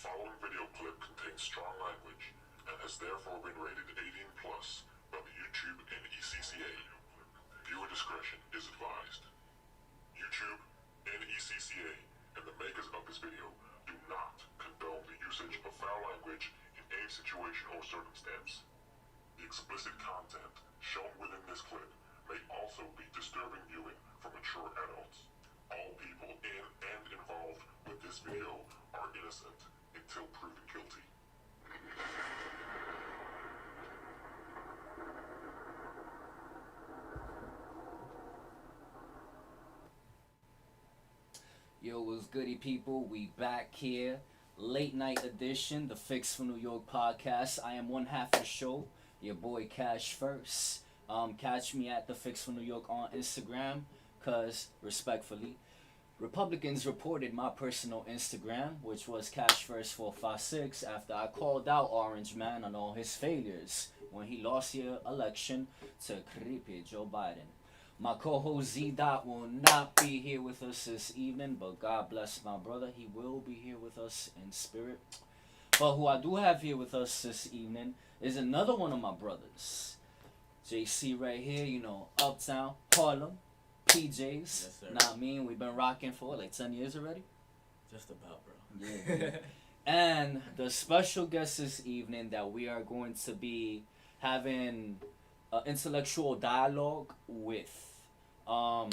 following video clip contains strong language and has therefore been rated 18 plus by the YouTube and ECCA. Viewer discretion is advised. YouTube and ECCA and the makers of this video do not condone the usage of foul language in any situation or circumstance. The explicit content shown within this clip may also be disturbing viewing for mature adults. All people in and involved with this video are innocent until proven guilty. Yo, what's goody, people? We back here. Late night edition, the Fix for New York podcast. I am one half of the show, your boy Cash First. Catch me at the Fix for New York on Instagram, cause respectfully, Republicans reported my personal Instagram, which was Cash First 456, after I called out Orange Man on all his failures when he lost the election to creepy Joe Biden. My co-host Z Dot will not be here with us this evening, but God bless my brother, he will be here with us in spirit. But who I do have here with us this evening is another one of my brothers. JC right here, you know, Uptown, Harlem, PJs. Yes, sir. Nah, I mean, we've been rocking for like 10 years already. Just about, bro. Yeah. And the special guest this evening that we are going to be having an intellectual dialogue with. I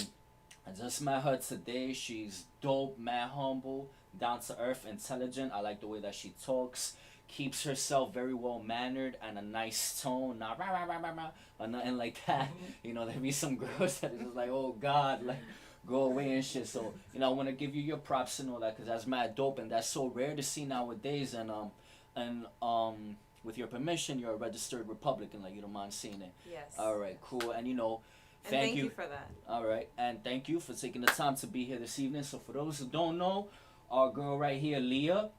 just met her today. She's dope, mad humble, down to earth, intelligent. I like the way that she talks. Keeps herself very well mannered and a nice tone, not rah rah rah rah rah or nothing like that. You know, there be some girls that is just like, oh God, like go away and shit. So you know, I want to give you your props and all that, because that's mad dope and that's so rare to see nowadays. And with your permission, you're a registered Republican, like you don't mind seeing it. Yes. All right, cool. And you know, And thank you for that. all right, and thank you for taking the time to be here this evening. So for those who don't know, our girl right here, Leah.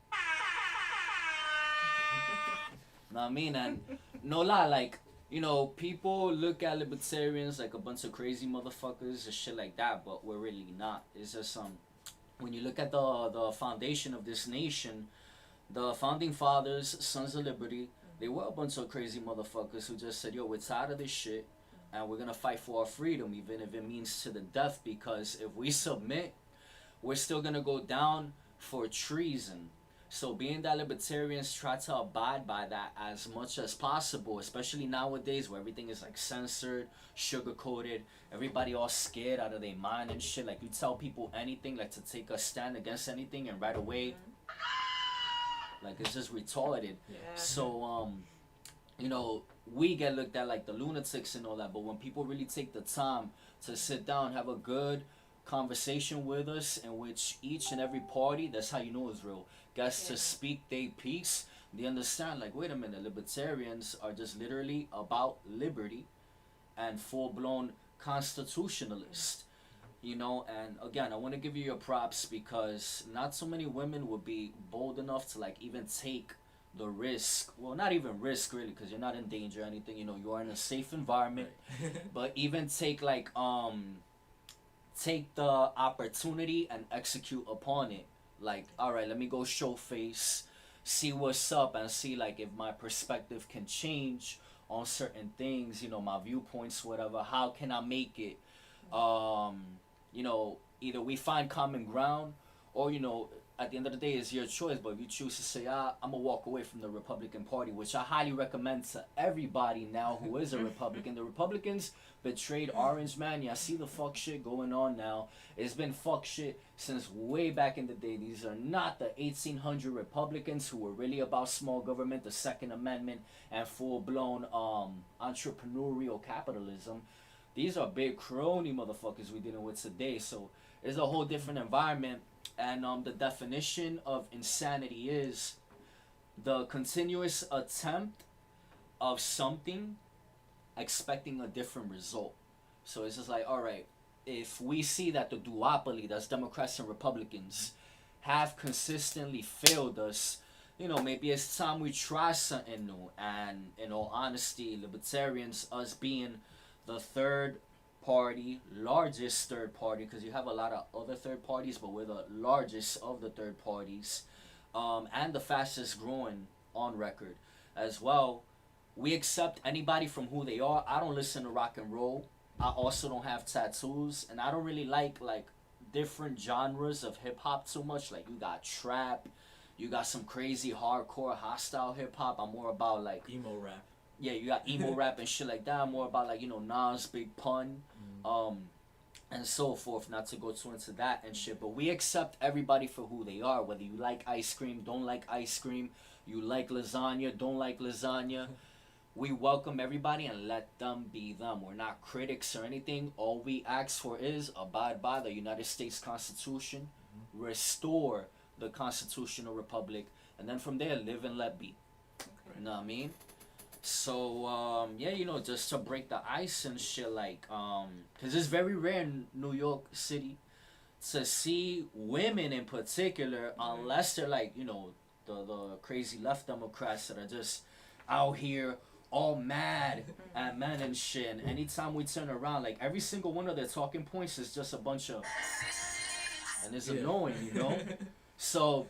Know what I mean? And no lie, like, you know, people look at libertarians like a bunch of crazy motherfuckers and shit like that, but we're really not. It's just when you look at the foundation of this nation, the founding fathers, Sons of Liberty, they were a bunch of crazy motherfuckers who just said, yo, we're tired of this shit and we're gonna fight for our freedom, even if it means to the death, because if we submit, we're still gonna go down for treason. So being that libertarians try to abide by that as much as possible, especially nowadays where everything is like censored, sugar-coated, everybody all scared out of their mind and shit. Like you tell people anything, like to take a stand against anything, and right away, like it's just retarded. Yeah. So you know, we get looked at like the lunatics and all that, but when people really take the time to sit down, have a good conversation with us, in which each and every party, that's how you know it's real, gets to speak their piece, they understand like, wait a minute, libertarians are just literally about liberty and full-blown constitutionalists, you know. And again, I want to give you your props, because not so many women would be bold enough to like even take the risk, well, not even risk really, because you're not in danger or anything, you know, you are in a safe environment, but even take like take the opportunity and execute upon it. Like, all right, let me go show face, see what's up, and see like if my perspective can change on certain things, you know, my viewpoints, whatever. How can I make it? You know, either we find common ground, or you know, at the end of the day, it's your choice. But if you choose to say, I'm gonna walk away from the Republican Party, which I highly recommend to everybody now who is a Republican. The Republicans betrayed Orange Man. Yeah, I see the fuck shit going on now. It's been fuck shit since way back in the day. These are not the 1800 Republicans who were really about small government, the Second Amendment, and full-blown entrepreneurial capitalism. These are big crony motherfuckers we're dealing with today. So it's a whole different environment. And the definition of insanity is the continuous attempt of something expecting a different result. So it's just like, all right, if we see that the duopoly, that's Democrats and Republicans, have consistently failed us, you know, maybe it's time we try something new. And in all honesty, libertarians, us being the third party, largest third party, because you have a lot of other third parties, but we're the largest of the third parties. and the fastest growing on record as well. We accept anybody from who they are. I don't listen to rock and roll. I also don't have tattoos, and I don't really like different genres of hip hop too much. Like, you got trap, you got some crazy hardcore hostile hip hop. I'm more about like emo rap. Yeah, you got emo rap and shit like that. I'm more about like, you know, Nas, Big Pun, and so forth. Not to go too into that and shit, but we accept everybody for who they are. Whether you like ice cream, don't like ice cream, you like lasagna, don't like lasagna. We welcome everybody and let them be them. We're not critics or anything. All we ask for is abide by the United States Constitution, restore the constitutional republic, and then from there, live and let be. Okay. You know what I mean? So, yeah, you know, just to break the ice and shit, like, because it's very rare in New York City to see women in particular, unless they're like, you know, the crazy left Democrats that are just out here all mad at men and shit. And anytime we turn around, like, every single one of their talking points is just a bunch of, and it's annoying, you know? So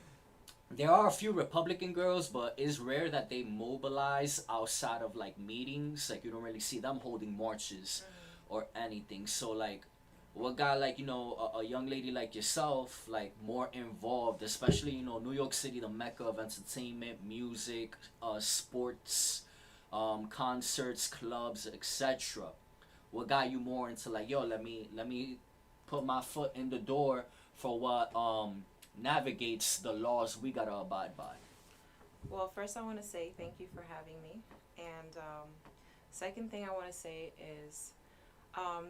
there are a few Republican girls, but it's rare that they mobilize outside of like meetings. Like, you don't really see them holding marches or anything. So like, what got like, you know, a young lady like yourself like more involved, especially, you know, New York City, the mecca of entertainment, music, sports, concerts, clubs, etc. What got you more into like, yo, let me put my foot in the door for what navigates the laws we gotta abide by? Well, first I want to say thank you for having me, and second thing I want to say is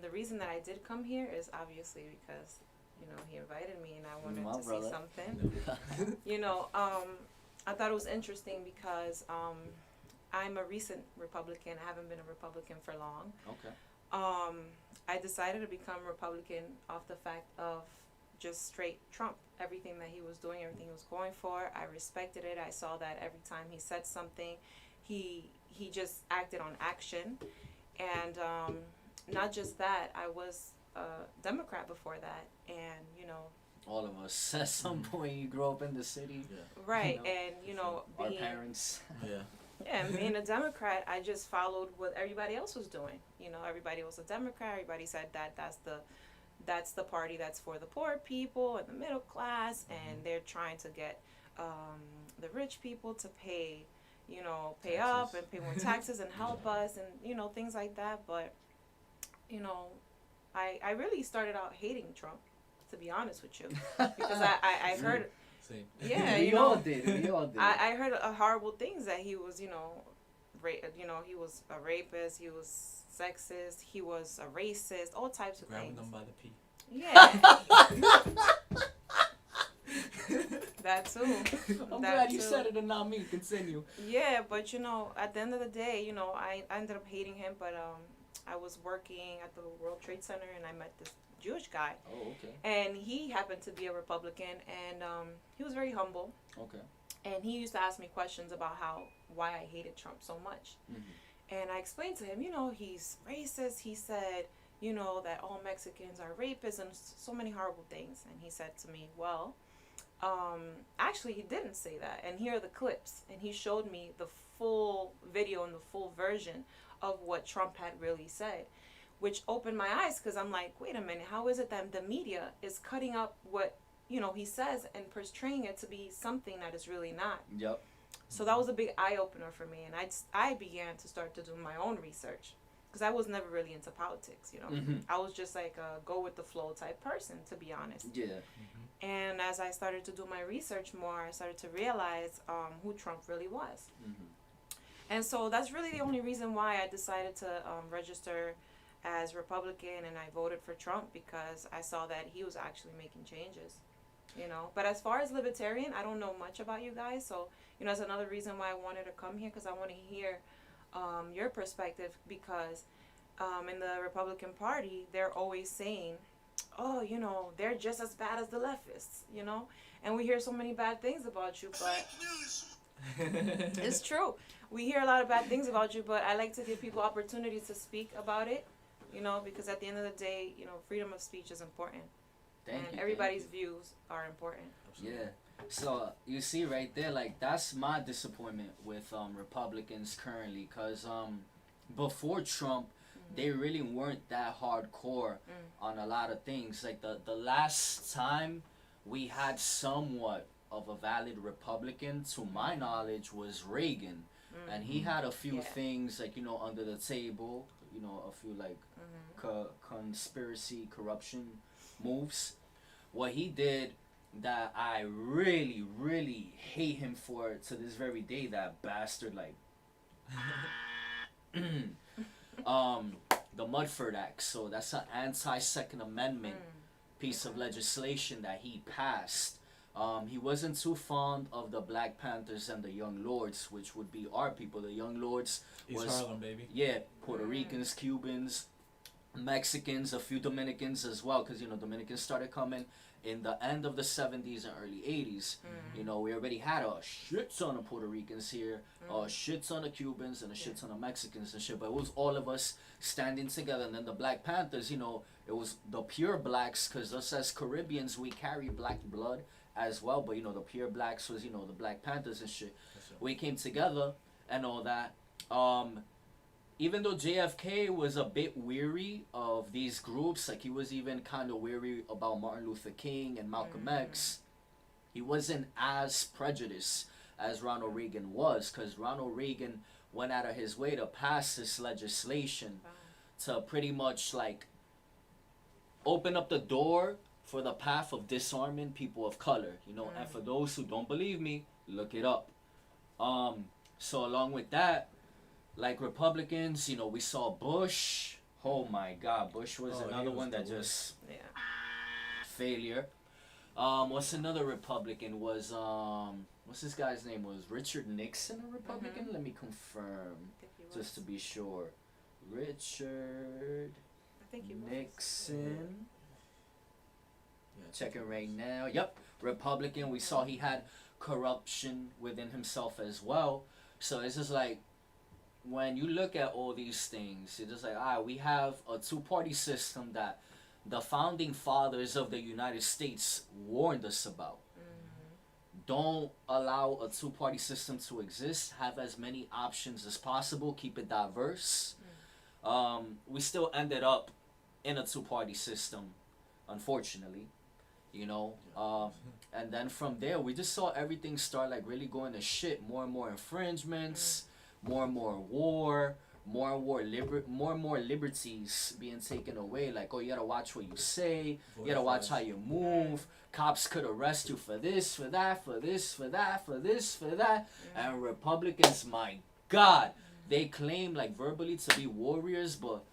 the reason that I did come here is obviously because, you know, he invited me and I wanted to say something. You know, I thought it was interesting because I'm a recent Republican. I haven't been a Republican for long. Okay. I decided to become Republican off the fact of just straight Trump. Everything that he was doing, everything he was going for, I respected it. I saw that every time he said something, he just acted on action. And not just that, I was a Democrat before that, and, you know, all of us at some point you grow up in the city. Yeah. right, You know, and, you know, our being, parents. Yeah. yeah, and being a Democrat, I just followed what everybody else was doing. You know, everybody was a Democrat. Everybody said that that's the party that's for the poor people and the middle class, and they're trying to get the rich people to pay, you know, pay Taxes. up and pay more taxes and help us and, you know, things like that. But, you know, I really started out hating Trump, to be honest with you, because I heard, Same. yeah, we you all know, did. We all did. I heard horrible things that he was, you know, he was a rapist, he was sexist, he was a racist, all types of Grabbing things. them by the pee. Yeah. That too. I'm That glad you too. said it and not me. Continue. Yeah, but you know, at the end of the day, you know, I ended up hating him, but I was working at the World Trade Center and I met this Jewish guy. Oh, okay. And he happened to be a Republican, and he was very humble. Okay. And he used to ask me questions about why I hated Trump so much. Mm-hmm. And I explained to him, you know, he's racist. He said, you know, that all Mexicans are rapists and so many horrible things. And he said to me, well, actually he didn't say that. And here are the clips. And he showed me the full video and the full version of what Trump had really said, which opened my eyes, because I'm like, wait a minute, how is it that the media is cutting up what, you know, he says and portraying it to be something that is really not? Yep. So that was a big eye-opener for me, and I began to start to do my own research, because I was never really into politics, you know. Mm-hmm. I was just like a go-with-the-flow type person, to be honest. Yeah. And as I started to do my research more, I started to realize who Trump really was. Mm-hmm. And so that's really the only reason why I decided to register as Republican, and I voted for Trump, because I saw that he was actually making changes, you know. But as far as Libertarian, I don't know much about you guys, so, you know, that's another reason why I wanted to come here, because I want to hear your perspective, because in the Republican Party, they're always saying, oh, you know, they're just as bad as the leftists, you know, and we hear so many bad things about you, but it's true. We hear a lot of bad things about you, but I like to give people opportunities to speak about it, you know, because at the end of the day, you know, freedom of speech is important. Thank and you. everybody's views are important. Yeah. So you see right there, like that's my disappointment with Republicans currently, cause before Trump, they really weren't that hardcore on a lot of things. Like the last time we had somewhat of a valid Republican, to my knowledge, was Reagan, and he had a few Yeah. things like under the table, a few like conspiracy corruption moves. What he did that I really, really hate him for to this very day. That bastard, like, the Mudford Act. So that's an anti-Second Amendment piece of legislation that he passed. He wasn't too fond of the Black Panthers and the Young Lords, which would be our people. The Young Lords East was Harlem, baby. yeah, Puerto Ricans, Cubans, Mexicans, a few Dominicans as well, because Dominicans started coming in the end of the 70s and early 80s. We already had a shit ton of Puerto Ricans here, a shit ton of Cubans, and a shit ton of Mexicans and shit. But it was all of us standing together. And then the Black Panthers, it was the pure blacks, because us as Caribbeans, we carry black blood as well. But the pure blacks was the Black Panthers and shit. We came together and all that. Even though JFK was a bit weary of these groups, like he was even kind of weary about Martin Luther King and Malcolm X, he wasn't as prejudiced as Ronald Reagan was, because Ronald Reagan went out of his way to pass this legislation to pretty much like open up the door for the path of disarming people of color, and for those who don't believe me, look it up. So along with that, like Republicans, we saw Bush. Oh my God, Bush was another one that just failure. What's another Republican was what's this guy's name? Was Richard Nixon a Republican? Let me confirm just to be sure. Richard I think he was. Nixon. Yeah, Checking right now. Yep, Republican. We saw he had corruption within himself as well. So it's just like, when you look at all these things, it's just like, we have a two-party system that the founding fathers of the United States warned us about. Don't allow a two-party system to exist. Have as many options as possible. Keep it diverse. We still ended up in a two-party system, unfortunately. And then from there, we just saw everything start like really going to shit. More and more infringements. More and more war, more and more liberties being taken away. Like, you gotta watch what you say, you gotta watch how you move. Cops could arrest you for this, for that, for this, for that, for this, for that. And Republicans, my God, they claim like verbally to be warriors, but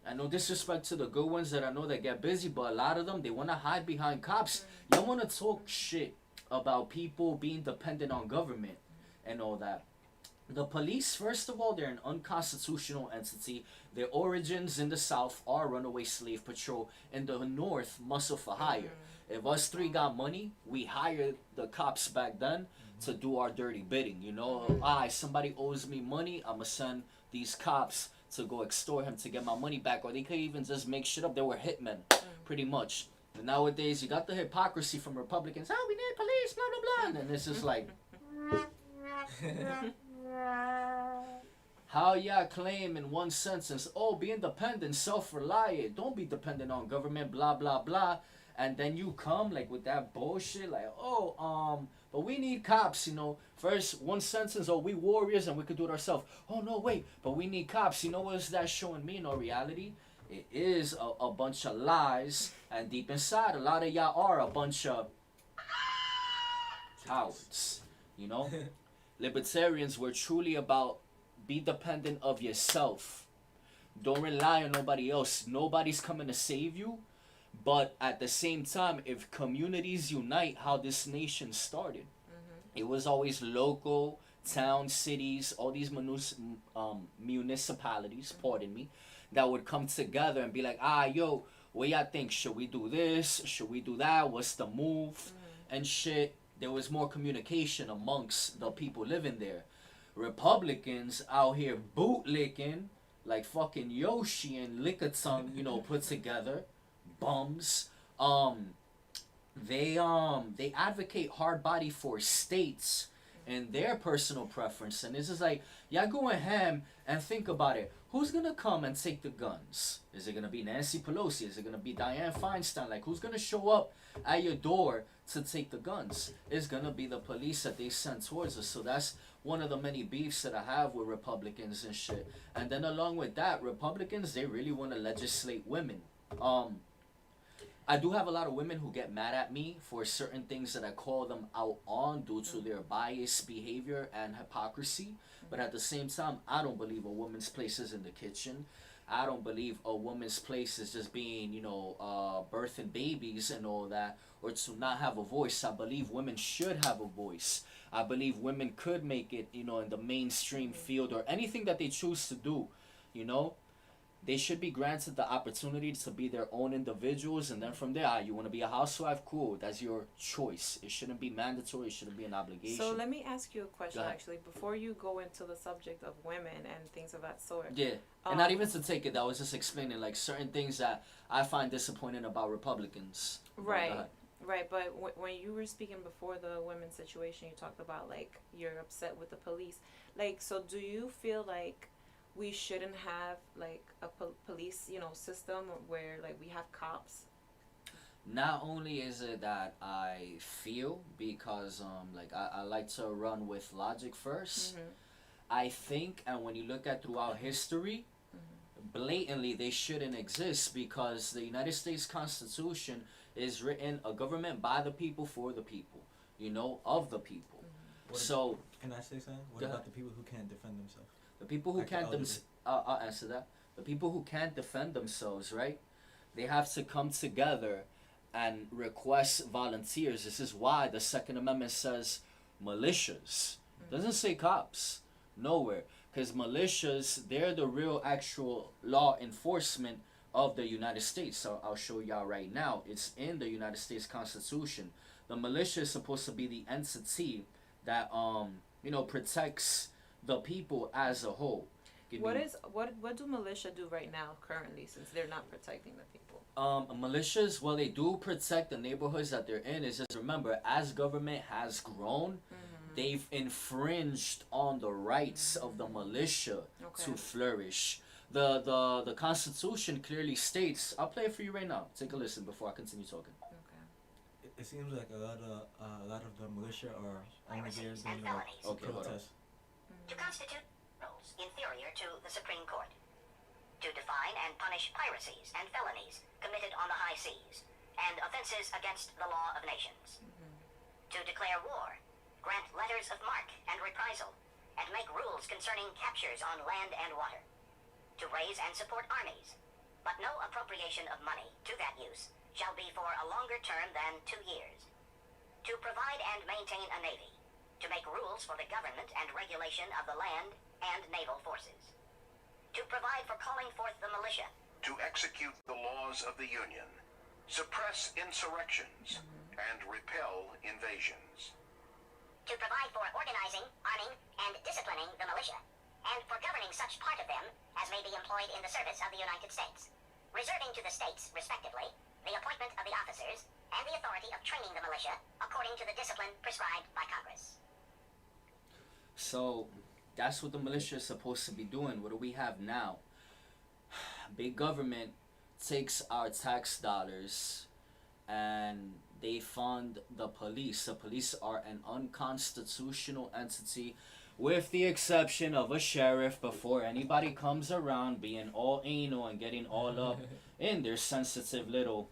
I no disrespect to the good ones that I know that get busy, but a lot of them, they wanna hide behind cops. Y'all wanna talk shit about people being dependent on government and all that. The police, first of all, they're an unconstitutional entity. Their origins in the South are runaway slave patrol. In the North, muscle for hire. If us three got money, we hired the cops back then to do our dirty bidding. Somebody owes me money, I'ma send these cops to go extort him to get my money back. Or they could even just make shit up. They were hitmen, pretty much. And nowadays, you got the hypocrisy from Republicans. We need police, blah, blah, blah. And it's just like... How y'all claim in one sentence, be independent, self-reliant, don't be dependent on government, blah, blah, blah. And then you come like with that bullshit, like, but we need cops, First, one sentence, we warriors and we could do it ourselves. Oh, no, wait, but we need cops. What's that showing me in all reality? It is a bunch of lies. And deep inside, a lot of y'all are a bunch of cowards, Libertarians were truly about be dependent of yourself. Don't rely on nobody else. Nobody's coming to save you. But at the same time, if communities unite, how this nation started, it was always local, towns, cities, all these municipalities, pardon me, that would come together and be like, what y'all think? Should we do this? Should we do that? What's the move? And shit. There was more communication amongst the people living there. Republicans out here bootlicking like fucking Yoshi and Lickitung, put together. Bums. they advocate hard body for states and their personal preference, and this is like y'all going ham and think about it. Who's gonna come and take the guns? Is it gonna be Nancy Pelosi? Is it gonna be Dianne Feinstein? Like, who's gonna show up at your door to take the guns? It's gonna be the police that they send towards us. So that's one of the many beefs that I have with Republicans and shit. And then along with that, Republicans, they really want to legislate women. I do have a lot of women who get mad at me for certain things that I call them out on due to their biased behavior and hypocrisy. But at the same time, I don't believe a woman's place is in the kitchen. I don't believe a woman's place is just being, birthing babies and all that, or to not have a voice. I believe women should have a voice. I believe women could make it, in the mainstream field or anything that they choose to do, They should be granted the opportunity to be their own individuals, and then from there, you want to be a housewife, cool, that's your choice. It shouldn't be mandatory, it shouldn't be an obligation. So let me ask you a question, actually, before you go into the subject of women and things of that sort. Yeah, and not even to take it, I was just explaining, like, certain things that I find disappointing about Republicans. Right, right, but when you were speaking before the women's situation, you talked about, like, you're upset with the police. Like, so do you feel like we shouldn't have like a police system where like we have cops? Not only is it that I feel, because I like to run with logic first. I think, and when you look at throughout history, blatantly they shouldn't exist, because the United States Constitution is written a government by the people for the people, of the people. So can I say something? What about the people who can't defend themselves? The people who can't I'll answer that. The people who can't defend themselves, right? They have to come together and request volunteers. This is why the Second Amendment says militias. Doesn't say cops. Nowhere. Because militias, they're the real actual law enforcement of the United States. So I'll show y'all right now. It's in the United States Constitution. The militia is supposed to be the entity that protects the people as a whole. What do militia do right now currently, since they're not protecting the people? Militias, well, they do protect the neighborhoods that they're in. It's just, remember, as government has grown, they've infringed on the rights of the militia to flourish. The Constitution clearly states, I'll play it for you right now. Take a listen before I continue talking. It seems like a lot of the militia are only there during the protest. To constitute rules inferior to the Supreme Court. To define and punish piracies and felonies committed on the high seas, and offenses against the law of nations. To declare war, grant letters of marque and reprisal, and make rules concerning captures on land and water. To raise and support armies, but no appropriation of money to that use shall be for a longer term than 2 years. To provide and maintain a navy, to make rules for the government and regulation of the land and naval forces. To provide for calling forth the militia. To execute the laws of the Union, suppress insurrections, and repel invasions. To provide for organizing, arming, and disciplining the militia, and for governing such part of them as may be employed in the service of the United States, reserving to the states, respectively, the appointment of the officers and the authority of training the militia according to the discipline prescribed by Congress. So that's what the militia is supposed to be doing. What do we have now? Big government takes our tax dollars and they fund the police. The police are an unconstitutional entity, with the exception of a sheriff, before anybody comes around being all anal and getting all up in their sensitive little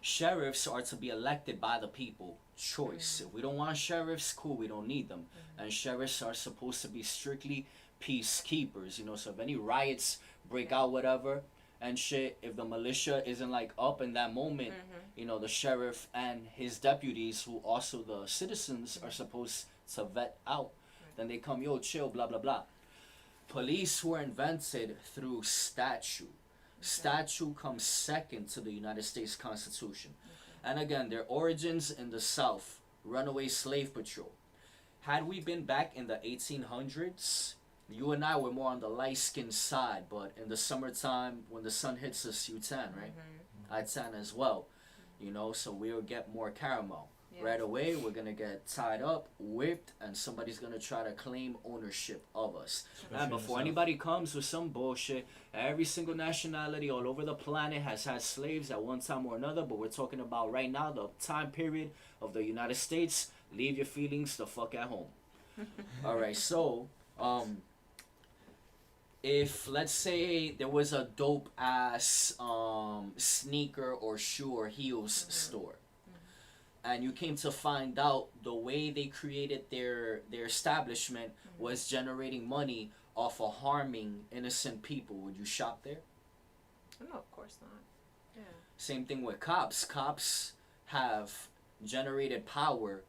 sheriffs are to be elected by the people. Choice. If we don't want sheriffs, cool, we don't need them. And sheriffs are supposed to be strictly peacekeepers, so if any riots break out, whatever, and shit, if the militia isn't like up in that moment, the sheriff and his deputies, who also the citizens are supposed to vet out, then they come, yo, chill, blah, blah, blah. Police were invented through statute. Statute comes second to the United States Constitution. And again, their origins in the South, runaway slave patrol. Had we been back in the 1800s, you and I were more on the light-skinned side, but in the summertime, when the sun hits us, you tan, right? at 10 as well. You know, so we'll get more caramel. Yeah. Right away, we're gonna get tied up, whipped, and somebody's gonna try to claim ownership of us. Especially And in the before South. anybody comes with some bullshit, every single nationality all over the planet has had slaves at one time or another, but we're talking about right now the time period of the United States. Leave your feelings the fuck at home. Alright, so, if let's say there was a dope ass sneaker or shoe or heels store, and you came to find out the way they created their establishment was generating money off of harming innocent people, would you shop there? No, of course not. Yeah. Same thing with cops. Cops have generated power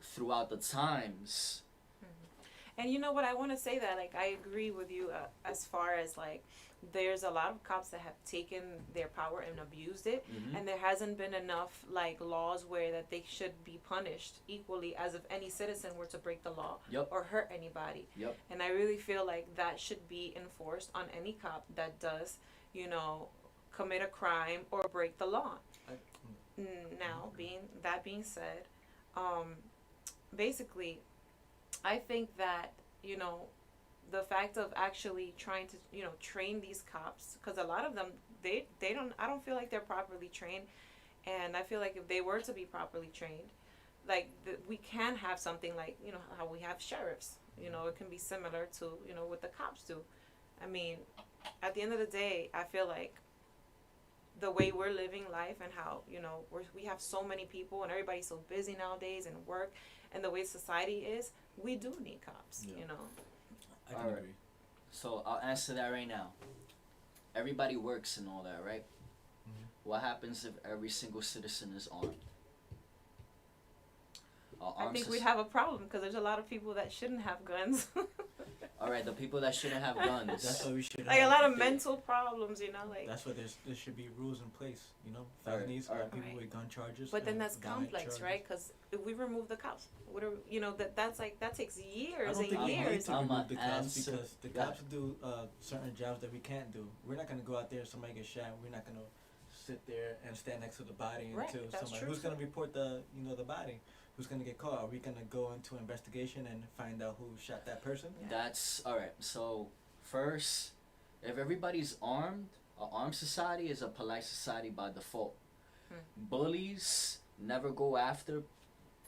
throughout the times. And you know what, I want to say that, like, I agree with you as far as, like, there's a lot of cops that have taken their power and abused it, and there hasn't been enough, like, laws where that they should be punished equally as if any citizen were to break the law or hurt anybody. And I really feel like that should be enforced on any cop that does, you know, commit a crime or break the law. Now, being said, basically, I think that, you know, the fact of actually trying to, you know, train these cops, because a lot of them, I don't feel like they're properly trained, and I feel like if they were to be properly trained, like, we can have something like, you know, how we have sheriffs, you know, it can be similar to, you know, what the cops do. I mean, at the end of the day, I feel like the way we're living life and how, you know, we have so many people and everybody's so busy nowadays and work, and the way society is, we do need cops, you know. I can agree. So I'll answer that right now. Everybody works and all that, right? What happens if every single citizen is armed? I think we'd have a problem because there's a lot of people that shouldn't have guns. Alright, the people that shouldn't have guns. That's what we should like have. a lot of mental problems, you know, like. That's why there should be rules in place, you know, felonies, people with gun charges. But then that's violent complex, charges. right? Because if we remove the cops, what are, you know, that takes years I don't and think we need years. to remove the cops answer- because the cops do certain jobs that we can't do. We're not gonna go out there if somebody gets shot. We're not gonna sit there and stand next to the body Right, until that's somebody true who's too. gonna report the body. Who's gonna get caught? Are we gonna go into investigation and find out who shot that person? That's alright. So first, if everybody's armed, an armed society is a polite society by default. Bullies never go after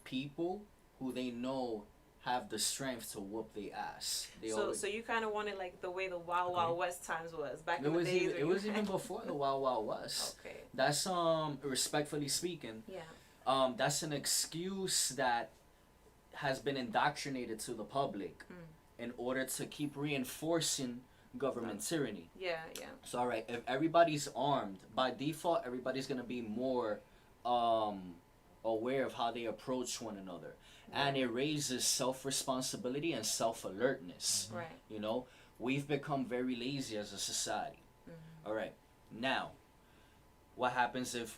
people who they know have the strength to whoop their ass. So you kind of wanted like the way the Wild Wild West times was back in the days. It was even before the Wild Wild West. Okay. That's respectfully speaking. Yeah. That's an excuse that has been indoctrinated to the public in order to keep reinforcing government tyranny. Yeah, yeah. So alright, if everybody's armed, by default everybody's gonna be more aware of how they approach one another. And it raises self-responsibility and self-alertness. Right. You know, we've become very lazy as a society. Alright, now, what happens if,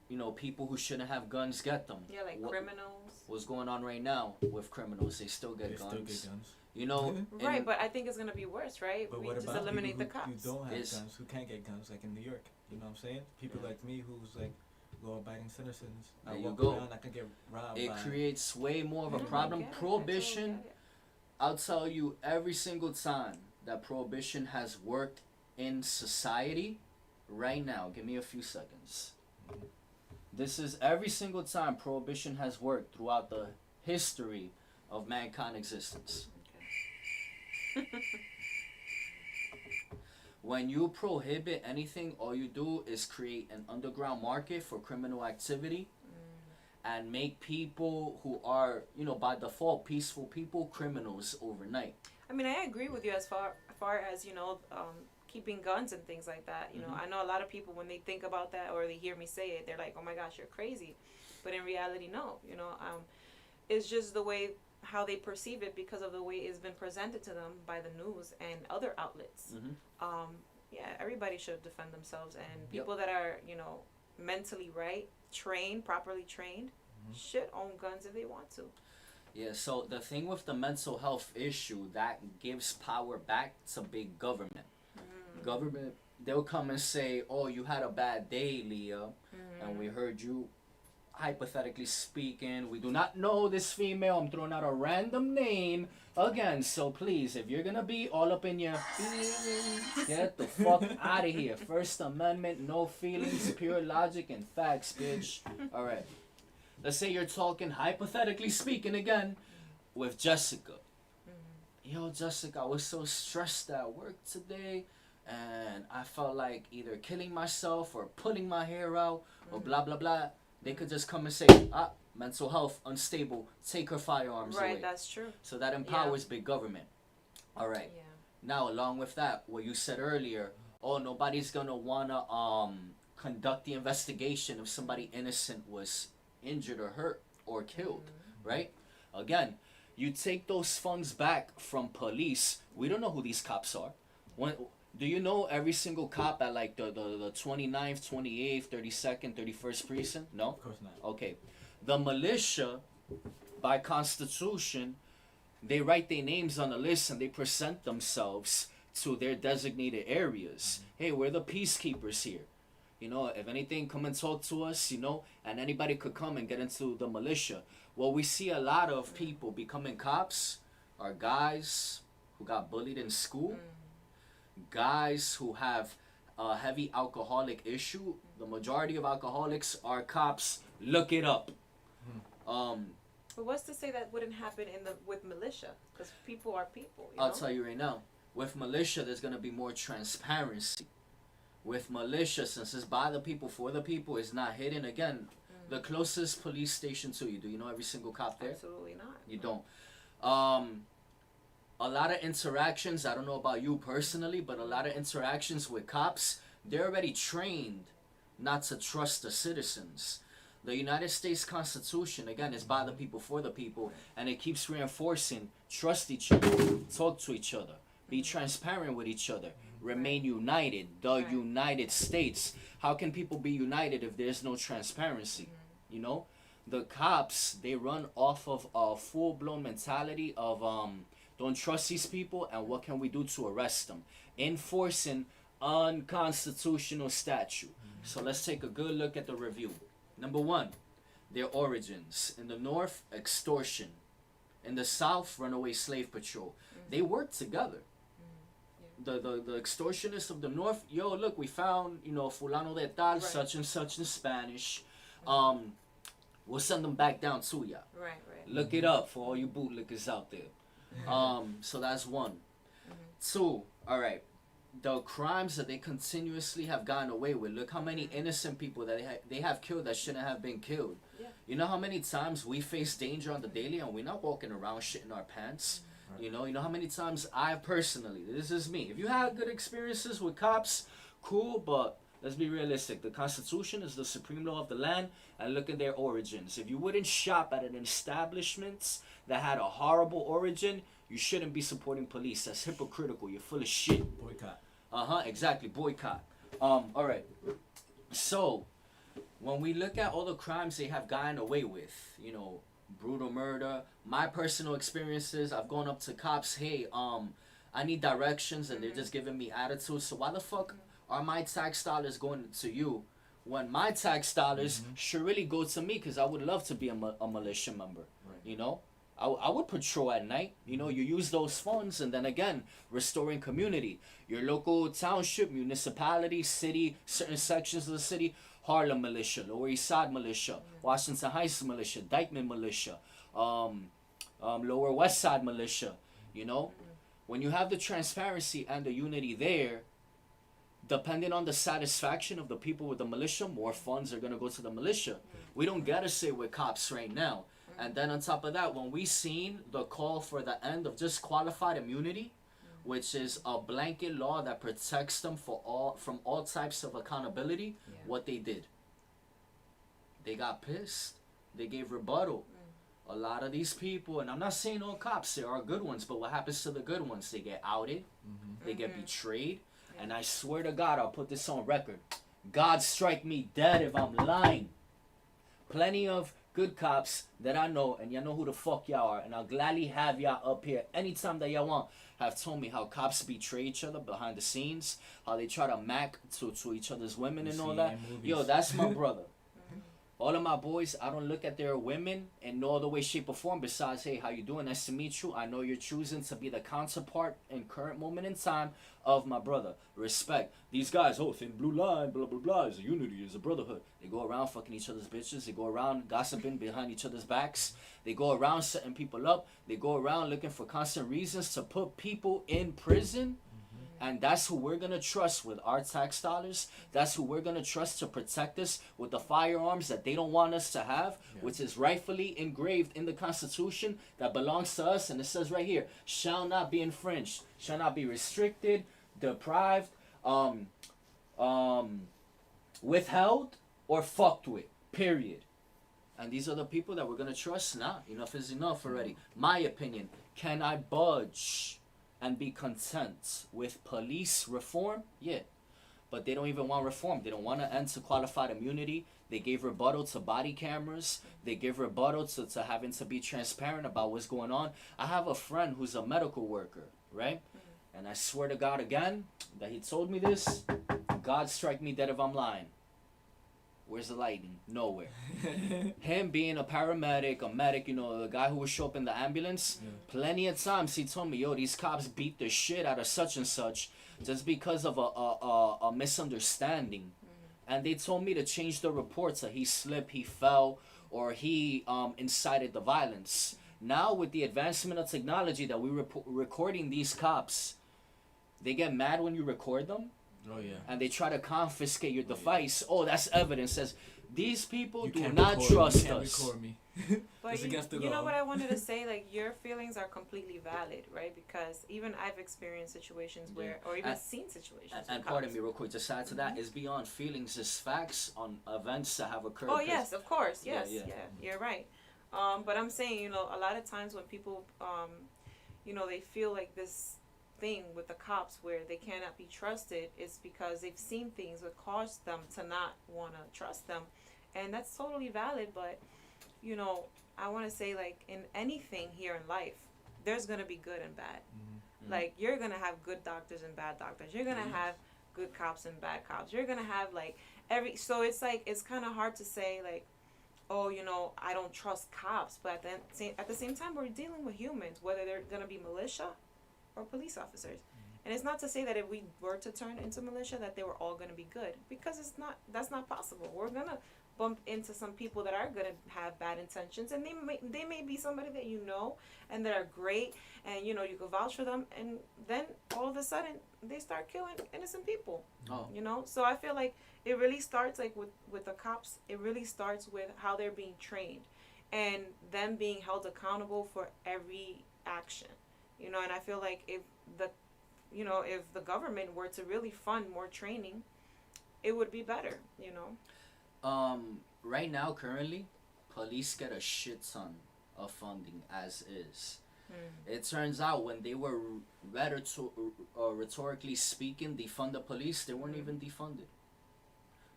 you know, people who shouldn't have guns get them? Yeah, like criminals. What's going on right now with criminals? They still get guns. You know, Right, but I think it's gonna be worse, right? But We what just about eliminate the people cops. who don't have Is- guns, who can't get guns, like in New York? You know what I'm saying? People like me who's like law-abiding citizens. There I you walk go. around, I can get robbed. it by creates way more of a No, I problem. get it. I Prohibition, totally get it. I'll tell you every single time that prohibition has worked in society, right now, give me a few seconds. This is every single time prohibition has worked throughout the history of mankind existence. When you prohibit anything, all you do is create an underground market for criminal activity and make people who are, you know, by default peaceful people criminals overnight. I mean, I agree with you as far as, you know, keeping guns and things like that. You know, I know a lot of people, when they think about that or they hear me say it, they're like, oh my gosh, you're crazy. But in reality, no. You know, it's just the way how they perceive it because of the way it's been presented to them by the news and other outlets. Yeah, everybody should defend themselves, and people that are, you know, mentally right, properly trained, should own guns if they want to. Yeah, so the thing with the mental health issue, that gives power back to big government. Government they'll come and say, "Oh, you had a bad day, Leah, and we heard you." Hypothetically speaking, we do not know this female. I'm throwing out a random name again. So please, if you're gonna be all up in your feelings, get the fuck out of here. First Amendment, no feelings, pure logic and facts, bitch. All right. Let's say you're talking, hypothetically speaking, again, with Jessica. Yo, Jessica, I was so stressed at work today, and I felt like either killing myself or pulling my hair out or blah blah blah. They could just come and say, mental health, unstable, take her firearms away. Right, that's true. So that empowers big government. All right. Yeah. Now, along with that, what you said earlier, oh, nobody's going to want to conduct the investigation if somebody innocent was injured or hurt or killed, right? Again, you take those funds back from police. We don't know who these cops are. Do you know every single cop at like the 29th, 28th, 32nd, 31st precinct? No? Of course not. Okay. The militia, by constitution, they write their names on a list and they present themselves to their designated areas. Hey, we're the peacekeepers here. You know, if anything, come and talk to us, you know, and anybody could come and get into the militia. Well, we see a lot of people becoming cops are guys who got bullied in school. Guys who have a heavy alcoholic issue. The majority of alcoholics are cops. Look it up. But what's to say that wouldn't happen with militia? Because people are people. I'll tell you right now. With militia, there's gonna be more transparency. With militia, since it's by the people for the people, it's not hidden. Again, the closest police station to you. Do you know every single cop there? Absolutely not. You don't. A lot of interactions, I don't know about you personally, but a lot of interactions with cops, they're already trained not to trust the citizens. The United States Constitution, again, is by the people for the people, and it keeps reinforcing trust each other, talk to each other, be transparent with each other, remain united, the United States. How can people be united if there's no transparency? You know? The cops, they run off of a full-blown mentality of don't trust these people, and what can we do to arrest them? Enforcing unconstitutional statute. So let's take a good look at the review. Number 1, their origins. In the North, extortion. In the South, runaway slave patrol. They work together. The extortionists of the North, yo, look, we found, you know, fulano de tal, such and such in Spanish. We'll send them back down to ya. Right. Look it up for all you bootlickers out there. So that's 1. 2, all right. The crimes that they continuously have gotten away with. Look how many innocent people that they have killed that shouldn't have been killed. Yeah. You know how many times we face danger on the daily and we're not walking around shitting our pants. You know how many times I personally, this is me. If you had good experiences with cops, cool, but let's be realistic. The Constitution is the supreme law of the land, and look at their origins. If you wouldn't shop at an establishment that had a horrible origin, you shouldn't be supporting police. That's hypocritical. You're full of shit. Boycott. Exactly. Boycott. All right. So, when we look at all the crimes they have gotten away with, you know, brutal murder, my personal experiences, I've gone up to cops, hey, I need directions, and they're just giving me attitude. So why the fuck are my tax dollars going to you when my tax dollars should really go to me? Because I would love to be a militia member, you know? I would patrol at night. You know, you use those funds, and then again, restoring community. Your local township, municipality, city, certain sections of the city, Harlem Militia, Lower East Side Militia, Washington Heights Militia, Dykeman Militia, Lower West Side Militia, you know? When you have the transparency and the unity there, depending on the satisfaction of the people with the militia, more funds are going to go to the militia. We don't get to say we're cops right now. And then on top of that, when we seen the call for the end of just qualified immunity, which is a blanket law that protects them from all types of accountability, what they did, they got pissed. They gave rebuttal. A lot of these people, and I'm not saying all cops, there are good ones, but what happens to the good ones? They get outed, they get betrayed, and I swear to God, I'll put this on record. God strike me dead if I'm lying. Plenty of good cops that I know, and y'all know who the fuck y'all are, and I'll gladly have y'all up here anytime that y'all want, have told me how cops betray each other behind the scenes, how they try to mac to each other's women and all that. Yo, that's my brother. All of my boys, I don't look at their women in no other way, shape, or form besides, hey, how you doing? Nice to meet you. I know you're choosing to be the counterpart in current moment in time of my brother. Respect. These guys, oh, thin blue line, blah, blah, blah, is a unity, is a brotherhood. They go around fucking each other's bitches. They go around gossiping behind each other's backs. They go around setting people up. They go around looking for constant reasons to put people in prison. And that's who we're going to trust with our tax dollars. That's who we're going to trust to protect us with the firearms that they don't want us to have, which is rightfully engraved in the Constitution that belongs to us. And it says right here, shall not be infringed, shall not be restricted, deprived, withheld, or fucked with, period. And these are the people that we're going to trust. Nah, enough is enough already. My opinion, can I budge and be content with police reform? Yeah. But they don't even want reform. They don't want to end to qualified immunity. They gave rebuttal to body cameras. They give rebuttal to having to be transparent about what's going on. I have a friend who's a medical worker, right? And I swear to God again that he told me this. God strike me dead if I'm lying. Where's the lightning? Nowhere. Him being a paramedic, a medic, you know, the guy who would show up in the ambulance, plenty of times he told me, yo, these cops beat the shit out of such and such just because of a misunderstanding. And they told me to change the report to he slipped, he fell, or he incited the violence. Now with the advancement of technology that we're recording these cops, they get mad when you record them. Oh yeah. And they try to confiscate your device. Oh, that's evidence. Says these people You do can't not record trust me. You us. can't record me. But It's against the you know law. what I wanted to say? Like, your feelings are completely valid, right? Because even I've experienced situations where, or even seen situations. And with pardon cops. me real quick, just add to that, is beyond feelings, is facts on events that have occurred. Oh yes, of course, yes, Yeah, yeah, yeah. you're right. But I'm saying, you know, a lot of times when people, you know, they feel like this thing with the cops where they cannot be trusted, is because they've seen things that cause them to not want to trust them, and that's totally valid. But you know, I want to say, like, in anything here in life, there's gonna be good and bad. Like, you're gonna have good doctors and bad doctors. You're gonna have good cops and bad cops. You're gonna have like so it's like, it's kind of hard to say like, oh, you know, I don't trust cops, but at the same time, we're dealing with humans, whether they're gonna be militia or police officers. And it's not to say that if we were to turn into militia that they were all going to be good, because that's not possible. We're going to bump into some people that are going to have bad intentions, and they may be somebody that you know and that are great, and you know, you can vouch for them, and then all of a sudden they start killing innocent people. You know, so I feel like it really starts, like, with the cops, it really starts with how they're being trained and them being held accountable for every action. You know, and I feel like if the government were to really fund more training, it would be better, you know. Right now, currently, police get a shit ton of funding as is. It turns out when they were rhetorically speaking, defund the police, they weren't even defunded.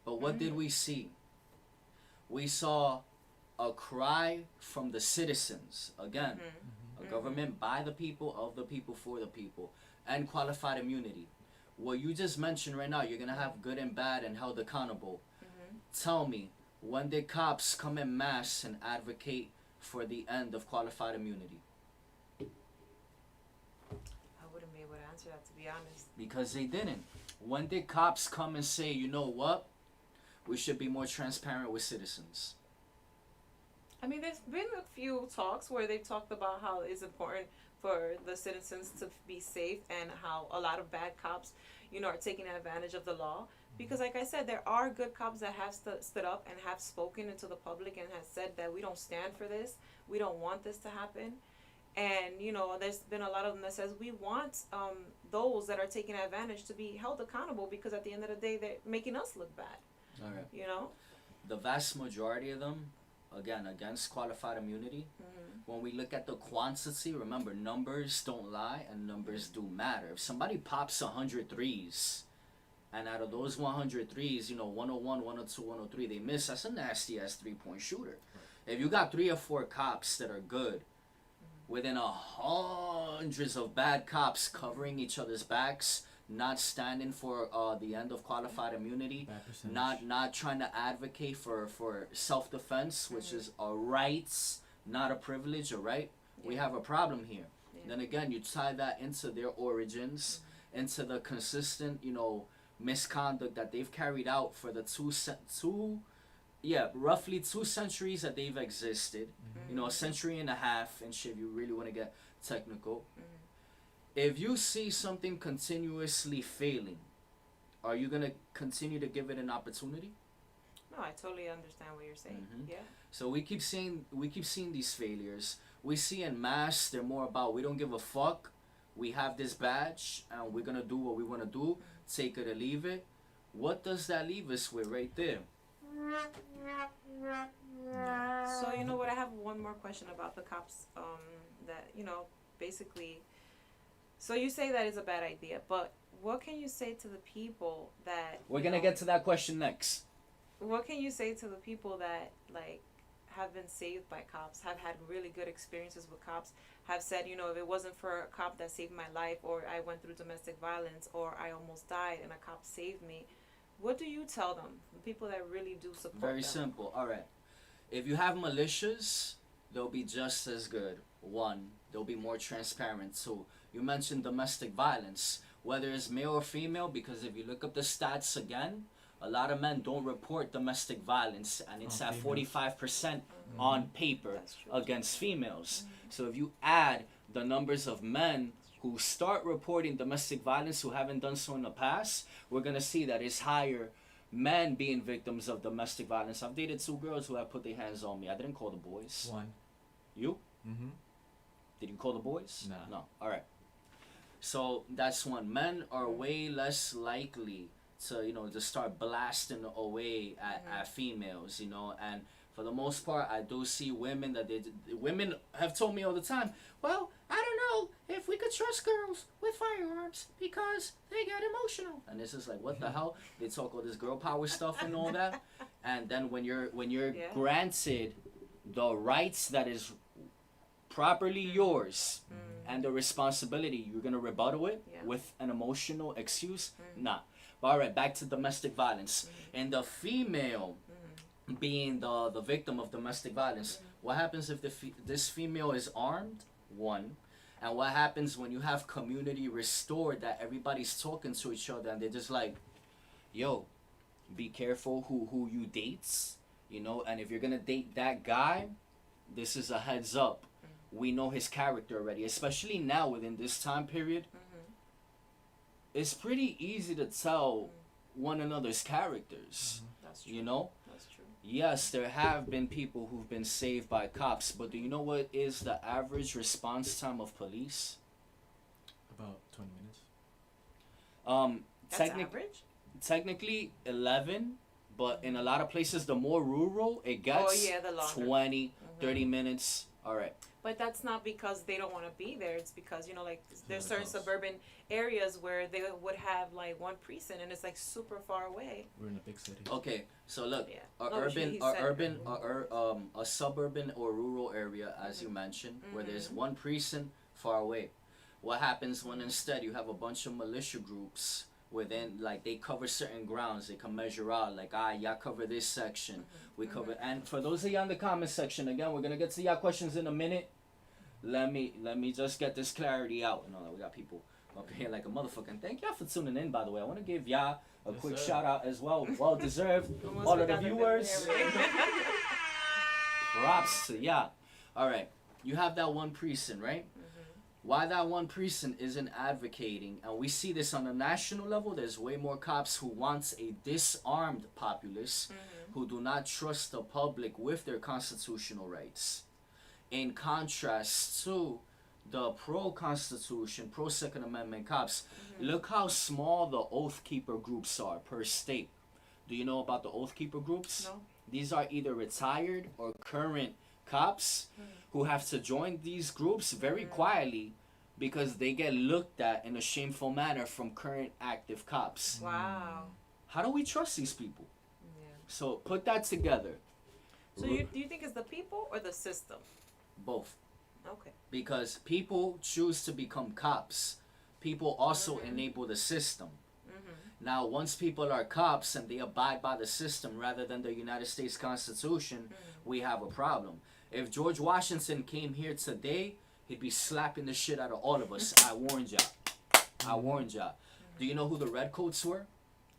But what did we see? We saw a cry from the citizens, again, a government by the people, of the people, for the people, and qualified immunity. What you just mentioned right now, you're going to have good and bad and held accountable. Tell me, when did cops come en masse and advocate for the end of qualified immunity? I wouldn't be able to answer that, to be honest. Because they didn't. When did cops come and say, you know what? We should be more transparent with citizens? I mean, there's been a few talks where they've talked about how it's important for the citizens to be safe, and how a lot of bad cops, you know, are taking advantage of the law. Because like I said, there are good cops that have stood up and have spoken into the public and have said that we don't stand for this. We don't want this to happen. And, you know, there's been a lot of them that says we want those that are taking advantage to be held accountable, because at the end of the day, they're making us look bad. All right. You know? The vast majority of them, again, against qualified immunity, when we look at the quantity, remember, numbers don't lie and numbers do matter. If somebody pops 100 threes, and out of those 100 threes, you know, 101, 102, 103, they miss, that's a nasty-ass three-point shooter. If you got 3 or 4 cops that are good, within hundreds of bad cops covering each other's backs, not standing for the end of qualified immunity, Bad percentage. not trying to advocate for self-defense, which is a right, not a privilege, a right, we have a problem here. Then again, you tie that into their origins, into the consistent, misconduct that they've carried out for the roughly 2 centuries that they've existed. A century and a half and shit, if you really want to get technical. If you see something continuously failing, are you going to continue to give it an opportunity? No, I totally understand what you're saying. Yeah. So we keep seeing these failures. We see en masse, they're more about we don't give a fuck. We have this badge and we're gonna do what we wanna do, take it or leave it. What does that leave us with right there? So you know what? I have one more question about the cops. That basically. So you say that is a bad idea, but what can you say to the people that? We're gonna get to that question next. What can you say to the people that have been saved by cops, have had really good experiences with cops, have said, if it wasn't for a cop that saved my life, or I went through domestic violence, or I almost died and a cop saved me, what do you tell them? The people that really do support Very them? simple. All right. If you have militias, they'll be just as good. 1, they'll be more transparent. 2, you mentioned domestic violence, whether it's male or female, because if you look up the stats again, a lot of men don't report domestic violence, and it's at 45% on paper against females. So if you add the numbers of men who start reporting domestic violence who haven't done so in the past, we're going to see that it's higher men being victims of domestic violence. I've dated 2 girls who have put their hands on me. I didn't call the boys. 1. You? Mm-hmm. Did you call the boys? Nah. No. All right. So that's 1. Men are way less likely to to start blasting away at females, and for the most part I do see women that women have told me all the time, well, I don't know if we could trust girls with firearms because they get emotional, and this is like, what the hell? They talk all this girl power stuff and all that, and then when you're granted the rights that is properly yours and the responsibility, you're gonna rebuttal it with an emotional excuse? Nah. But all right, back to domestic violence. And the female being the victim of domestic violence, what happens if this female is armed? 1. And what happens when you have community restored, that everybody's talking to each other and they're just like, yo, be careful who you dates, and if you're gonna date that guy, this is a heads up. We know his character already, especially now within this time period. It's pretty easy to tell one another's characters. That's true. That's true. Yes, there have been people who've been saved by cops, but do you know what is the average response time of police? About 20 minutes. That's average? Technically 11, but in a lot of places, the more rural it gets, the longer. 20, 30 minutes. All right. But that's not because they don't want to be there. It's because, there's certain suburban areas where they would have 1 precinct and it's super far away. We're in a big city. Okay, so look, a suburban or rural area, as you mentioned, where there's 1 precinct far away. What happens when instead you have a bunch of militia groups within, they cover certain grounds, they can measure out, y'all cover this section, we cover, and for those of y'all in the comment section, again, we're gonna get to y'all questions in a minute. Let me just get this clarity out. We got people up here like a motherfucker. And thank y'all for tuning in, by the way. I want to give y'all a quick shout out as well. Well deserved. All of the viewers. Props to y'all. All right. You have that 1 precinct, right? Why that 1 precinct isn't advocating, and we see this on a national level, there's way more cops who wants a disarmed populace who do not trust the public with their constitutional rights. In contrast to the pro-Constitution, pro-Second Amendment cops, look how small the Oath Keeper groups are per state. Do you know about the Oath Keeper groups? No. These are either retired or current cops who have to join these groups very quietly because they get looked at in a shameful manner from current active cops. Wow. How do we trust these people? Yeah. So put that together. So do you think it's the people or the system? Both. Okay. Because people choose to become cops. People also enable the system. Now, once people are cops and they abide by the system rather than the United States Constitution, we have a problem. If George Washington came here today, he'd be slapping the shit out of all of us. I warned y'all. I warned y'all. Do you know who the Redcoats were?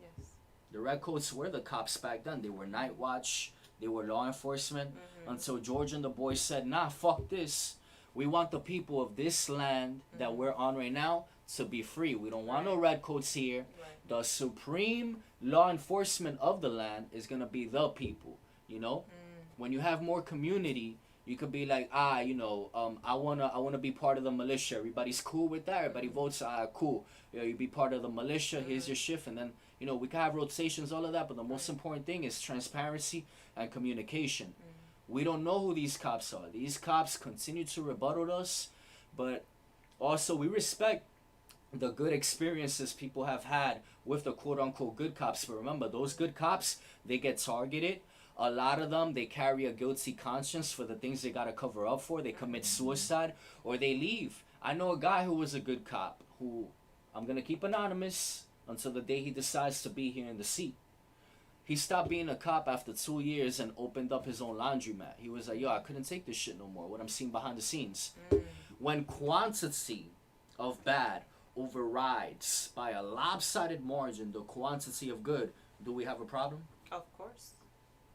Yes. The Redcoats were the cops back then. They were night watch. They were law enforcement. Until George and the boys said, nah, fuck this. We want the people of this land that we're on right now to be free. We don't want no Redcoats here. Right. The supreme law enforcement of the land is going to be the people, you know? When you have more community, you could be like, I wanna be part of the militia. Everybody's cool with that. Everybody votes, cool. You be part of the militia. Here's your shift. And then, we can have rotations, all of that. But the most important thing is transparency and communication. We don't know who these cops are. These cops continue to rebuttal us. But also, we respect the good experiences people have had with the quote-unquote good cops. But remember, those good cops, they get targeted. A lot of them, they carry a guilty conscience for the things they got to cover up for. They commit suicide or they leave. I know a guy who was a good cop who I'm going to keep anonymous until the day he decides to be here in the seat. He stopped being a cop after 2 years and opened up his own laundromat. He was like, yo, I couldn't take this shit no more, what I'm seeing behind the scenes. When quantity of bad overrides by a lopsided margin the quantity of good, do we have a problem? Of course.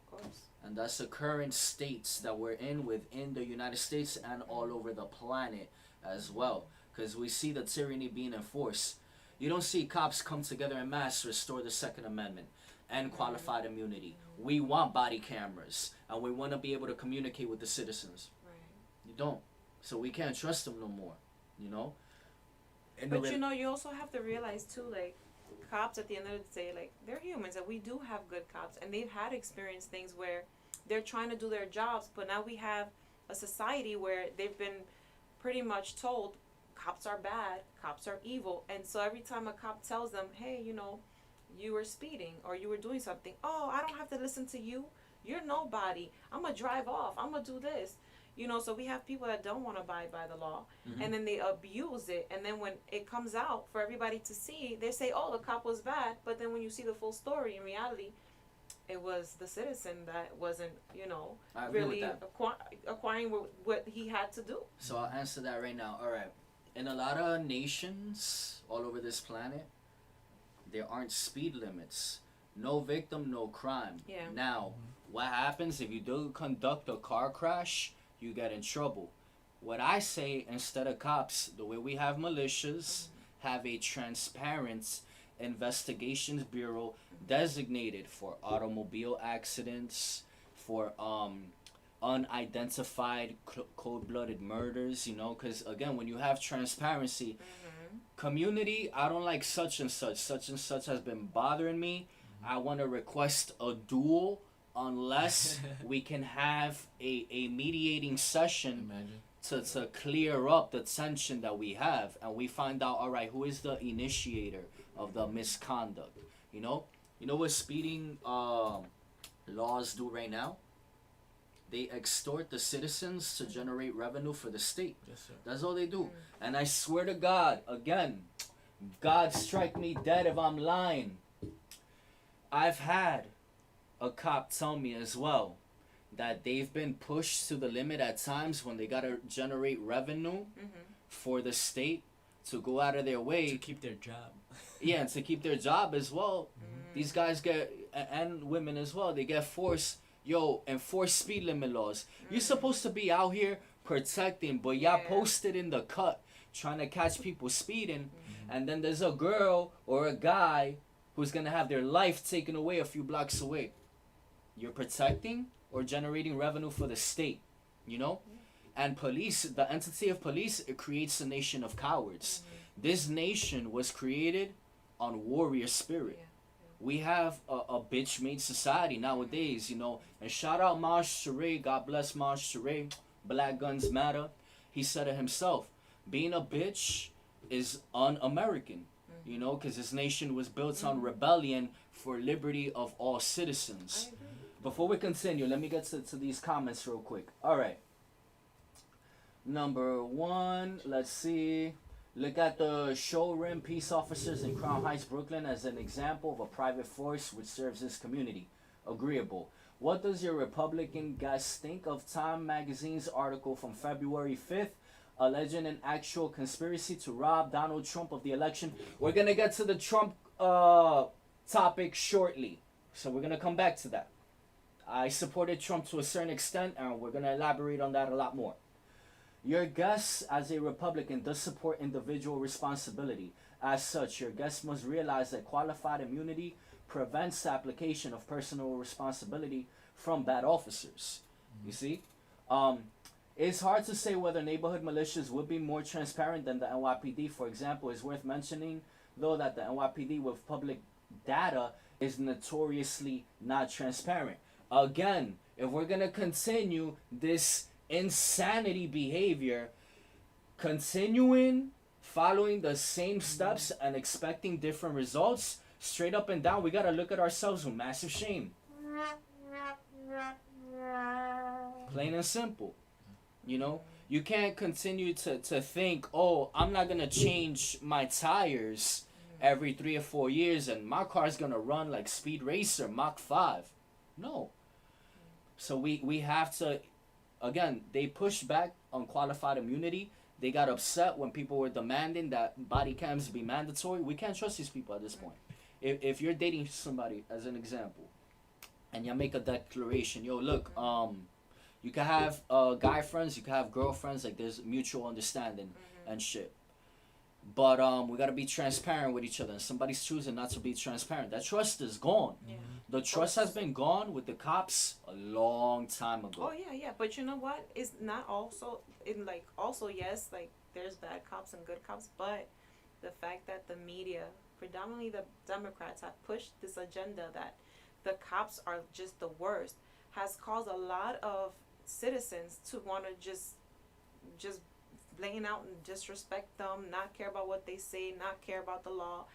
Of course. And that's the current states that we're in within the United States and all over the planet as well. Because we see the tyranny being enforced. You don't see cops come together en masse to restore the Second Amendment and qualified immunity. We want body cameras and we want to be able to communicate with the citizens. Right. You don't. So we can't trust them no more, you know? But you also have to realize too, like, cops at the end of the day, like, they're humans and we do have good cops and they've had experienced things where they're trying to do their jobs, but now we have a society where they've been pretty much told cops are bad, cops are evil, and so every time a cop tells them, hey, you were speeding or you were doing something, oh, I don't have to listen to you, you're nobody, I'm gonna drive off, I'm gonna do this. So we have people that don't want to abide by the law, and then they abuse it, and then when it comes out for everybody to see, they say, oh, the cop was bad, but then when you see the full story, in reality, it was the citizen that wasn't, really acquiring what he had to do. So I'll answer that right now. All right. In a lot of nations all over this planet, there aren't speed limits. No victim, no crime. Yeah. Now, what happens if you do conduct a car crash? You get in trouble. What I say, instead of cops, the way we have militias, have a transparent investigations bureau designated for automobile accidents, for unidentified cold-blooded murders, because again, when you have transparency, community, I don't like such and such has been bothering me, I want to request a duel unless we can have a mediating session to clear up the tension that we have, and we find out, all right, who is the initiator of the misconduct. You know what speeding laws do right now? They extort the citizens to generate revenue for the state. Yes, sir. That's all they do. And I swear to God, again, God strike me dead if I'm lying, I've had a cop tell me as well that they've been pushed to the limit at times when they gotta generate revenue for the state to go out of their way to keep their job. Yeah, and to keep their job as well. These guys get, and women as well, they get forced. Enforce speed limit laws. You're supposed to be out here protecting, but y'all posted in the cut trying to catch people speeding, and then there's a girl or a guy who's gonna have their life taken away a few blocks away. You're protecting or generating revenue for the state, And police, the entity of police, it creates a nation of cowards. This nation was created on warrior spirit. We have a bitch-made society nowadays, And shout out Maj Touré, God bless Maj Touré, Black Guns Matter. He said it himself. Being a bitch is un-American, because this nation was built on rebellion for liberty of all citizens. Before we continue, let me get to these comments real quick. All right. Number one, let's see. Look at the showroom peace officers in Crown Heights, Brooklyn as an example of a private force which serves this community. Agreeable. What does your Republican guest think of Time Magazine's article from February 5th, alleging an actual conspiracy to rob Donald Trump of the election? We're going to get to the Trump topic shortly, so we're going to come back to that. I supported Trump to a certain extent, and we're going to elaborate on that a lot more. Your guest, as a Republican, does support individual responsibility. As such, your guest must realize that qualified immunity prevents the application of personal responsibility from bad officers. You see? It's hard to say whether neighborhood militias would be more transparent than the NYPD. For example, it's worth mentioning, though, that the NYPD with public data is notoriously not transparent. Again, if we're going to continue this insanity behavior, continuing following the same steps and expecting different results straight up and down, we got to look at ourselves with massive shame. Plain and simple. You know, you can't continue to think, oh, I'm not going to change my tires every 3 or 4 years and my car's going to run like Speed Racer Mach 5. No. So we have to, again, they pushed back on qualified immunity. They got upset when people were demanding that body cams be mandatory. We can't trust these people at this point. If you're dating somebody, as an example, and you make a declaration, yo, look, you can have guy friends, you can have girlfriends, like there's mutual understanding and shit. But we gotta be transparent with each other, and somebody's choosing not to be transparent. That trust is gone. Yeah. The trust has been gone with the cops a long time ago. Oh yeah. But you know what? It's not also yes, like there's bad cops and good cops, but the fact that the media, predominantly the Democrats, have pushed this agenda that the cops are just the worst, has caused a lot of citizens to want to just laying out and disrespect them, not care about what they say, not care about the law.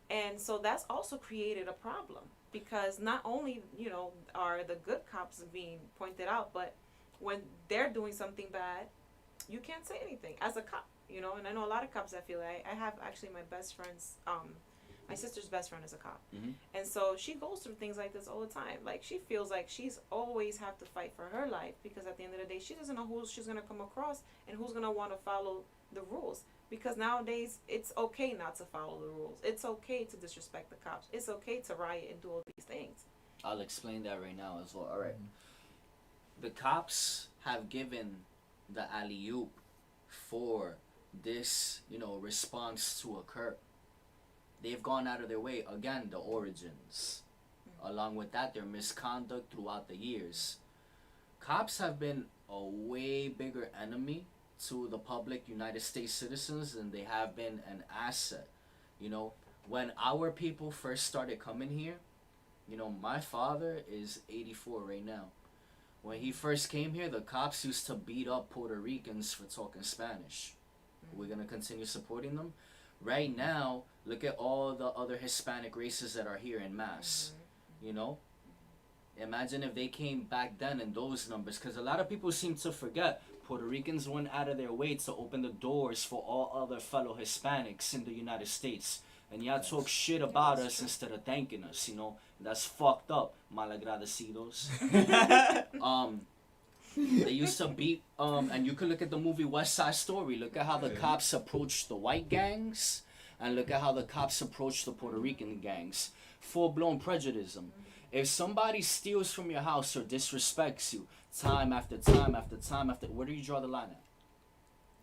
And so that's also created a problem, because not only, are the good cops being pointed out, but when they're doing something bad, you can't say anything as a cop, and I know a lot of cops that feel like, I have actually my best friend's, my sister's best friend is a cop. And so she goes through things like this all the time. Like, she feels like she's always have to fight for her life, because at the end of the day, she doesn't know who she's going to come across and who's going to want to follow the rules. Because nowadays, it's okay not to follow the rules. It's okay to disrespect the cops. It's okay to riot and do all these things. I'll explain that right now as well. All right. The cops have given the alley-oop for this, response to occur. They've gone out of their way. Again, the origins. Along with that, their misconduct throughout the years. Cops have been a way bigger enemy to the public United States citizens than they have been an asset. When our people first started coming here, my father is 84 right now. When he first came here, the cops used to beat up Puerto Ricans for talking Spanish. We're going to continue supporting them. Right now, look at all the other Hispanic races that are here in mass. Imagine if they came back then in those numbers, because a lot of people seem to forget Puerto Ricans went out of their way to open the doors for all other fellow Hispanics in the United States. And y'all talk shit about us instead of thanking us, That's fucked up, malagradecidos. They used to beat, and you could look at the movie West Side Story. Look at how the cops approached the white gangs, and look at how the cops approached the Puerto Rican gangs. Full-blown prejudice. If somebody steals from your house or disrespects you, time after time after time after, where do you draw the line at?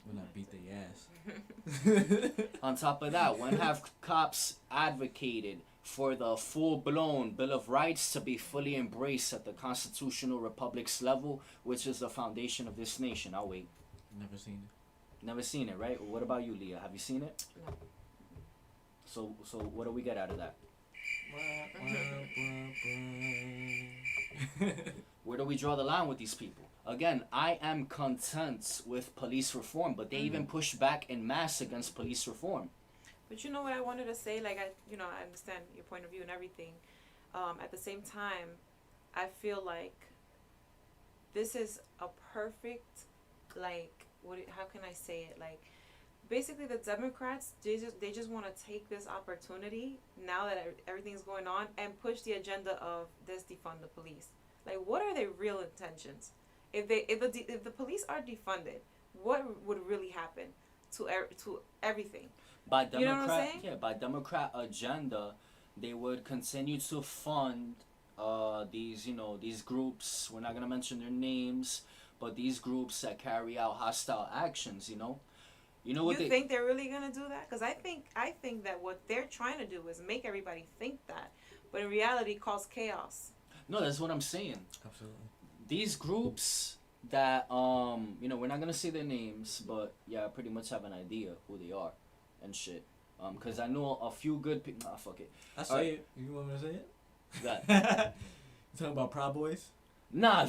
When I beat their ass. On top of that, when have cops advocated for the full-blown Bill of Rights to be fully embraced at the constitutional republic's level, which is the foundation of this nation? I'll wait. Never seen it. Never seen it, right? What about you, Leah? Have you seen it? No. So what do we get out of that? Where do we draw the line with these people? Again, I am content with police reform, but they even push back en masse against police reform. But you know what I wanted to say? Like, I understand your point of view and everything. At the same time, I feel like this is a perfect, like, how can I say it? Like, basically the Democrats, they just want to take this opportunity now that everything's going on and push the agenda of this defund the police. Like, what are their real intentions? If the police are defunded, what would really happen to everything? By Democrat, You know what I'm saying? yeah, by Democrat agenda, they would continue to fund these, these groups. We're not gonna mention their names, but these groups that carry out hostile actions. You know what You think they're really gonna do that? Because I think that what they're trying to do is make everybody think that, but in reality, cause chaos. No, that's what I'm saying. Absolutely. These groups that we're not gonna say their names, but yeah, I pretty much have an idea who they are and shit. Cause I know a few good people. Nah, fuck it. I say it. You want me to say it? That You talking about Proud Boys? nah,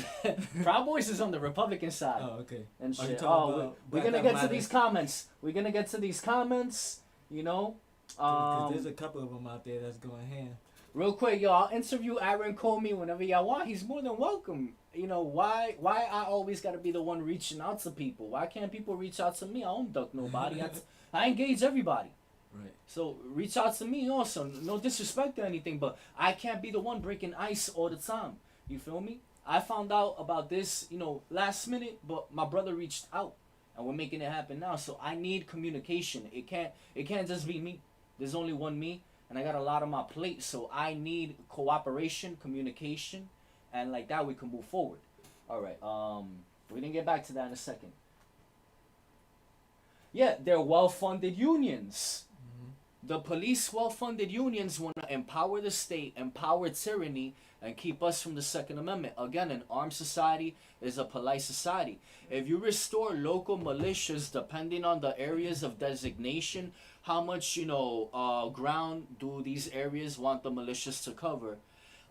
Proud Boys is on the Republican side. Oh, okay. And Are you shit. talking Oh, about we're Black gonna get Lives to Matter? these comments. We're gonna get to these comments. Because there's a couple of them out there that's going ham. Real quick, y'all. I'll interview Aaron Comey whenever y'all want. He's more than welcome. Why I always gotta be the one reaching out to people? Why can't people reach out to me? I don't duck nobody. I engage everybody. Right. So reach out to me also. No disrespect or anything, but I can't be the one breaking ice all the time. You feel me? I found out about this, last minute, but my brother reached out, and we're making it happen now. So I need communication. It can't just be me. There's only one me, and I got a lot on my plate. So I need cooperation, communication, and like that we can move forward. All right. We're gonna get back to that in a second. Yeah, they're well-funded unions. The police well-funded unions want to empower the state, empower tyranny, and keep us from the Second Amendment. Again, an armed society is a polite society. If you restore local militias, depending on the areas of designation, how much, ground do these areas want the militias to cover?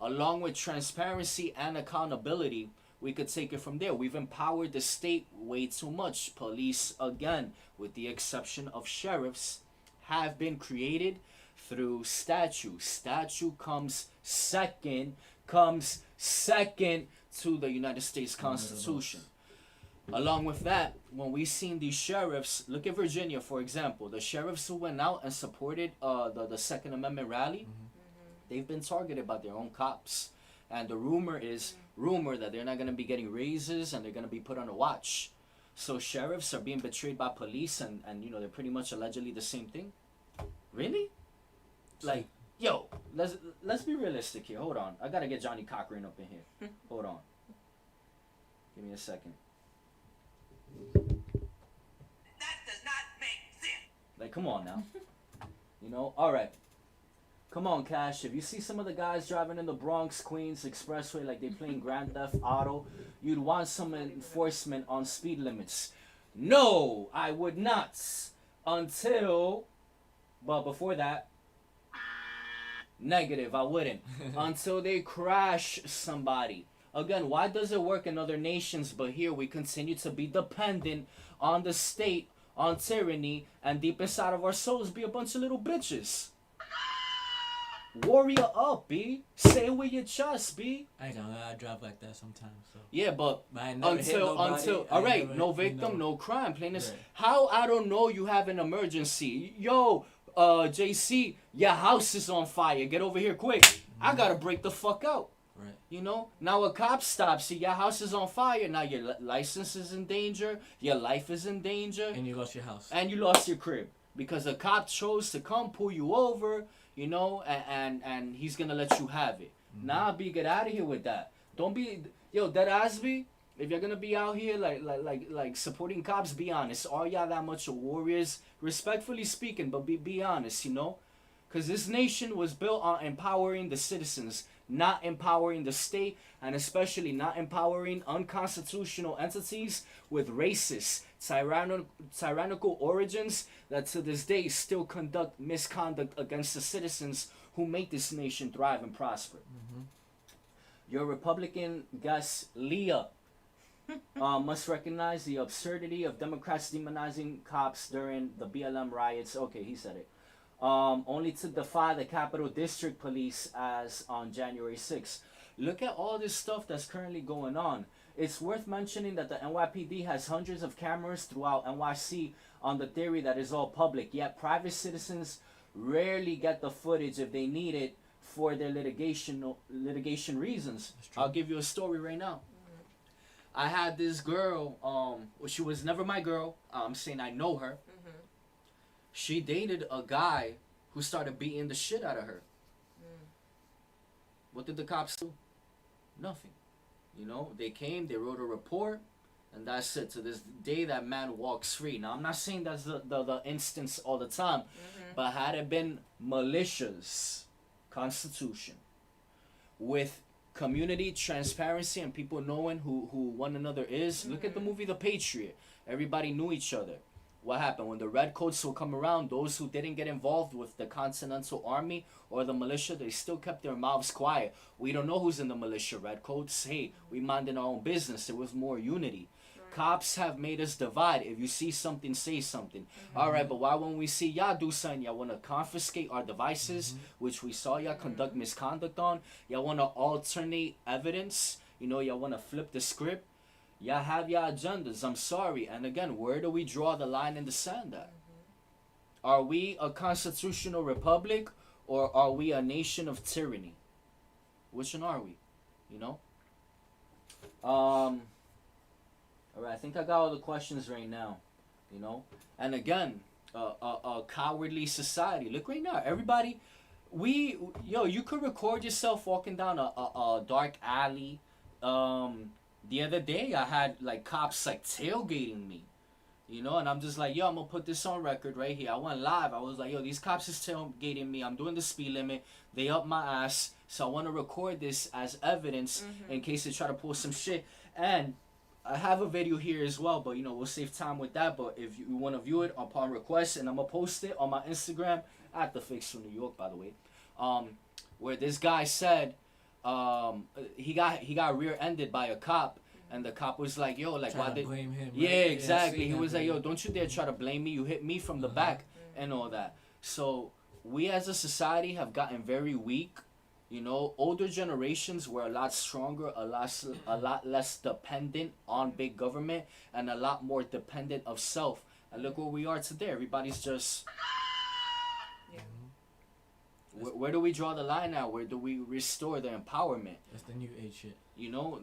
Along with transparency and accountability, we could take it from there. We've empowered the state way too much. Police, again, with the exception of sheriffs, have been created through statute. Statute comes second to the United States Constitution. Along with that, when we seen these sheriffs, look at Virginia, for example, the sheriffs who went out and supported the Second Amendment rally, they've been targeted by their own cops. And the rumor that they're not going to be getting raises and they're going to be put on a watch. So sheriffs are being betrayed by police and they're pretty much allegedly the same thing. Really? Like, yo, let's be realistic here. Hold on. I got to get Johnny Cochran up in here. Hold on. Give me a second. That does not make sense. Like, come on now. All right. Come on, Cash. If you see some of the guys driving in the Bronx, Queens Expressway like they playing Grand Theft Auto, you'd want some enforcement on speed limits. No, I would not. But before that, negative, I wouldn't. Until they crash somebody. Again, why does it work in other nations, but here we continue to be dependent on the state, on tyranny, and deep inside of our souls be a bunch of little bitches. Warrior up, B. Say it with your chest, B. I ain't gonna lie, I drive like that sometimes. So. Yeah, but I never hit nobody, all right, never, no victim, no crime. Plain as Right. how I don't know you have an emergency. Yo, JC, your house is on fire. Get over here quick. I gotta break the fuck out. Right. Now a cop stops you. Your house is on fire. Now your license is in danger. Your life is in danger. And you lost your house. And you lost your crib because a cop chose to come pull you over. And he's gonna let you have it. Nah, B, get out of here with that. Don't be, that Asby. If you're gonna be out here like supporting cops, be honest. Are y'all that much of warriors? Respectfully speaking, but be honest, because this nation was built on empowering the citizens, not empowering the state, and especially not empowering unconstitutional entities with racist, tyrannical origins that to this day still conduct misconduct against the citizens who make this nation thrive and prosper. Your Republican guest, Leah, must recognize the absurdity of Democrats demonizing cops during the BLM riots. Okay, he said it. Only to defy the Capital District Police as on January 6th. Look at all this stuff that's currently going on. It's worth mentioning that the NYPD has hundreds of cameras throughout NYC on the theory that it's all public, yet private citizens rarely get the footage if they need it for their litigation reasons. I'll give you a story right now. I had this girl, well, she was never my girl. I'm saying I know her. She dated a guy who started beating the shit out of her. What did the cops do? Nothing. You know, they came, they wrote a report, and that's it. To this day, that man walks free. Now, I'm not saying that's the instance all the time, but had it been malicious constitution with community transparency and people knowing who one another is, look at the movie The Patriot. Everybody knew each other. What happened? When the redcoats will come around, those who didn't get involved with the Continental Army or the militia, they still kept their mouths quiet. We don't know who's in the militia, redcoats. Hey, we minded our own business. There was more unity. Cops have made us divide. If you see something, say something. All right, but why when we see y'all do something, y'all want to confiscate our devices, which we saw y'all conduct misconduct on. Y'all want to alternate evidence. You know, y'all want to flip the script. Y'all have your agendas. I'm sorry. And again, where do we draw the line in the sand at? Are we a constitutional republic or are we a nation of tyranny? Which one are we? You know? Alright, I think I got all the questions right now. You know? And again, a cowardly society. Look right now. Everybody, you could record yourself walking down a dark alley. The other day, I had, like, cops, like, tailgating me, you know, and I'm just like, yo, I'm gonna put this on record right here. I went live. I was like, yo, these cops is tailgating me. I'm doing the speed limit. They up my ass, so I want to record this as evidence in case they try to pull some shit. And I have a video here as well, but, you know, we'll save time with that. But if you want to view it upon request, and I'm gonna post it on my Instagram, at The Fix from New York, by the way, where this guy said, he got rear-ended by a cop, and the cop was like, yo, like, why did blame him, right? Yeah, exactly. He was like, yo, yo, don't you dare try to blame me. You hit me from the back and all that. So we as a society have gotten very weak. You know, older generations were a lot stronger, a lot less dependent on big government, and a lot more dependent of self. And look where we are today. Everybody's just where do we draw the line now? Where do we restore the empowerment? That's the new age shit. You know,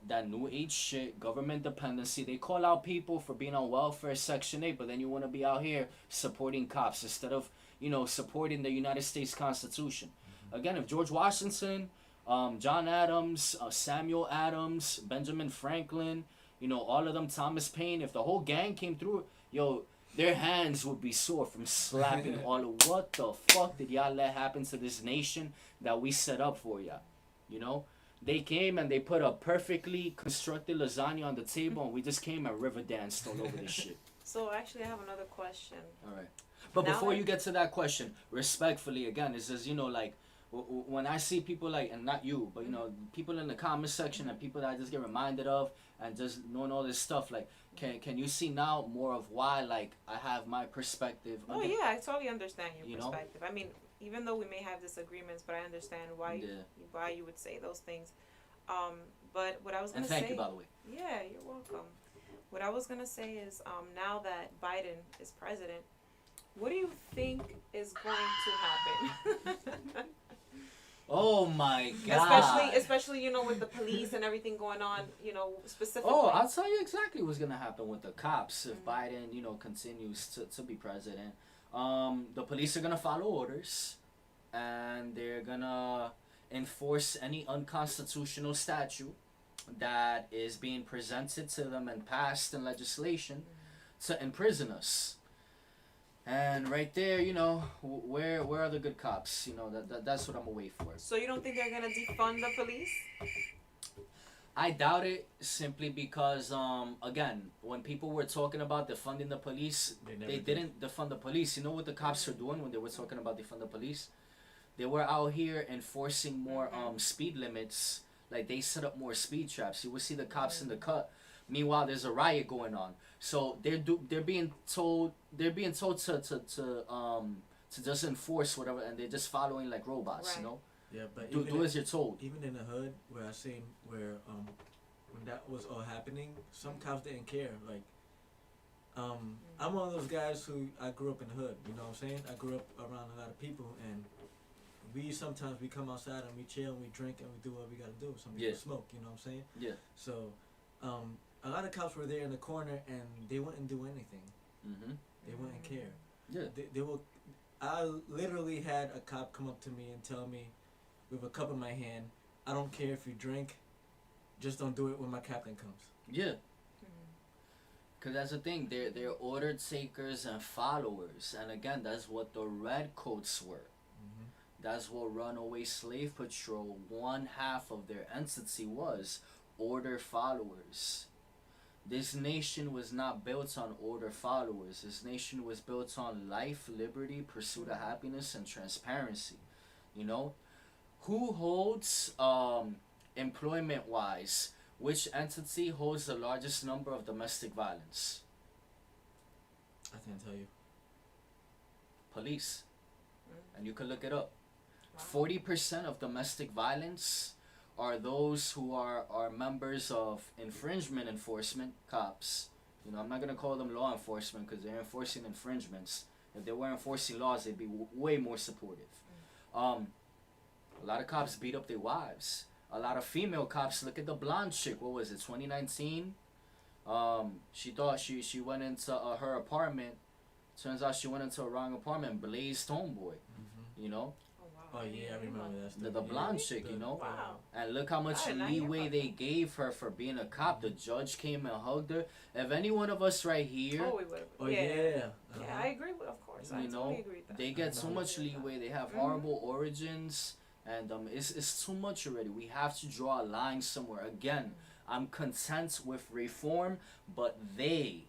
that new age shit, government dependency. They call out people for being on welfare, Section 8, but then you want to be out here supporting cops instead of, you know, supporting the United States Constitution. Again, if George Washington, John Adams, Samuel Adams, Benjamin Franklin, you know, all of them, Thomas Paine, if the whole gang came through, yo, their hands would be sore from slapping all of what the fuck did y'all let happen to this nation that we set up for y'all? You know? They came and they put a perfectly constructed lasagna on the table, and we just came and river danced all over this shit. So actually, I have another question. All right. But Now before I- you get to that question, respectfully, again, it says, you know, like, when I see people like, and not you, but, you know, people in the comment section and people that I just get reminded of and just knowing all this stuff, like, can you see now more of why, like, I have my perspective? Oh yeah, I totally understand your You know? perspective. I mean, even though we may have disagreements, but I understand why you would say those things. But what I was gonna And thank say, you, by the way. yeah, you're welcome. What I was gonna say is, now that Biden is president, what do you think is going to happen? Oh my God. especially you know, with the police and everything going on, you know, specifically. Oh, I'll tell you exactly what's gonna happen with the cops if Biden, you know, continues to be president. The police are gonna follow orders, and they're gonna enforce any unconstitutional statute that is being presented to them and passed in legislation to imprison us. And right there, you know, where are the good cops? You know, that's what I'm gonna wait for. So you don't think they're gonna defund the police? I doubt it, simply because, again, when people were talking about defunding the police, they didn't defund the police. You know what the cops were doing when they were talking about defund the police? They were out here enforcing more speed limits. Like, they set up more speed traps. You would see the cops in the cut. Meanwhile, there's a riot going on. So they're being told to just enforce whatever, and they're just following like robots, Right. you know. Yeah, but Do even as you're told. even in the hood where I seen where when that was all happening, some cops didn't care. Like I'm one of those guys who I grew up in the hood. You know what I'm saying? I grew up around a lot of people, and we come outside and we chill and we drink and we do what we gotta do. Some people smoke. You know what I'm saying? Yeah. So a lot of cops were there in the corner and they wouldn't do anything. Mm-hmm. They wouldn't care. Yeah. They will. I literally had a cop come up to me and tell me, with a cup in my hand, I don't care if you drink, just don't do it when my captain comes. Yeah. Cause that's the thing. They're order takers and followers, and again, that's what the redcoats were. That's what Runaway Slave Patrol, one half of their entity was, order followers. This nation was not built on order followers. This nation was built on life, liberty, pursuit of happiness, and transparency. You know? Who holds, employment-wise, which entity holds the largest number of domestic violence? I can't tell you. Police. And you can look it up. 40% of domestic violence are those who are members of infringement enforcement, cops. You know, I'm not going to call them law enforcement because they're enforcing infringements. If they were enforcing laws, they'd be way more supportive. A lot of cops beat up their wives. A lot of female cops, look at the blonde chick, what was it, 2019? She thought she went into her apartment. Turns out she went into a wrong apartment and blazed homeboy, you know? Oh yeah, I remember that. The blonde chick, you know? Wow. And look how much leeway they gave her for being a cop. The judge came and hugged her. If any one of us right here, Oh, we would. Oh yeah. yeah. Yeah, I agree with. Of course, I you know, totally agree with that. they get so much leeway. They have horrible origins, and it's too much already. We have to draw a line somewhere. Again, I'm content with reform, but they,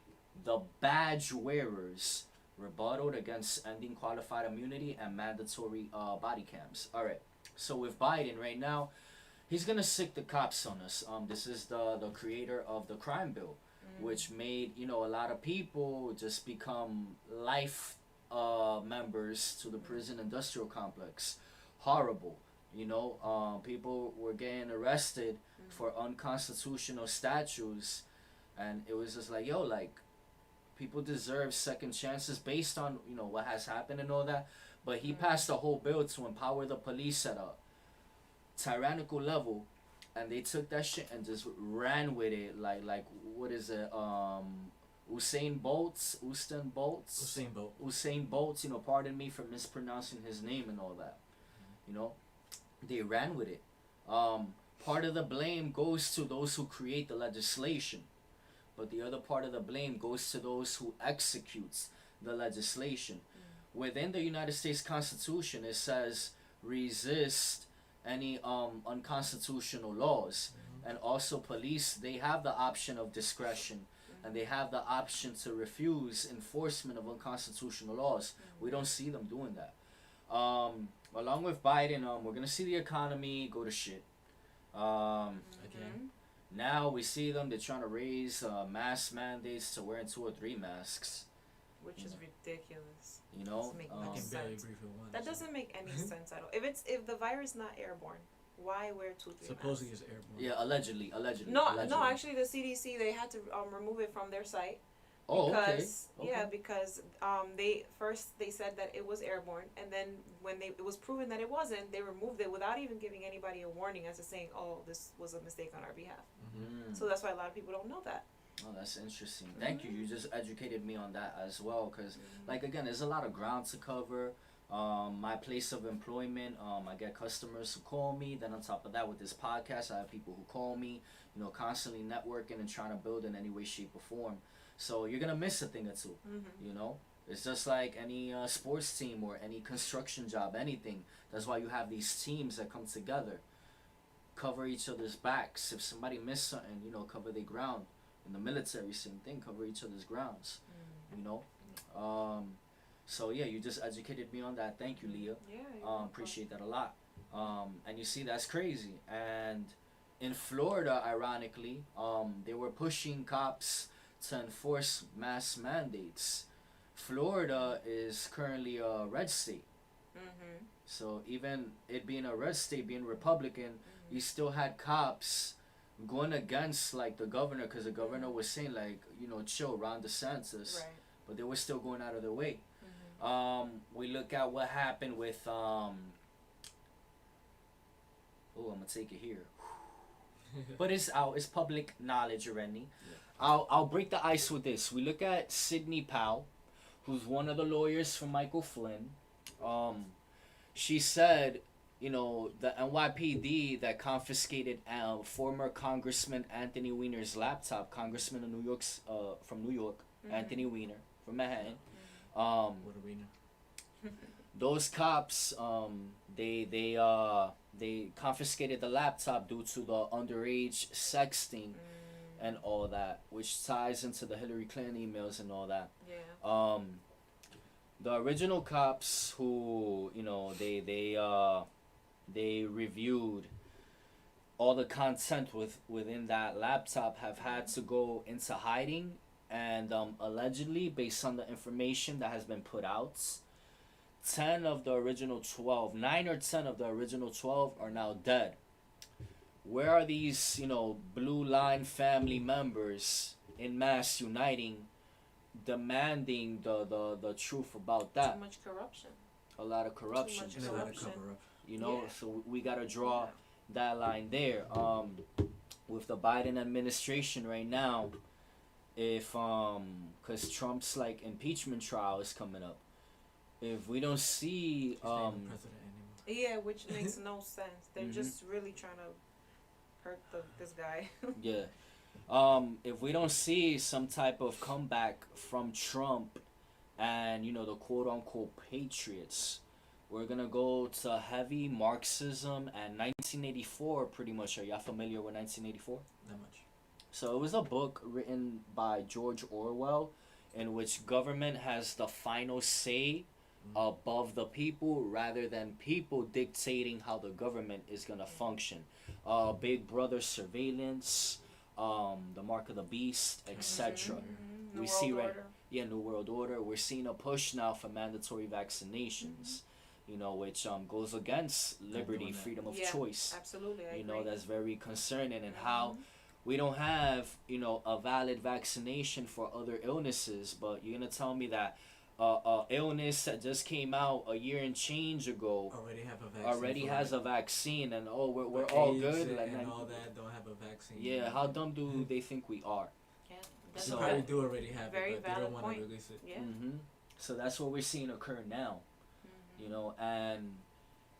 the badge wearers, rebutted against ending qualified immunity and mandatory body cams. All right. So with Biden right now, he's gonna sick the cops on us. This is the creator of the crime bill, which made a lot of people just become life members to the prison industrial complex. Horrible. People were getting arrested for unconstitutional statutes, and it was just like, yo, like, people deserve second chances based on what has happened and all that. But he passed a whole bill to empower the police at a tyrannical level, and they took that shit and just ran with it like what is it? Usain Bolt. Usain Bolt. Pardon me for mispronouncing his name and all that. They ran with it. Part of the blame goes to those who create the legislation, but the other part of the blame goes to those who executes the legislation. Within the United States Constitution, it says resist any unconstitutional laws. And also police, they have the option of discretion, and they have the option to refuse enforcement of unconstitutional laws. We don't see them doing that. Along with Biden, we're gonna see the economy go to shit. Now we see them, they're trying to raise mask mandates to wearing 2 or 3 masks. Which is ridiculous. Doesn't make I no can sense. barely breathe for one. That doesn't make any sense at all. If the virus not airborne, why wear 2, 3 Supposedly masks? it's airborne. Yeah, allegedly. No, actually the CDC, they had to remove it from their site. Oh, Because okay. yeah, because they said that it was airborne, and then when it was proven that it wasn't, they removed it without even giving anybody a warning as to saying, oh, this was a mistake on our behalf. So that's why a lot of people don't know that. Oh, that's interesting. Thank you. You just educated me on that as well. Because, like, again, there's a lot of ground to cover. My place of employment, I get customers who call me. Then on top of that, with this podcast, I have people who call me, constantly networking and trying to build in any way, shape, or form. So you're going to miss a thing or two, It's just like any sports team or any construction job, anything. That's why you have these teams that come together, cover each other's backs. If somebody missed something, cover their ground. In the military, same thing, cover each other's grounds, So yeah, you just educated me on that. Thank you, Leah. Yeah. Appreciate that a lot. And you see, that's crazy. And in Florida, ironically, they were pushing cops to enforce mask mandates. Florida is currently a red state. So even it being a red state, being Republican, you still had cops going against like the governor, because the governor was saying like, you know, chill, Ron DeSantis, Right. but they were still going out of their way. Mm-hmm. We look at what happened with oh, I'm gonna take it here. But it's out. It's public knowledge already. I'll break the ice with this. We look at Sidney Powell, who's one of the lawyers for Michael Flynn. She said, you know, the NYPD that confiscated former Congressman Anthony Weiner's laptop, Congressman of New York's from New York, Anthony Weiner from Manhattan. What a winner. Those cops, they confiscated the laptop due to the underage sexting and all that, which ties into the Hillary Clinton emails and all that. Yeah. The original cops who, you know, they reviewed all the content within that laptop have had to go into hiding, and allegedly, based on the information that has been put out, 9 or 10 of the original 12 are now dead. Where are these, you know, Blue Line family members in mass uniting, demanding the truth about that? Too much corruption. A lot of corruption. Too much And a lot of corruption. cover up. You know, Yeah. so we gotta draw that line there. With the Biden administration right now, if because Trump's like impeachment trial is coming up, if we don't see He's not even president anymore. Yeah, which makes no sense. They're just really trying to hurt this guy. yeah, if we don't see some type of comeback from Trump and, you know, the quote unquote patriots, we're gonna go to heavy Marxism and 1984 pretty much. Are y'all familiar with 1984? Not much. So it was a book written by George Orwell in which government has the final say above the people rather than people dictating how the government is going to function. Big Brother surveillance, the mark of the beast, etc. New We see World right, Order. yeah, New World Order. We're seeing a push now for mandatory vaccinations, you know, which goes against liberty, doing that. freedom of Yeah, choice. Absolutely, I You agree. know, that's very concerning, and how we don't have, you know, a valid vaccination for other illnesses. But you're gonna tell me that illness that just came out a year and change ago Already have a vaccine. already for has it. a vaccine, and we're But all AIDS good, and, like, and all that don't have a vaccine. yeah, how dumb do they think we are? Yeah, that's They So- probably do already have Very it, but they valid don't want point. to release it. Yeah. So that's what we're seeing occur now, you know. And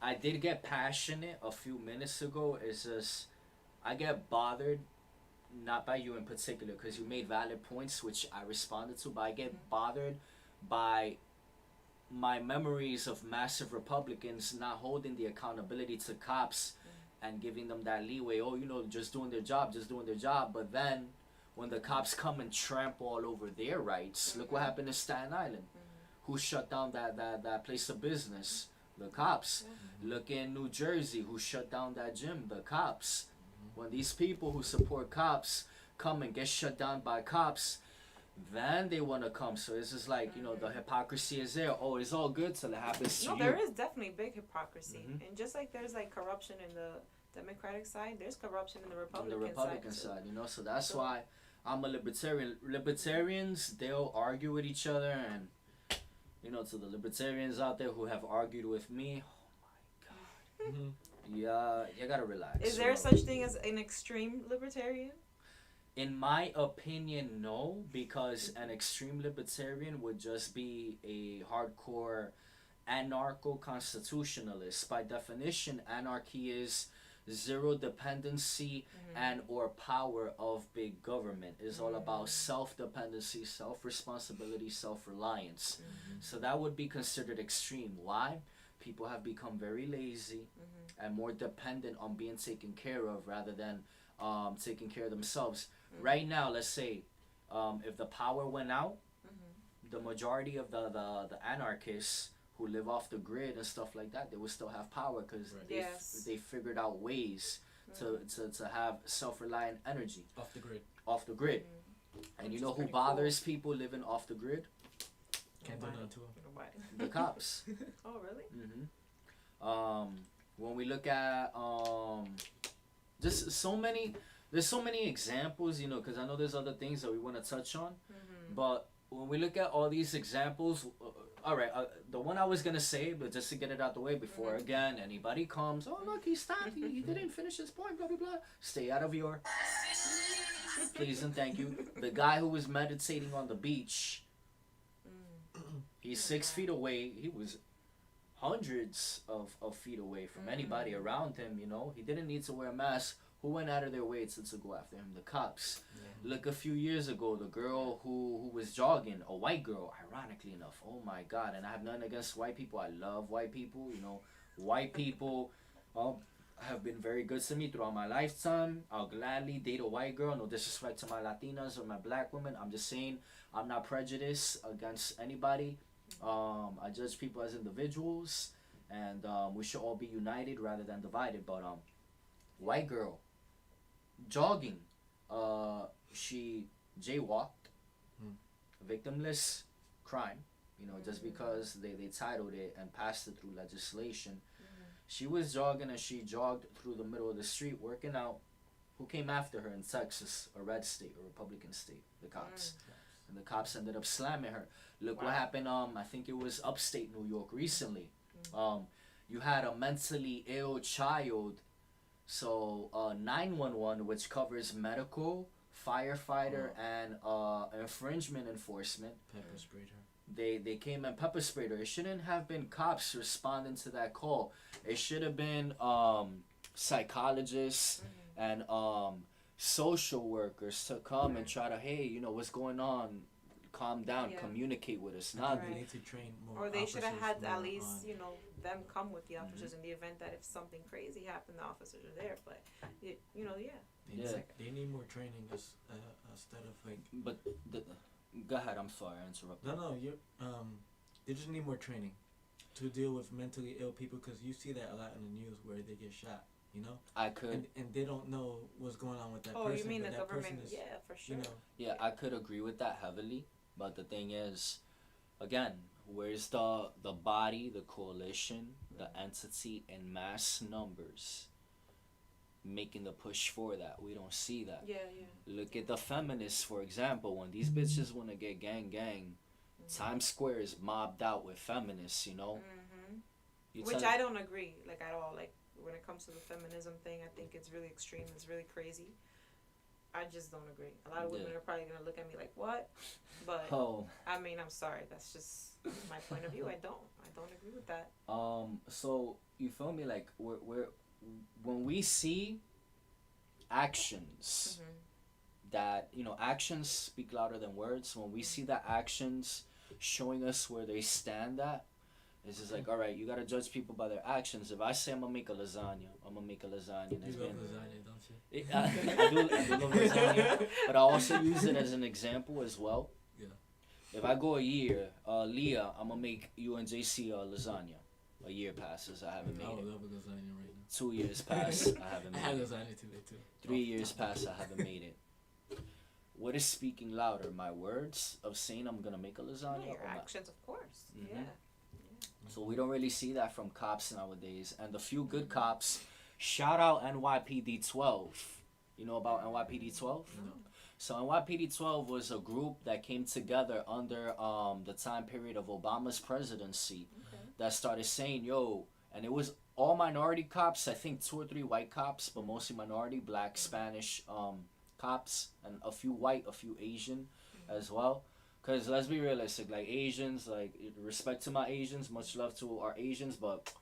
I did get passionate a few minutes ago. It's just I get bothered, not by you in particular, because you made valid points which I responded to, but I get bothered by my memories of massive Republicans not holding the accountability to cops and giving them that leeway. Oh, you know, just doing their job. But then when the cops come and trample all over their rights, look what happened in Staten Island. Who shut down that place of business? The cops. Look in New Jersey, who shut down that gym? The cops. When these people who support cops come and get shut down by cops, then they want to come. So it's just like, you know, the hypocrisy is there. Oh, it's all good till it happens to No, you. there is definitely big hypocrisy, Mhm. and just like there's like corruption in the Democratic side, there's corruption in the On Republican, the Republican side. side, you know. So that's So- why I'm a libertarian. Libertarians, they'll argue with each other, and, you know, to the libertarians out there who have argued with me, oh my God, yeah, you gotta relax. Is you there know. such thing as an extreme libertarian? In my opinion, no, because an extreme libertarian would just be a hardcore anarcho-constitutionalist. By definition, anarchy is zero dependency and or power of big government. It's all about self-dependency, self-responsibility, self-reliance. So that would be considered extreme. Why? People have become very lazy and more dependent on being taken care of rather than taking care of themselves. Right now, let's say if the power went out, the majority of the anarchists who live off the grid and stuff like that, they would still have power because Right. Yes. they figured out ways to have self-reliant energy Off the grid. off the grid. And Which you is know who pretty cool. bothers people living off the grid? Can't do Nobody. nothing to them. Nobody. The cops. Oh, really? When we look at just so many, there's so many examples, you know, because I know there's other things that we want to touch on, but when we look at all these examples, all right, the one I was gonna say, but just to get it out the way before again anybody comes, oh look, he stopped, he didn't finish his point, blah blah blah. Stay out of your, please and thank you. The guy who was meditating on the beach, he's 6 feet away. He was hundreds of feet away from anybody around him, you know. He didn't need to wear a mask. Who went out of their way to go after him? The cops. Look, a few years ago, the girl who was jogging, a white girl, ironically enough, oh my God, and I have nothing against white people. I love white people, you know. White people have been very good to me throughout my lifetime. I'll gladly date a white girl. No disrespect to my Latinas or my black women. I'm just saying I'm not prejudiced against anybody. I judge people as individuals, and we should all be united rather than divided. But white girl jogging, she jaywalked, victimless crime, you know, just because they titled it and passed it through legislation. She was jogging and she jogged through the middle of the street working out. Who came after her in Texas, a red state, a Republican state? The cops. And the cops ended up slamming her. Look what happened, I think it was upstate New York recently. You had a mentally ill child. So 911, which covers medical, firefighter, and infringement enforcement. Pepper sprayed her. They came and pepper sprayed her. It shouldn't have been cops responding to that call. It should have been psychologists and social workers to come and try to, hey, you know, what's going on? Calm down, communicate with us. Not we need to train more. Or they should have had at least, on, you know, them come with the officers in the event that if something crazy happened, the officers are there. But you know, They need more training instead of like. But go ahead. I'm sorry, I interrupted. No, you they just need more training to deal with mentally ill people, because you see that a lot in the news where they get shot. You know. I could. And they don't know what's going on with that oh, person. you mean the that government? Is, yeah, for sure. You know, yeah, I could agree with that heavily. But the thing is, again, where's the body, the coalition, the entity in mass numbers making the push for that? We don't see that. Yeah. Look at the feminists, for example. When these bitches want to get gang, Times Square is mobbed out with feminists, you know? Which I don't agree, like, at all. Like, when it comes to the feminism thing, I think it's really extreme. It's really crazy. I just don't agree. A lot of women are probably gonna look at me like, "What?" But I mean, I'm sorry. That's just my point of view. I don't agree with that. So you feel me? Like we're when we see actions that, you know, actions speak louder than words. When we see the actions showing us where they stand at, it's just like, all right, you gotta judge people by their actions. If I say I'm gonna make a lasagna, I'm gonna make a lasagna. You love lasagna, don't you? I do love lasagna, but I also use it as an example as well. Yeah. If I go a year, Leah, I'm gonna make you and JC a lasagna. A year passes, I haven't made I would it. love a lasagna right now. 2 years pass, I haven't I made had it. lasagna today too. 3 years pass, I haven't made it. What is speaking louder, my words of saying I'm gonna make a lasagna, Your or my actions, of course. Mhm. Yeah. So we don't really see that from cops nowadays. And the few good cops, shout out NYPD 12. You know about NYPD 12? No. So NYPD 12 was a group that came together under the time period of Obama's presidency that started saying, yo, and it was all minority cops, I think 2 or 3 white cops, but mostly minority, black, Spanish cops, and a few white, a few Asian as well. Because let's be realistic, like Asians, like respect to my Asians, much love to our Asians, but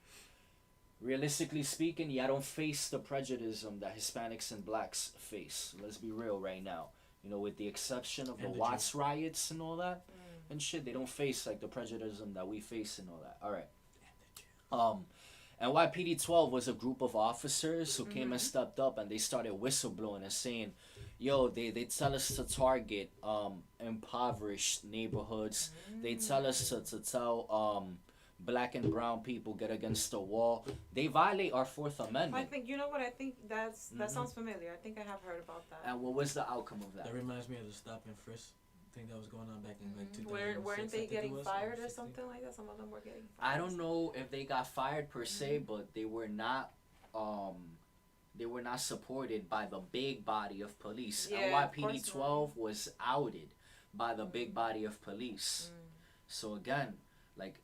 realistically speaking, I don't face the prejudice that Hispanics and blacks face. Let's be real right now. You know, with the exception of the Watts riots and all that and shit, they don't face like the prejudice that we face and all that. All right. NYPD 12 was a group of officers who came and stepped up, and they started whistleblowing and saying, yo, they tell us to target impoverished neighborhoods. They tell us to tell black and brown people get against the wall. They violate our 4th Amendment. I think, you know what, I think that sounds familiar. I think I have heard about that. And what was the outcome of that? That reminds me of the stop and frisk thing that was going on back in like 2006. Weren't I they think it getting was, or fired or 16. something like that? Some of them were getting fired. I don't know if they got fired per se, but they were not supported by the big body of police. Yeah, of course NYPD 12 was outed by the big body of police. So again, like,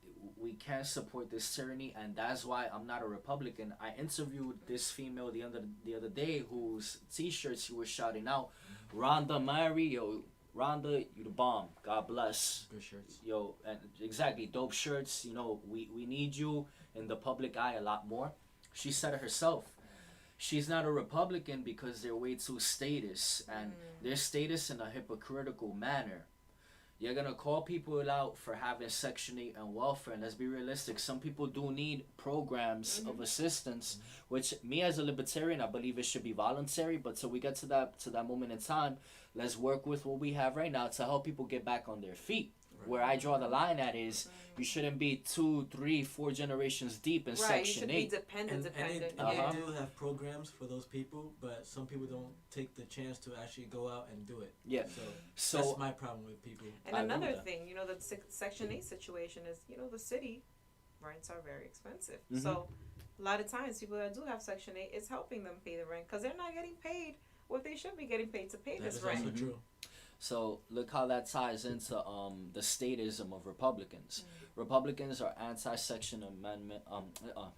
we can't support this tyranny, and that's why I'm not a Republican. I interviewed this female the other day whose T-shirts she was shouting out, Rhonda Mary, yo, Rhonda, you the bomb. God bless. Good shirts. Yo, and exactly, dope shirts. You know, we need you in the public eye a lot more. She said it herself. She's not a Republican because they're way too status, and their status in a hypocritical manner. You're gonna call people out for having Section 8 and welfare, and let's be realistic. Some people do need programs of assistance, which me as a libertarian, I believe it should be voluntary. But till we get to that moment in time, let's work with what we have right now to help people get back on their feet. Right. Where I draw the line at is you shouldn't be 2, 3, 4 generations deep in Section 8. You should be dependent. They do have programs for those people, but some people don't take the chance to actually go out and do it. Yeah. So that's my problem with people. And another thing, you know, the Section 8 situation is, you know, the city rents are very expensive. So a lot of times people that do have Section 8, it's helping them pay the rent because they're not getting paid what they should be getting paid to pay this rent. That's also true. So look how that ties into the statism of Republicans. Republicans are anti-Section Amendment,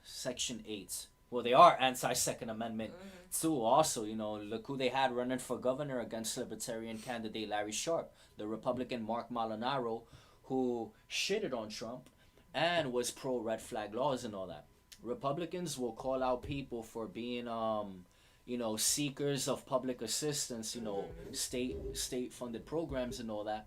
Section 8. Well, they are anti-Second Amendment too. Also, you know, look who they had running for governor against Libertarian candidate Larry Sharp, the Republican Mark Molinaro, who shitted on Trump and was pro red flag laws and all that. Republicans will call out people for being you know, seekers of public assistance, you know, state funded programs and all that.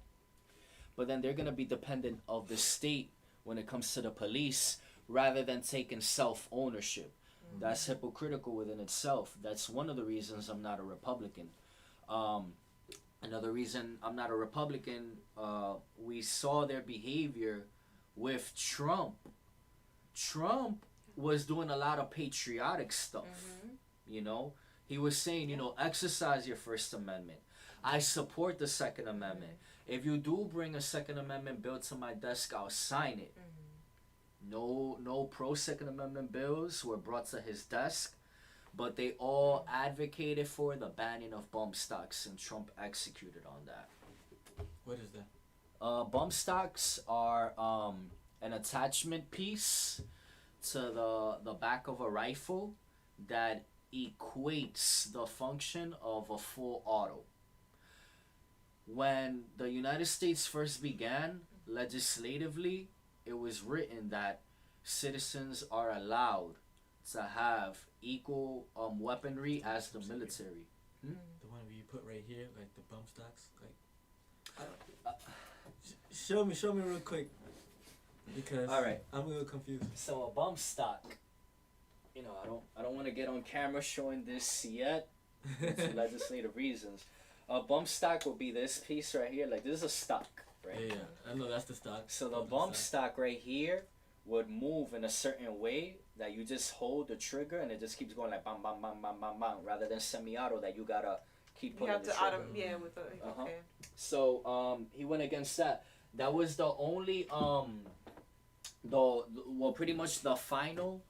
But then they're gonna be dependent of the state when it comes to the police rather than taking self-ownership. That's hypocritical within itself. That's one of the reasons I'm not a Republican. Another reason I'm not a Republican, we saw their behavior with Trump. Trump was doing a lot of patriotic stuff, you know. He was saying, you know, exercise your First Amendment. I support the Second Amendment. If you do bring a Second Amendment bill to my desk, I'll sign it. No pro Second Amendment bills were brought to his desk, but they all advocated for the banning of bump stocks, and Trump executed on that. What is that? Bump stocks are an attachment piece to the back of a rifle that equates the function of a full auto. When the United States first began, legislatively, it was written that citizens are allowed to have equal weaponry as the military. The one where you put right here, like the bump stocks, like. Show me real quick, because all right, I'm a little confused. So a bump stock, you know, I don't want to get on camera showing this yet, for legislative reasons. A bump stock will be this piece right here. Like, this is a stock, right? Yeah, I know that's the stock. So the bump stock right here would move in a certain way that you just hold the trigger and it just keeps going like bam, bam, bam, bam, bam, bam, rather than semi-auto that you gotta keep pulling the trigger. With the, okay. So he went against that. That was the only pretty much the final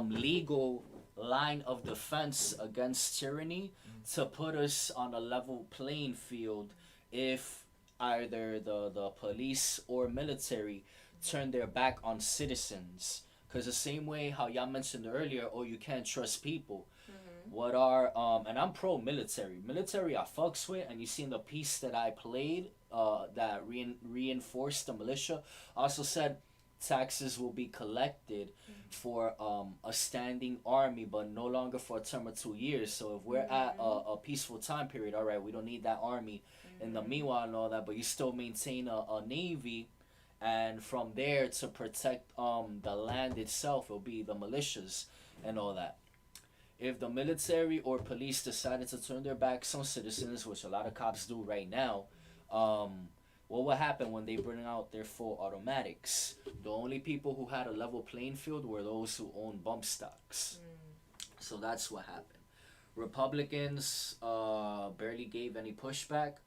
legal line of defense against tyranny to put us on a level playing field if either the police or military turn their back on citizens. Because the same way how y'all mentioned earlier, you can't trust people. What are and I'm pro military I fucks with, and you seen the piece that I played that reinforced the militia. Also said taxes will be collected for a standing army, but no longer for a term of 2 years. So if we're at a peaceful time period, all right, we don't need that army in the meanwhile and all that, but you still maintain a navy, and from there to protect the land itself, it'll be the militias and all that. If the military or police decided to turn their backs on citizens, which a lot of cops do right now, what will happen when they bring out their full automatics? The only people who had a level playing field were those who owned bump stocks. So that's what happened. Republicans barely gave any pushback.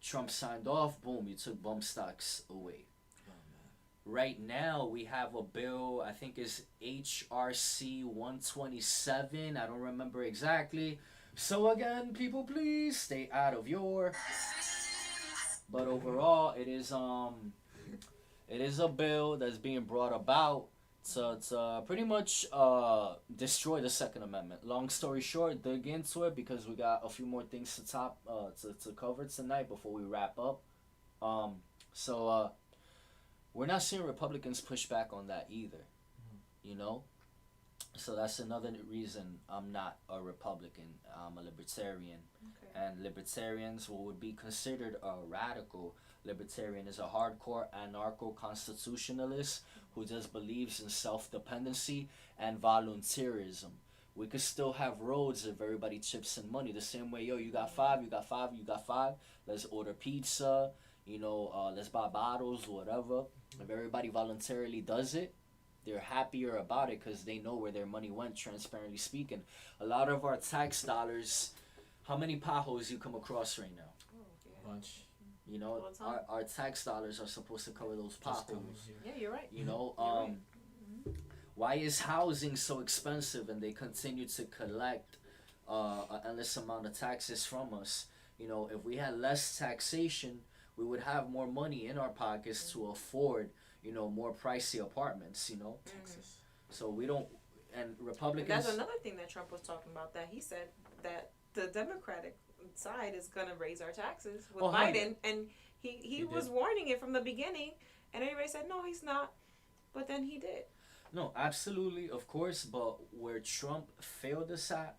Trump signed off, boom, you took bump stocks away. Oh, man. Right now, we have a bill, I think is HRC 127. I don't remember exactly. So again, people, please stay out of your. But overall, it is a bill that's being brought about to pretty much destroy the Second Amendment. Long story short, dig into it because we got a few more things to cover tonight before we wrap up. So we're not seeing Republicans push back on that either, you know. So that's another reason I'm not a Republican. I'm a Libertarian, Okay. and Libertarians, what would be considered a radical Libertarian, is a hardcore anarcho-constitutionalist who just believes in self-dependency and volunteerism. We could still have roads if everybody chips in money. The same way, yo, you got five, you got five, you got five. Let's order pizza, let's buy bottles, whatever. If everybody voluntarily does it, they're happier about it because they know where their money went, transparently speaking. A lot of our tax dollars, how many potholes you come across right now? Oh, yeah. Bunch. You know, All the time. our tax dollars are supposed to cover those Just coming potholes. here. Yeah, you're right. You know, You're right. why is housing so expensive and they continue to collect an endless amount of taxes from us? You know, if we had less taxation, we would have more money in our pockets to afford, more pricey apartments, Texas. So we don't, and And Republicans. that's another thing that Trump was talking about. That he said that the Democratic side is gonna raise our taxes with Oh, Biden, and he He was did. warning it from the beginning, and everybody said no, he's not, but then he did. No, absolutely, of course, but where Trump failed us at,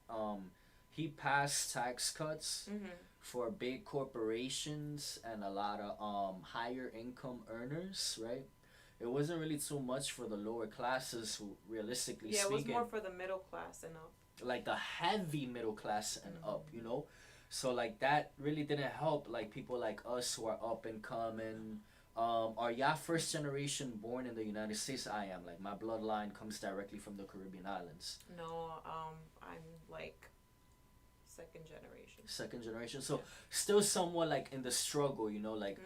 he passed tax cuts for big corporations and a lot of higher income earners, right? It wasn't really too much for the lower classes, who, realistically Yeah, it was speaking, more for the middle class and up. like the heavy middle class and up, So like that really didn't help like people like us who are up and coming. Are y'all first generation born in the United States? I am. Like my bloodline comes directly from the Caribbean islands. No, I'm like second generation. Second generation. So still somewhat like in the struggle, like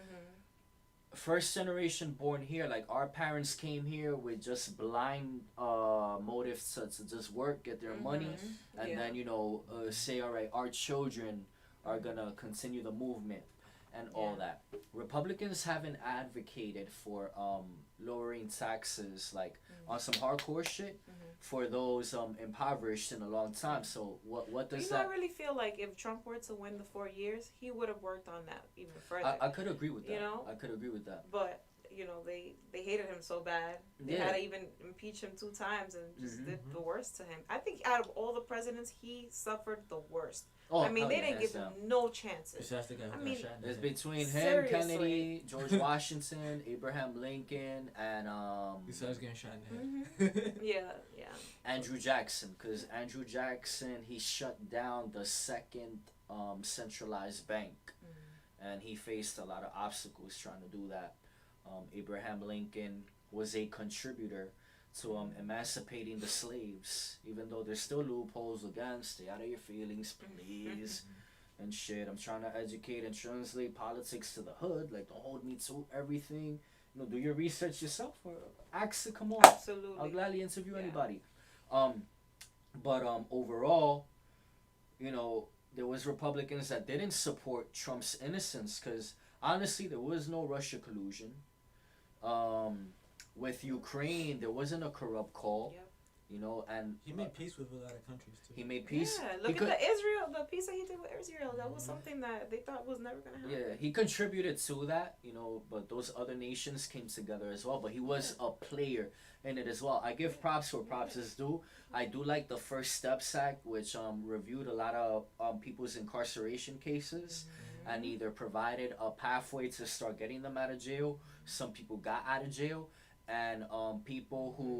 first generation born here, like our parents came here with just blind motive to just work, get their money, and Yeah. then say, all right, our children are gonna continue the movement and all Yeah. that. Republicans haven't advocated for lowering taxes like on some hardcore shit for those impoverished in a long time. So what does I that? really feel like if Trump were to win the 4 years, he would have worked on that even further. I could agree with that. You know? I could agree with that. But they hated him so bad. They Yeah. had to even impeach him 2 times and just Mhm. did the worst to him. I think out of all the presidents, he suffered the worst. Oh, I mean, hell they yeah, didn't give hands him down. no chances. Besides the guy who I got mean, shot in the It's head. between him, Seriously. Kennedy, George Washington, Abraham Lincoln, and Besides getting shot in the Mm-hmm. head. Yeah. Andrew Jackson. Because Andrew Jackson, he shut down the second centralized bank, and he faced a lot of obstacles trying to do that. Abraham Lincoln was a contributor to emancipating the slaves, even though there's still loopholes. Again, stay out of your feelings, please. And shit, I'm trying to educate and translate politics to the hood. Like, don't hold me to everything. Do your research yourself, or ask to come on. Absolutely. I'll gladly interview Yeah. anybody. But overall, there was Republicans that didn't support Trump's innocence because honestly, there was no Russia collusion. With Ukraine, there wasn't a corrupt call. Yep. And He made peace with a lot of countries too. he made peace. Yeah, He look could- at the piece that he did with Israel. That was something that they thought was never gonna happen. Yeah, he contributed to that, but those other nations came together as well. But he was a player in it as well. I give props where props is due. I do like the First Steps Act, which reviewed a lot of people's incarceration cases and either provided a pathway to start getting them out of jail. Some people got out of jail, and people who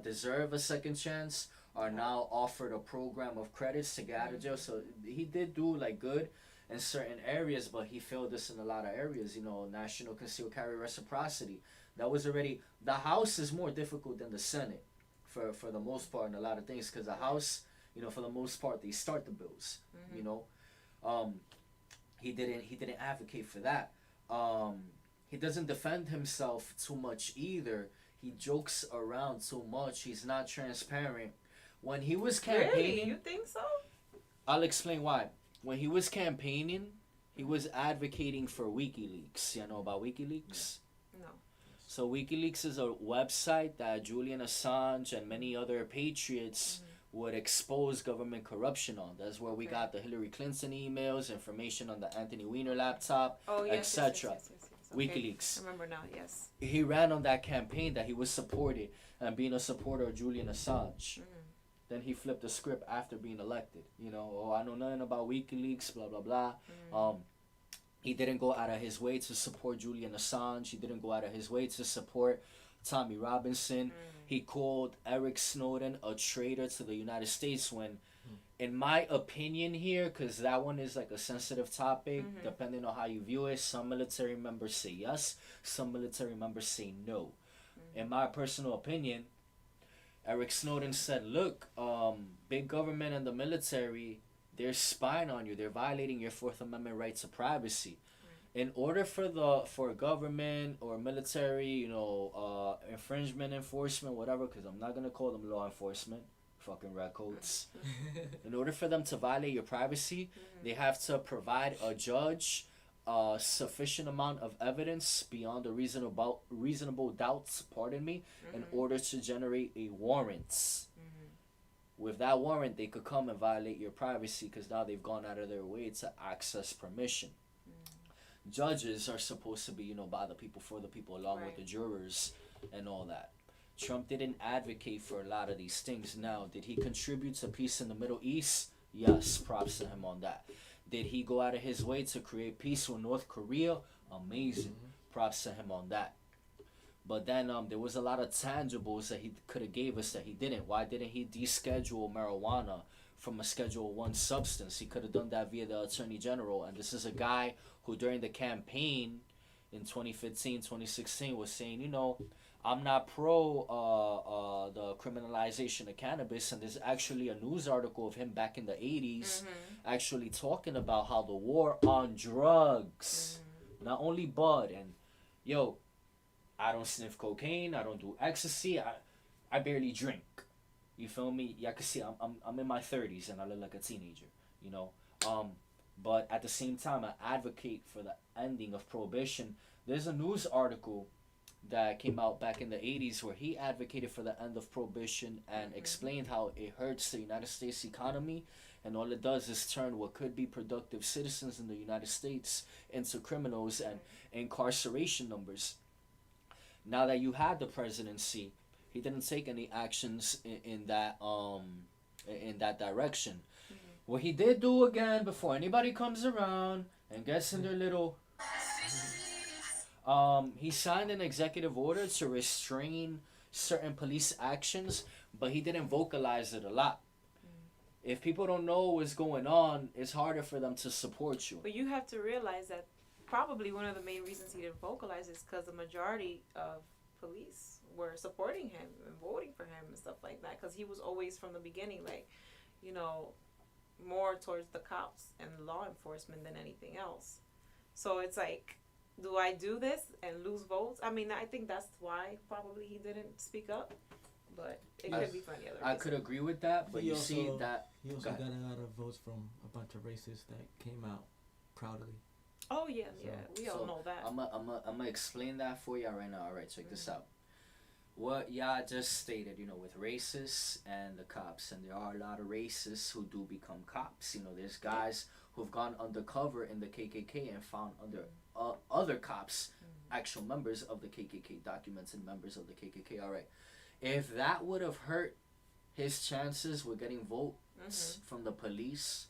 deserve a second chance are now offered a program of credits to get out of jail. So he did do like good in certain areas, but he failed us in a lot of areas. National concealed carry reciprocity. That was already, the House is more difficult than the Senate for the most part in a lot of things, because the House, for the most part, they start the bills. he didn't advocate for that. He doesn't defend himself too much either. He jokes around too much. He's not transparent. When he was campaigning, Really? You think so? I'll explain why. When he was campaigning, he was advocating for WikiLeaks. You know about WikiLeaks? No. So WikiLeaks is a website that Julian Assange and many other patriots would expose government corruption on. That's where we got the Hillary Clinton emails, information on the Anthony Weiner laptop, Oh, yes, etc. yes. Okay. WikiLeaks. I remember now, yes. He ran on that campaign that he was supported and being a supporter of Julian Assange. Then he flipped the script after being elected. You know, oh, I know nothing about WikiLeaks, blah, blah, blah. He didn't go out of his way to support Julian Assange. He didn't go out of his way to support Tommy Robinson. He called Eric Snowden a traitor to the United States when, in my opinion here, because that one is like a sensitive topic, depending on how you view it, some military members say yes, some military members say no. In my personal opinion, Eric Snowden said, look, big government and the military, they're spying on you. They're violating your Fourth Amendment right to privacy. In order for government or military, infringement enforcement, whatever, because I'm not going to call them law enforcement, fucking redcoats. In order for them to violate your privacy, they have to provide a judge a sufficient amount of evidence beyond a reasonable doubts, in order to generate a warrant. With that warrant, they could come and violate your privacy because now they've gone out of their way to access permission. Judges are supposed to be, by the people, for the people, along with the jurors and all that. Trump didn't advocate for a lot of these things. Now, did he contribute to peace in the Middle East? Yes, props to him on that. Did he go out of his way to create peace with North Korea? Amazing. Props to him on that. But then there was a lot of tangibles that he could have gave us that he didn't. Why didn't he deschedule marijuana from a Schedule 1 substance? He could have done that via the Attorney General. And this is a guy who during the campaign in 2015, 2016 was saying, I'm not pro the criminalization of cannabis. And there's actually a news article of him back in the 80s actually talking about how the war on drugs, not only bud, and I don't sniff cocaine, I don't do ecstasy, I barely drink. You feel me? Yeah, I can see I'm in my 30s and I look like a teenager, but at the same time I advocate for the ending of prohibition. There's a news article that came out back in the 80s where he advocated for the end of prohibition and explained how it hurts the United States economy, and all it does is turn what could be productive citizens in the United States into criminals and incarceration numbers. Now that you had the presidency, he didn't take any actions in that direction. What he did do again, before anybody comes around and gets in their little, he signed an executive order to restrain certain police actions, but he didn't vocalize it a lot. If people don't know what's going on, it's harder for them to support you. But you have to realize that probably one of the main reasons he didn't vocalize is because the majority of police were supporting him and voting for him and stuff like that, because he was always from the beginning more towards the cops and law enforcement than anything else. So it's like, do I do this and lose votes? I mean, I think that's why probably he didn't speak up, but it could be for any other reason. I could agree with that, but you see that he also got a lot of votes from a bunch of racists that came out proudly. Oh yeah, we all know that. I'm gonna explain that for y'all right now. All right, check this out. What y'all just stated, with racists and the cops, and there are a lot of racists who do become cops. There's guys who've gone undercover in the KKK and found other cops, actual members of the KKK, documented members of the KKK. All right, if that would have hurt his chances with getting votes from the police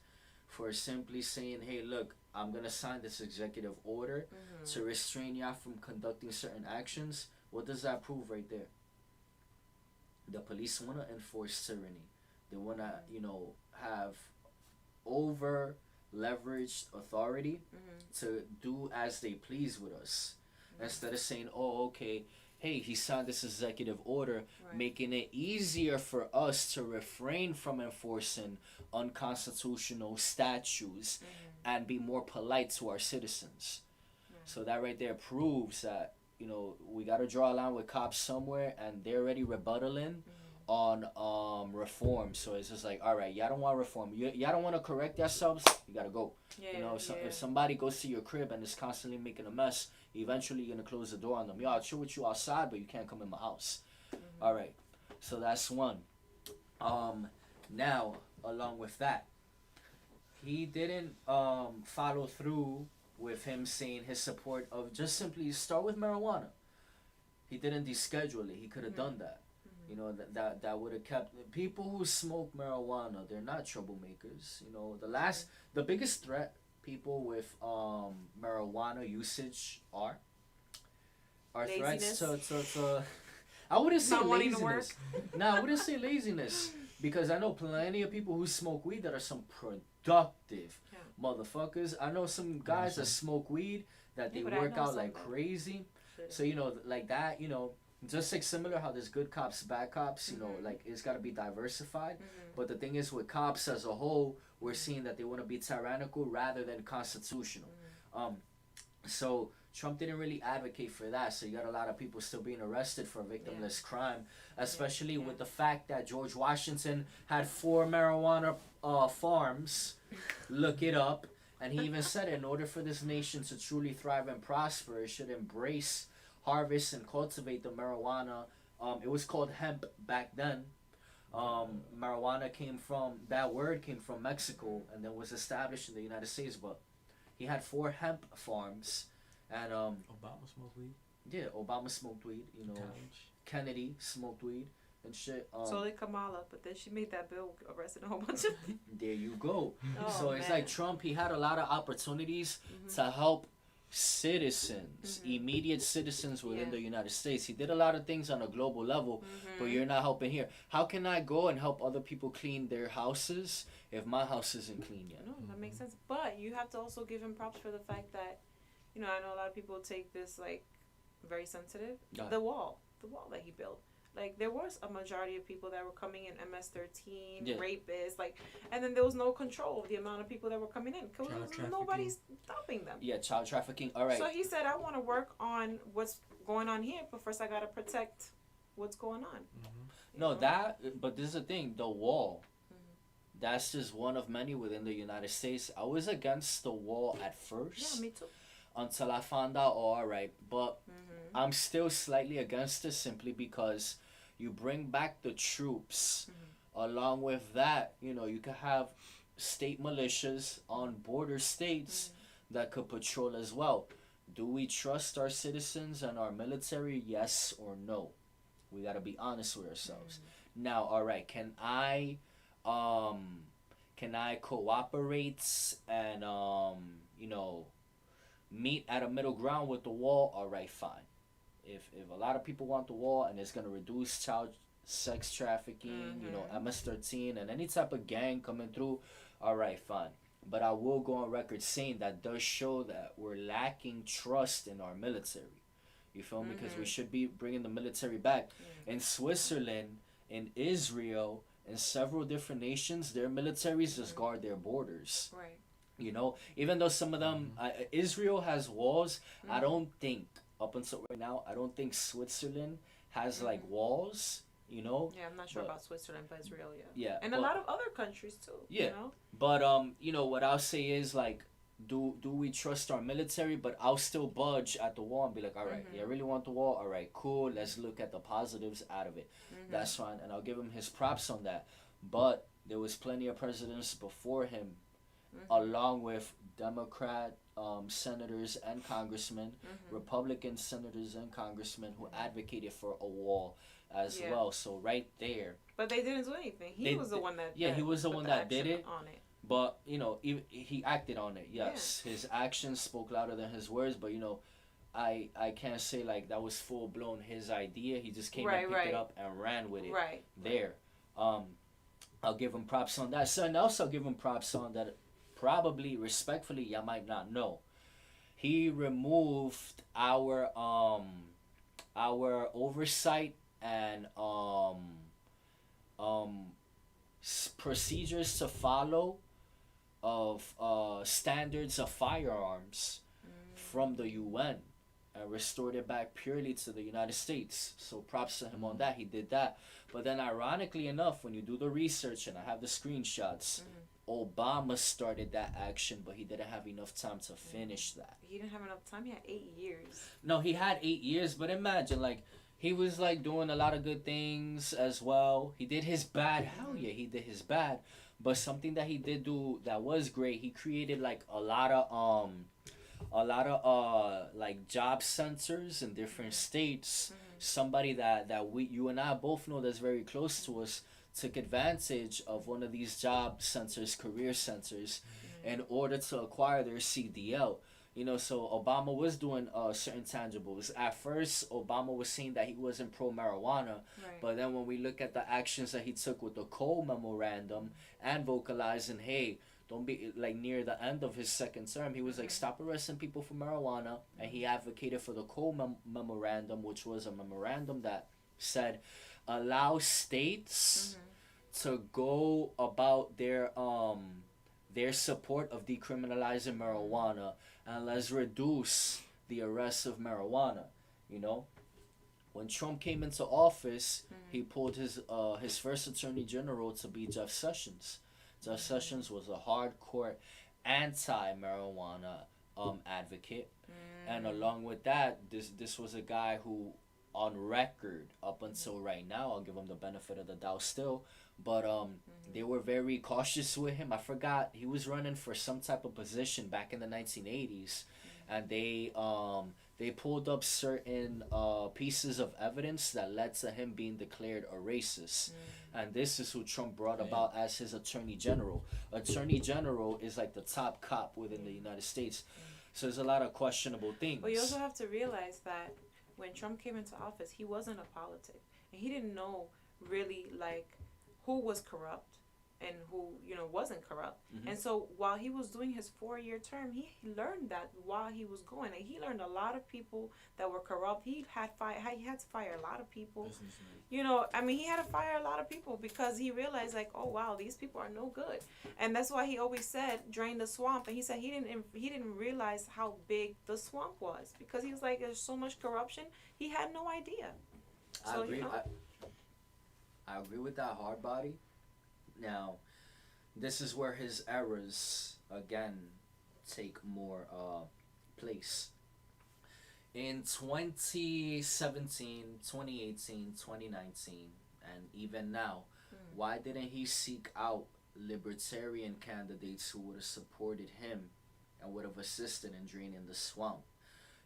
for simply saying, hey, look, I'm going to sign this executive order to restrain y'all from conducting certain actions, what does that prove right there? The police want to enforce tyranny. They want to, have over leveraged authority to do as they please with us. Instead of saying, oh, okay, hey, he signed this executive order Right. making it easier for us to refrain from enforcing unconstitutional statutes and be more polite to our citizens. So that right there proves that, you know, we got to draw a line with cops somewhere, and they're already rebuttaling on reform. So it's just like, all right, y'all don't want reform. Y'all don't want to correct yourselves. You got to go. Yeah, You know, if, yeah. if somebody goes to your crib and is constantly making a mess, eventually you're going to close the door on them. Yo, I'll chill with you outside, but you can't come in my house. All right. So that's one. Now, along with that, he didn't follow through with him saying his support of just simply start with marijuana. He didn't deschedule it. He could have done that. You know, that would have kept people who smoke marijuana, they're not troublemakers. You know, the biggest threat people with marijuana usage are Laziness. threats to I wouldn't say Not wanting to laziness. Nah, I wouldn't say laziness, because I know plenty of people who smoke weed that are some productive motherfuckers. I know some guys that smoke weed that they Yeah, but I work know out some like that- crazy. So, you know, like that, you know, just like similar how there's good cops, bad cops, you know, like it's got to be diversified. But the thing is, with cops as a whole, we're seeing that they want to be tyrannical rather than constitutional. So Trump didn't really advocate for that. So you got a lot of people still being arrested for victimless crime, especially with the fact that George Washington had 4 marijuana farms. Look it up. And he even said, in order for this nation to truly thrive and prosper, it should embrace, harvest, and cultivate the marijuana. It was called hemp back then. Marijuana that word came from Mexico and then was established in the United States. But he had 4 hemp farms. And Obama smoked weed. yeah, Obama smoked weed. You know, College. Kennedy smoked weed and shit. So did Kamala, but then she made that bill arresting a whole bunch of people. There you go. Oh, So it's man. like Trump, he had a lot of opportunities to help citizens, immediate citizens within the United States. He did a lot of things on a global level, but you're not helping here. How can I go and help other people clean their houses if my house isn't clean yet? No, that makes sense. But you have to also give him props for the fact that, you know, I know a lot of people take this like very sensitive. Yeah. The wall that he built. Like, there was a majority of people that were coming in MS-13, rapists, like, and then there was no control of the amount of people that were coming in because Child trafficking. nobody's stopping them. Yeah, child trafficking. All right. So he said, I want to work on what's going on here, but first I got to protect what's going on. You No, know? but this is the thing, the wall. That's just one of many within the United States. I was against the wall at first. Yeah, me too. Until I found out, oh, all right, but I'm still slightly against it simply because you bring back the troops. Along with that, you know, you could have state militias on border states that could patrol as well. Do we trust our citizens and our military? Yes or no? We got to be honest with ourselves. Now, all right, can I cooperate and you know, meet at a middle ground with the wall? All right, fine. If a lot of people want the wall and it's gonna reduce child sex trafficking, you know, MS-13 and any type of gang coming through, all right, fine. But I will go on record saying that does show that we're lacking trust in our military. You feel me? Because we should be bringing the military back. In Switzerland, in Israel, in several different nations, their militaries just guard their borders. Right. You know, even though some of them, Israel has walls, I don't think, up until right now, I don't think Switzerland has like walls, you know. Yeah, I'm not sure But- about Switzerland, but Israel, yeah. Yeah. And but, a lot of other countries too. Yeah. You know? But you know, what I'll say is like, do we trust our military? But I'll still budge at the wall and be like, all right, you really want the wall? All right, cool. Let's look at the positives out of it. That's fine, and I'll give him his props on that. But there was plenty of presidents before him, along with Democrat senators and congressmen, Republican senators and congressmen who advocated for a wall as Yeah. well. So right there. But they didn't do anything. He They- was the one that. yeah, he was the put one the that did action it. on it. But, you know, he acted on it, yes. His actions spoke louder than his words, but, you know, I can't say, like, that was full-blown his idea. He just came and picked it up and ran with it. Right. There. I'll give him props on that. Something else I'll give him props on that probably, respectfully, y'all might not know. He removed our our oversight and procedures to follow of standards of firearms from the UN and restored it back purely to the United States. So props to him on that. He did that. But then ironically enough, when you do the research, and I have the screenshots, Obama started that action, but he didn't have enough time to finish that. He didn't have enough time. He had 8 years. No, he had 8 years, but imagine, like, he was, like, doing a lot of good things as well. He did his bad. Hell yeah, he did his bad. But something that he did do that was great, he created, like, a lot of like job centers in different states. Somebody that you and I both know that's very close to us took advantage of one of these job centers, career centers, in order to acquire their CDL. You know, so Obama was doing certain tangibles. At first, Obama was saying that he wasn't pro-marijuana, but then when we look at the actions that he took with the Cole Memorandum and vocalizing, hey, don't be, like, near the end of his second term, he was like, stop arresting people for marijuana, and he advocated for the Cole Memorandum, which was a memorandum that said, allow states to go about their support of decriminalizing marijuana, and let's reduce the arrests of marijuana. You know, when Trump came into office, he pulled his first attorney general to be Jeff Sessions. Jeff Sessions was a hardcore anti-marijuana advocate, and along with that, this was a guy who, on record, up until right now, I'll give him the benefit of the doubt still, but they were very cautious with him. I forgot, he was running for some type of position back in the 1980s, and they pulled up certain pieces of evidence that led to him being declared a racist. And this is who Trump brought about as his attorney general. Attorney general is like the top cop within the United States. So there's a lot of questionable things. But you also have to realize that when Trump came into office, he wasn't a politic. And he didn't know really, like, who was corrupt and who, you know, wasn't corrupt. And so while he was doing his 4-year term, he learned that while he was going. And he learned a lot of people that were corrupt. He had to fire a lot of people. You know, I mean, he had to fire a lot of people because he realized, like, oh wow, these people are no good. And that's why he always said drain the swamp. And he said he didn't realize how big the swamp was, because he was like, there's so much corruption. He had no idea. So, I agree. you know, I agree with that hard body. Now, this is where his errors again take more place. In 2017, 2018, 2019, and even now, why didn't he seek out libertarian candidates who would have supported him and would have assisted in draining the swamp?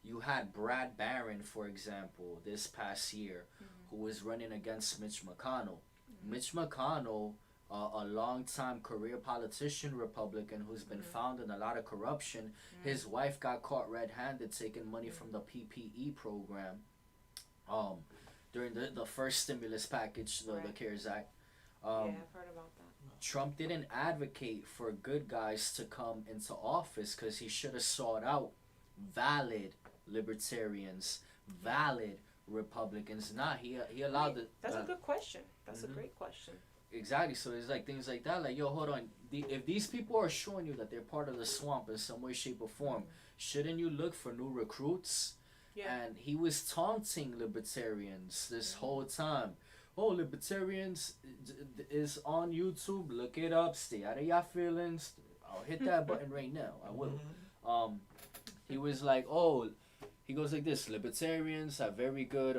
You had Brad Barron, for example, this past year, who was running against Mitch McConnell. Mitch McConnell, a long-time career politician, Republican, who's been found in a lot of corruption. His wife got caught red-handed taking money from the PPE program during the first stimulus package, the CARES Act. yeah, I've heard about that. Trump didn't advocate for good guys to come into office because he should have sought out valid libertarians, valid Republicans. He allowed the... That's a good question. That's a great question. Exactly. So it's like things like that. Like, yo, hold on. If these people are showing you that they're part of the swamp in some way, shape, or form, shouldn't you look for new recruits? Yeah. And he was taunting libertarians this whole time. Oh, libertarians is on YouTube. Look it up. Stay out of your feelings. I'll hit that button right now. I will. He was like, oh, he goes like this: libertarians have very good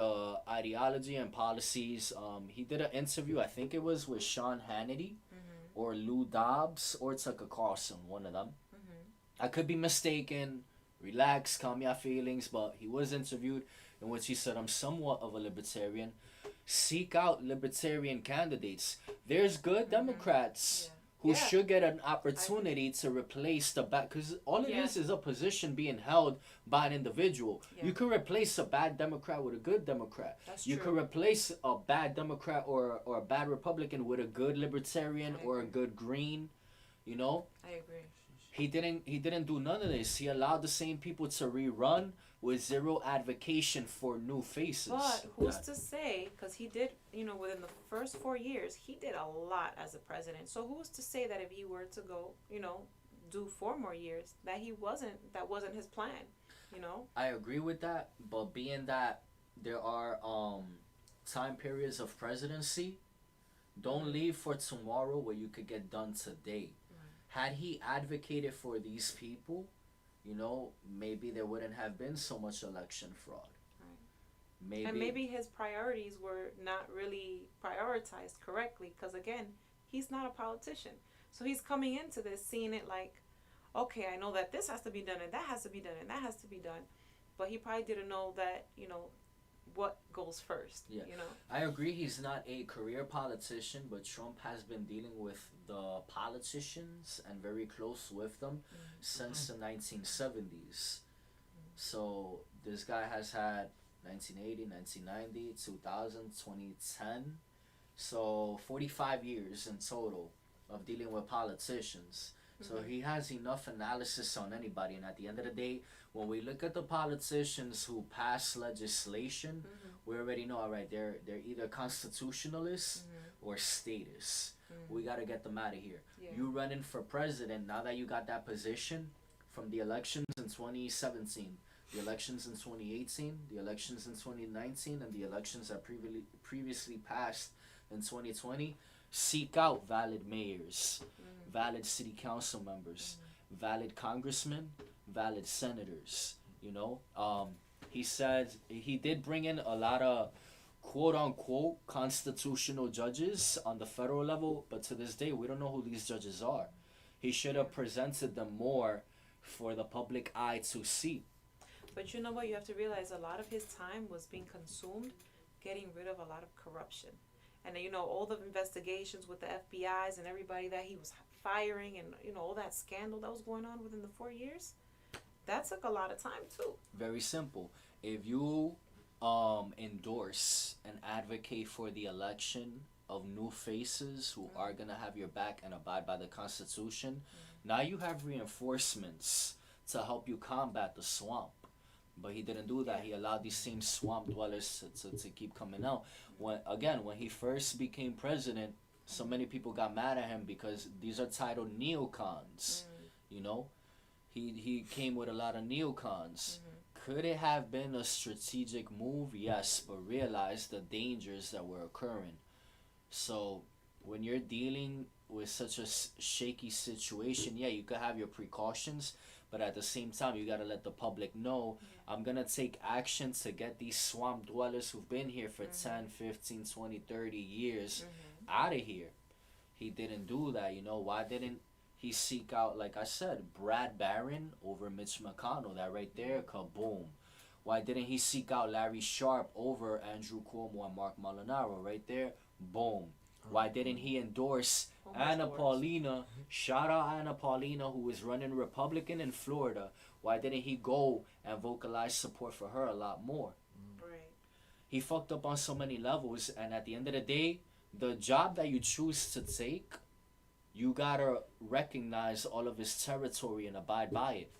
ideology and policies. He did an interview, I think it was with Sean Hannity or Lou Dobbs or Tucker Carlson, one of them. I could be mistaken. Relax, calm your feelings. But he was interviewed in which he said, I'm somewhat of a libertarian. Seek out libertarian candidates. There's good Democrats who should get an opportunity to replace the bad, because all it is a position being held by an individual. You can replace a bad Democrat with a good Democrat. That's you true. can replace a bad Democrat or a bad Republican with a good libertarian or a good green, you know? I agree. He didn't do none of this. He allowed the same people to rerun with zero advocation for new faces. But who's Got to say? Because he did, within the first 4 years, he did a lot as a president. So who's to say that if he were to go, do 4 more years, that wasn't his plan, I agree with that, but being that there are time periods of presidency, don't leave for tomorrow what you could get done today. Had he advocated for these people, maybe there wouldn't have been so much election fraud. Right. Maybe his priorities were not really prioritized correctly, because again, he's not a politician. So he's coming into this seeing it like, okay, I know that this has to be done and that has to be done and that has to be done. But he probably didn't know that, what goes first. Yeah. I agree he's not a career politician, but Trump has been dealing with the politicians and very close with them since the 1970s. So this guy has had 1980, 1990, 2000, 2010. So 45 years in total of dealing with politicians. So he has enough analysis on anybody. And at the end of the day, when we look at the politicians who pass legislation, we already know, all right, they're either constitutionalists or statists. We got to get them out of here. Yeah. You running for president, now that you got that position, from the elections in 2017, the elections in 2018, the elections in 2019, and the elections that previously passed in 2020, seek out valid mayors, valid city council members, valid congressmen, valid senators. He said he did bring in a lot of quote unquote constitutional judges on the federal level, but to this day we don't know who these judges are. He should have presented them more for the public eye to see. But you know what? You have to realize a lot of his time was being consumed getting rid of a lot of corruption. And all the investigations with the FBI's and everybody that he was firing, and all that scandal that was going on within the 4 years, that took a lot of time too. Very simple. If you endorse and advocate for the election of new faces who are gonna have your back and abide by the Constitution, now you have reinforcements to help you combat the swamp. But he didn't do that. He allowed these same swamp dwellers to keep coming out. When he first became president, so many people got mad at him because these are titled neocons. He came with a lot of neocons. Could it have been a strategic move? Yes, but realize the dangers that were occurring. So when you're dealing with such a shaky situation, yeah, you could have your precautions, but at the same time, you got to let the public know, I'm going to take action to get these swamp dwellers who've been here for 10, 15, 20, 30 years out of here. He didn't do that. Why didn't he seek out, like I said, Brad Barron over Mitch McConnell? That right there, kaboom. Why didn't he seek out Larry Sharp over Andrew Cuomo and Mark Molinaro? Right there, boom. Why didn't he endorse Anna Paulina? Shout out Anna Paulina, who is running Republican in Florida. Why didn't he go and vocalize support for her a lot more? Right. He fucked up on so many levels, and at the end of the day, the job that you choose to take, you gotta recognize all of his territory and abide by it.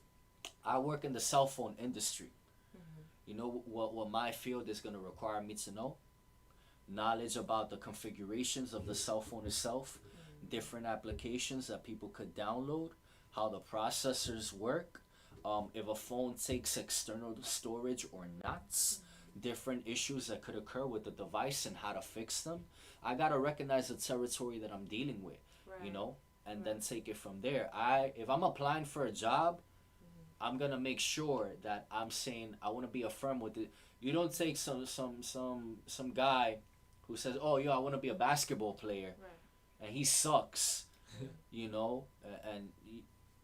I work in the cell phone industry. You know what my field is gonna require me to know? Knowledge about the configurations of the cell phone itself, different applications that people could download, how the processors work, if a phone takes external storage or not, different issues that could occur with the device and how to fix them. I gotta recognize the territory that I'm dealing with, and then take it from there. If I'm applying for a job, I'm gonna make sure that I'm saying I want to be affirmed with it. You don't take some guy who says, "Oh, yo, I want to be a basketball player," and he sucks, and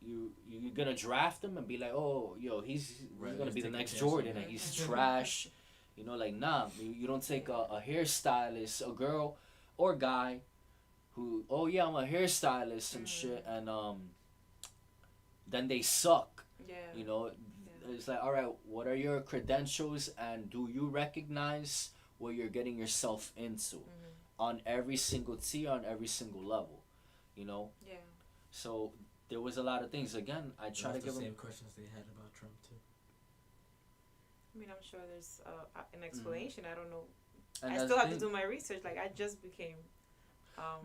you're gonna draft him and be like, "Oh, yo, he's gonna be the next Jordan," and he's trash, nah. You don't take a hairstylist, a girl or guy, who, oh yeah, I'm a hairstylist and shit, and then they suck. Yeah. It's like, all right, what are your credentials, and do you recognize what you're getting yourself into on every single tier, on every single level, Yeah. So there was a lot of things. Again, I try to That's give the them. same questions they had about Trump too. I mean, I'm sure there's an explanation. I don't know. And I that's still the have to thing. do my research. Like, I just became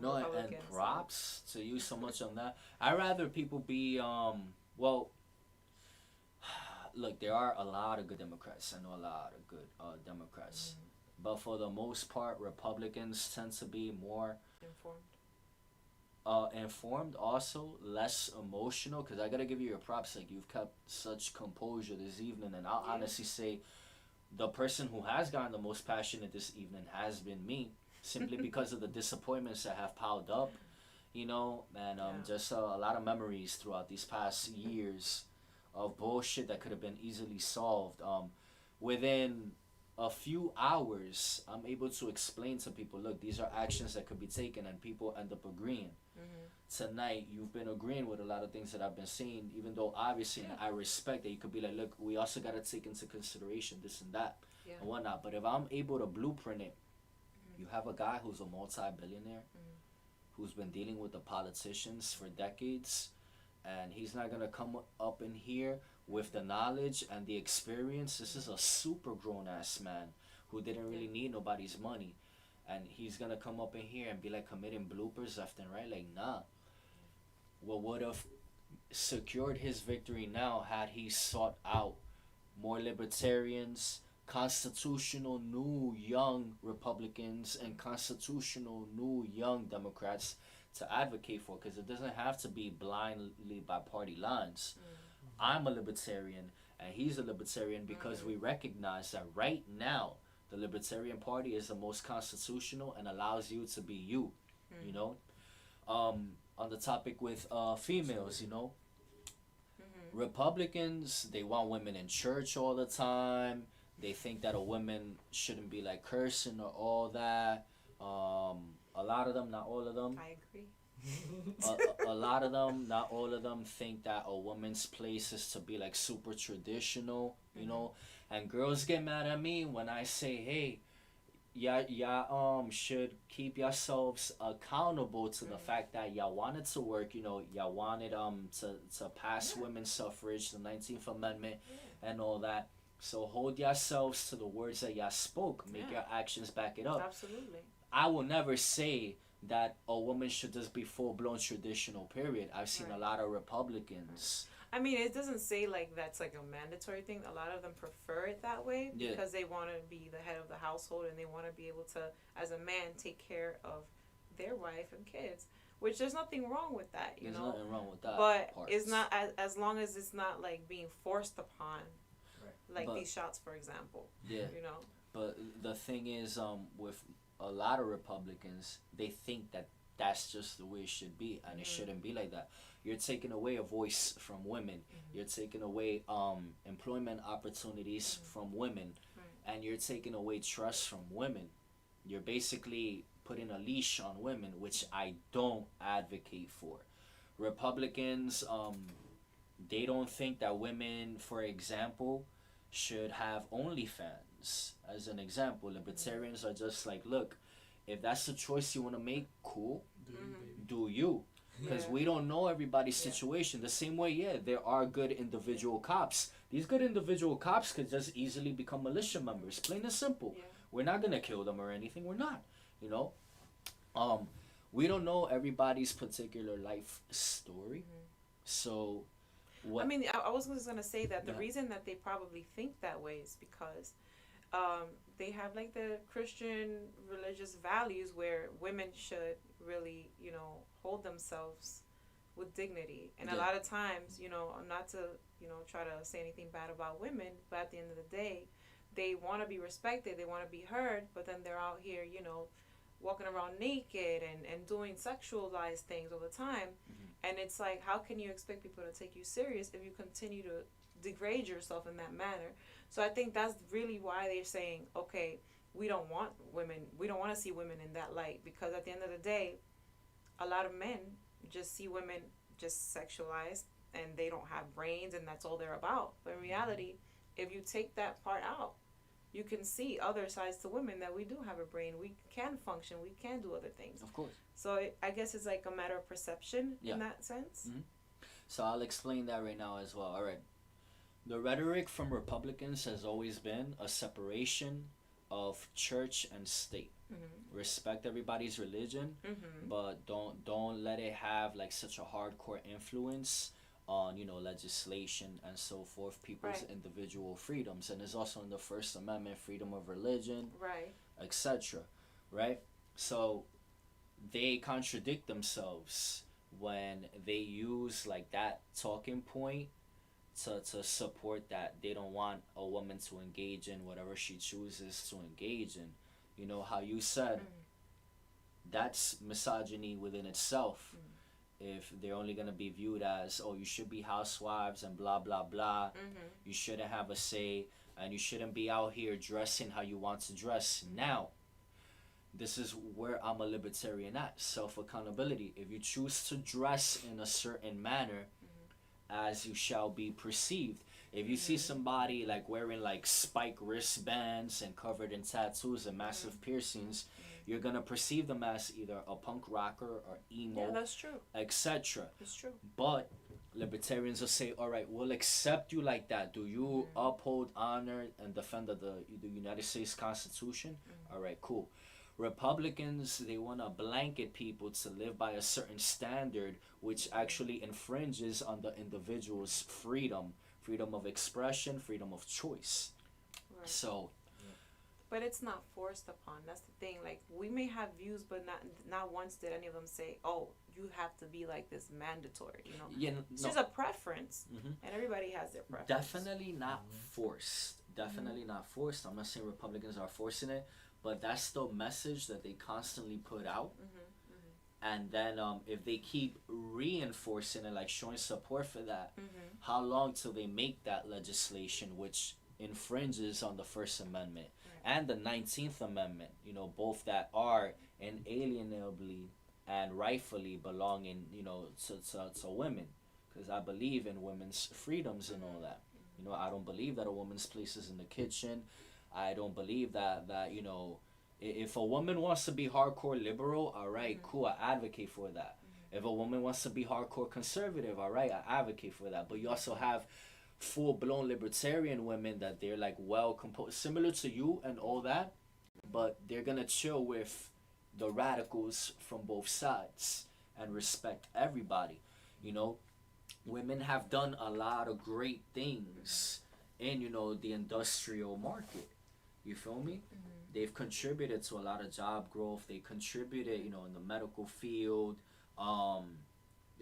No, and Republican. so- props to you so much on that. I rather people be well. Look, there are a lot of good Democrats. I know a lot of good Democrats, but for the most part, Republicans tend to be more Informed. informed, also less emotional. Because I gotta give you your props. Like, you've kept such composure this evening, and I'll Yeah. honestly say, the person who has gotten the most passionate this evening has been me, simply because of the disappointments that have piled up, you know, and Yeah. just a lot of memories throughout these past years of bullshit that could have been easily solved. Within a few hours, I'm able to explain to people, look, these are actions that could be taken, and people end up agreeing. Tonight, you've been agreeing with a lot of things that I've been saying, even though obviously I respect that you could be like, look, we also got to take into consideration this and that Yeah. and whatnot. But if I'm able to blueprint it, you have a guy who's a multi-billionaire who's been dealing with the politicians for decades, and he's not going to come up in here with the knowledge and the experience. This is a super grown-ass man who didn't really need nobody's money. And he's going to come up in here and be like committing bloopers left and right. Like, nah. What would have secured his victory now had he sought out more libertarians, constitutional new young Republicans, and constitutional new young Democrats to advocate for, because it doesn't have to be blindly by party lines. I'm a libertarian and he's a libertarian because we recognize that right now the Libertarian Party is the most constitutional and allows you to be you, you know. On the topic with females, you know, Republicans, they want women in church all the time. They think that a woman shouldn't be like cursing or all that. A lot of them, not all of them. I agree. A lot of them, not all of them, think that a woman's place is to be like super traditional, you know. And girls get mad at me when I say, hey, y'all should keep yourselves accountable to the fact that y'all wanted to work, you know, y'all wanted to pass women's suffrage, the 19th Amendment, and all that. So hold yourselves to the words that y'all spoke. Make your actions back it up. Absolutely. I will never say that a woman should just be full-blown traditional, period. I've seen a lot of Republicans. I mean, it doesn't say like that's like a mandatory thing. A lot of them prefer it that way because they want to be the head of the household and they want to be able to, as a man, take care of their wife and kids. Which there's nothing wrong with that, you know. There's nothing wrong with that. But part. it's not as long as it's not like being forced upon, like But- these shots, for example. Yeah. You know. But the thing is, with a lot of Republicans, they think that that's just the way it should be, and it shouldn't be like that. You're taking away a voice from women. You're taking away employment opportunities from women, and you're taking away trust from women. You're basically putting a leash on women, which I don't advocate for. Republicans, they don't think that women, for example, should have OnlyFans. As an example, Libertarians are just like, look, if that's the choice you want to make, cool, do you. Because we don't know everybody's situation. The same way, there are good individual cops. These good individual cops could just easily become militia members, plain and simple. We're not going to kill them or anything. We're not, you know. We don't know everybody's particular life story. So, what... I mean, I was just gonna say that the reason that they probably think that way is because they have like the Christian religious values where women should really, you know, hold themselves with dignity. And a lot of times, you know, not to, you know, try to say anything bad about women, but at the end of the day, they want to be respected, they want to be heard, but then they're out here, you know, walking around naked and doing sexualized things all the time. And it's like, how can you expect people to take you serious if you continue to degrade yourself in that manner? So I think that's really why they're saying, okay, we don't want women, we don't want to see women in that light, because at the end of the day, a lot of men just see women just sexualized and they don't have brains and that's all they're about. But in reality, if you take that part out, you can see other sides to women, that we do have a brain, we can function, we can do other things. Of course. So I guess it's like a matter of perception in that sense. So I'll explain that right now as well. All right. The rhetoric from Republicans has always been a separation of church and state. Mm-hmm. Respect everybody's religion, Mm-hmm. but don't let it have like such a hardcore influence on legislation and so forth, people's Right. individual freedoms. And there's also in the First Amendment freedom of religion, Right. etc. Right? So they contradict themselves when they use like that talking point to support that they don't want a woman to engage in whatever she chooses to engage in. You know how you said that's misogyny within itself. If they're only gonna be viewed as, oh, you should be housewives and blah blah blah, Mm-hmm. you shouldn't have a say, and you shouldn't be out here dressing how you want to dress. Now, this is where I'm a libertarian at: self accountability. If you choose to dress in a certain manner, as you shall be perceived. If you see somebody like wearing like spike wristbands and covered in tattoos and massive piercings, you're gonna perceive them as either a punk rocker or Yeah, emo, that's true. etc. That's true. But libertarians will say, all right, we'll accept you like that. Do you uphold, honor, and defend the United States Constitution? All right, cool. Republicans, they want to blanket people to live by a certain standard, which actually infringes on the individual's freedom of expression, freedom of choice. Right. So, But it's not forced upon. That's the thing. Like, we may have views, but not once did any of them say, "Oh, you have to be like this, mandatory." You know, yeah, it's no, just a preference, Mhm. and everybody has their preference. definitely not forced. Definitely not forced. I'm not saying Republicans are forcing it, but that's the message that they constantly put out. And then if they keep reinforcing it, like showing support for that, how long till they make that legislation which infringes on the First Amendment and the 19th Amendment, both that are inalienably and rightfully belonging, to women, because I believe in women's freedoms and all that. I don't believe that a woman's place is in the kitchen. I don't believe that if a woman wants to be hardcore liberal, all right, cool, I advocate for that. If a woman wants to be hardcore conservative, all right, I advocate for that. But you also have full-blown libertarian women that they're like well composed, similar to you and all that, but they're gonna chill with the radicals from both sides and respect everybody. Women have done a lot of great things in the industrial market. You feel me? They've contributed to a lot of job growth. They contributed, in the medical field.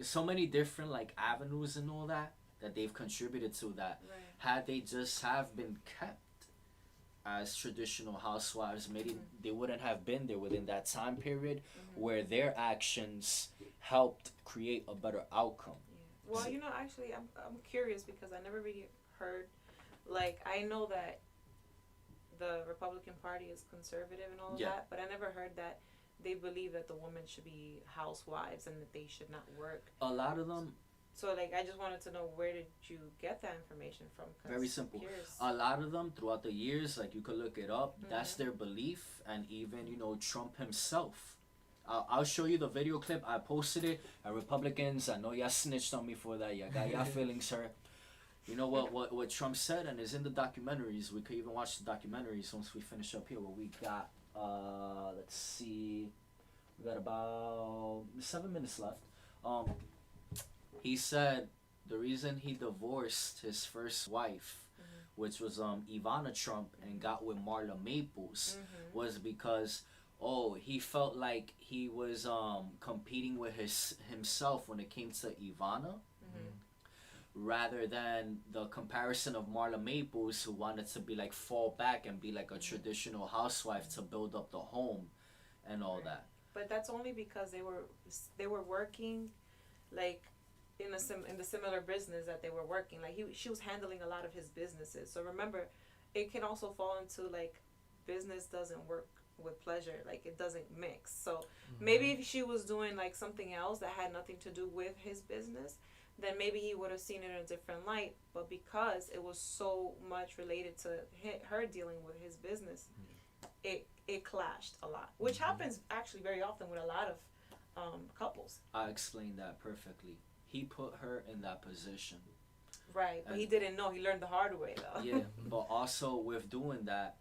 So many different like avenues and all that they've contributed to that. Right. Had they just have been kept as traditional housewives, maybe they wouldn't have been there within that time period where their actions helped create a better outcome. Yeah. Well, actually, I'm curious because I never really heard. Like, I know that the Republican Party is conservative and all of Yeah. that, but I never heard that they believe that the women should be housewives and that they should not work. A lot of them, So, like, I just wanted to know, where did you get that information from? 'Cause very simple. I'm curious. A lot of them throughout the years, like you could look it up, that's their belief. And even Trump himself, I'll show you the video clip. I posted it. And Republicans, I know y'all snitched on me for that. Y'all got y'all feelings, sir. You know what Trump said, and it's in the documentaries. We could even watch the documentaries once we finish up here. Where we got, let's see, we got about 7 minutes left. He said the reason he divorced his first wife, which was Ivana Trump, and got with Marla Maples, was because he felt like he was competing with himself when it came to Ivana, rather than the comparison of Marla Maples, who wanted to be like fall back and be like a traditional housewife to build up the home and all that. But that's only because they were working, like, in the similar business that they were working. Like, she was handling a lot of his businesses. So remember, it can also fall into like, business doesn't work with pleasure. Like, it doesn't mix. So maybe if she was doing like something else that had nothing to do with his business, then maybe he would have seen it in a different light. But because it was so much related to her dealing with his business, it clashed a lot, which happens actually very often with a lot of couples. I explained that perfectly. he put her in that position. Right, but And- he didn't know. He learned the hard way, though. Yeah, but also with doing that,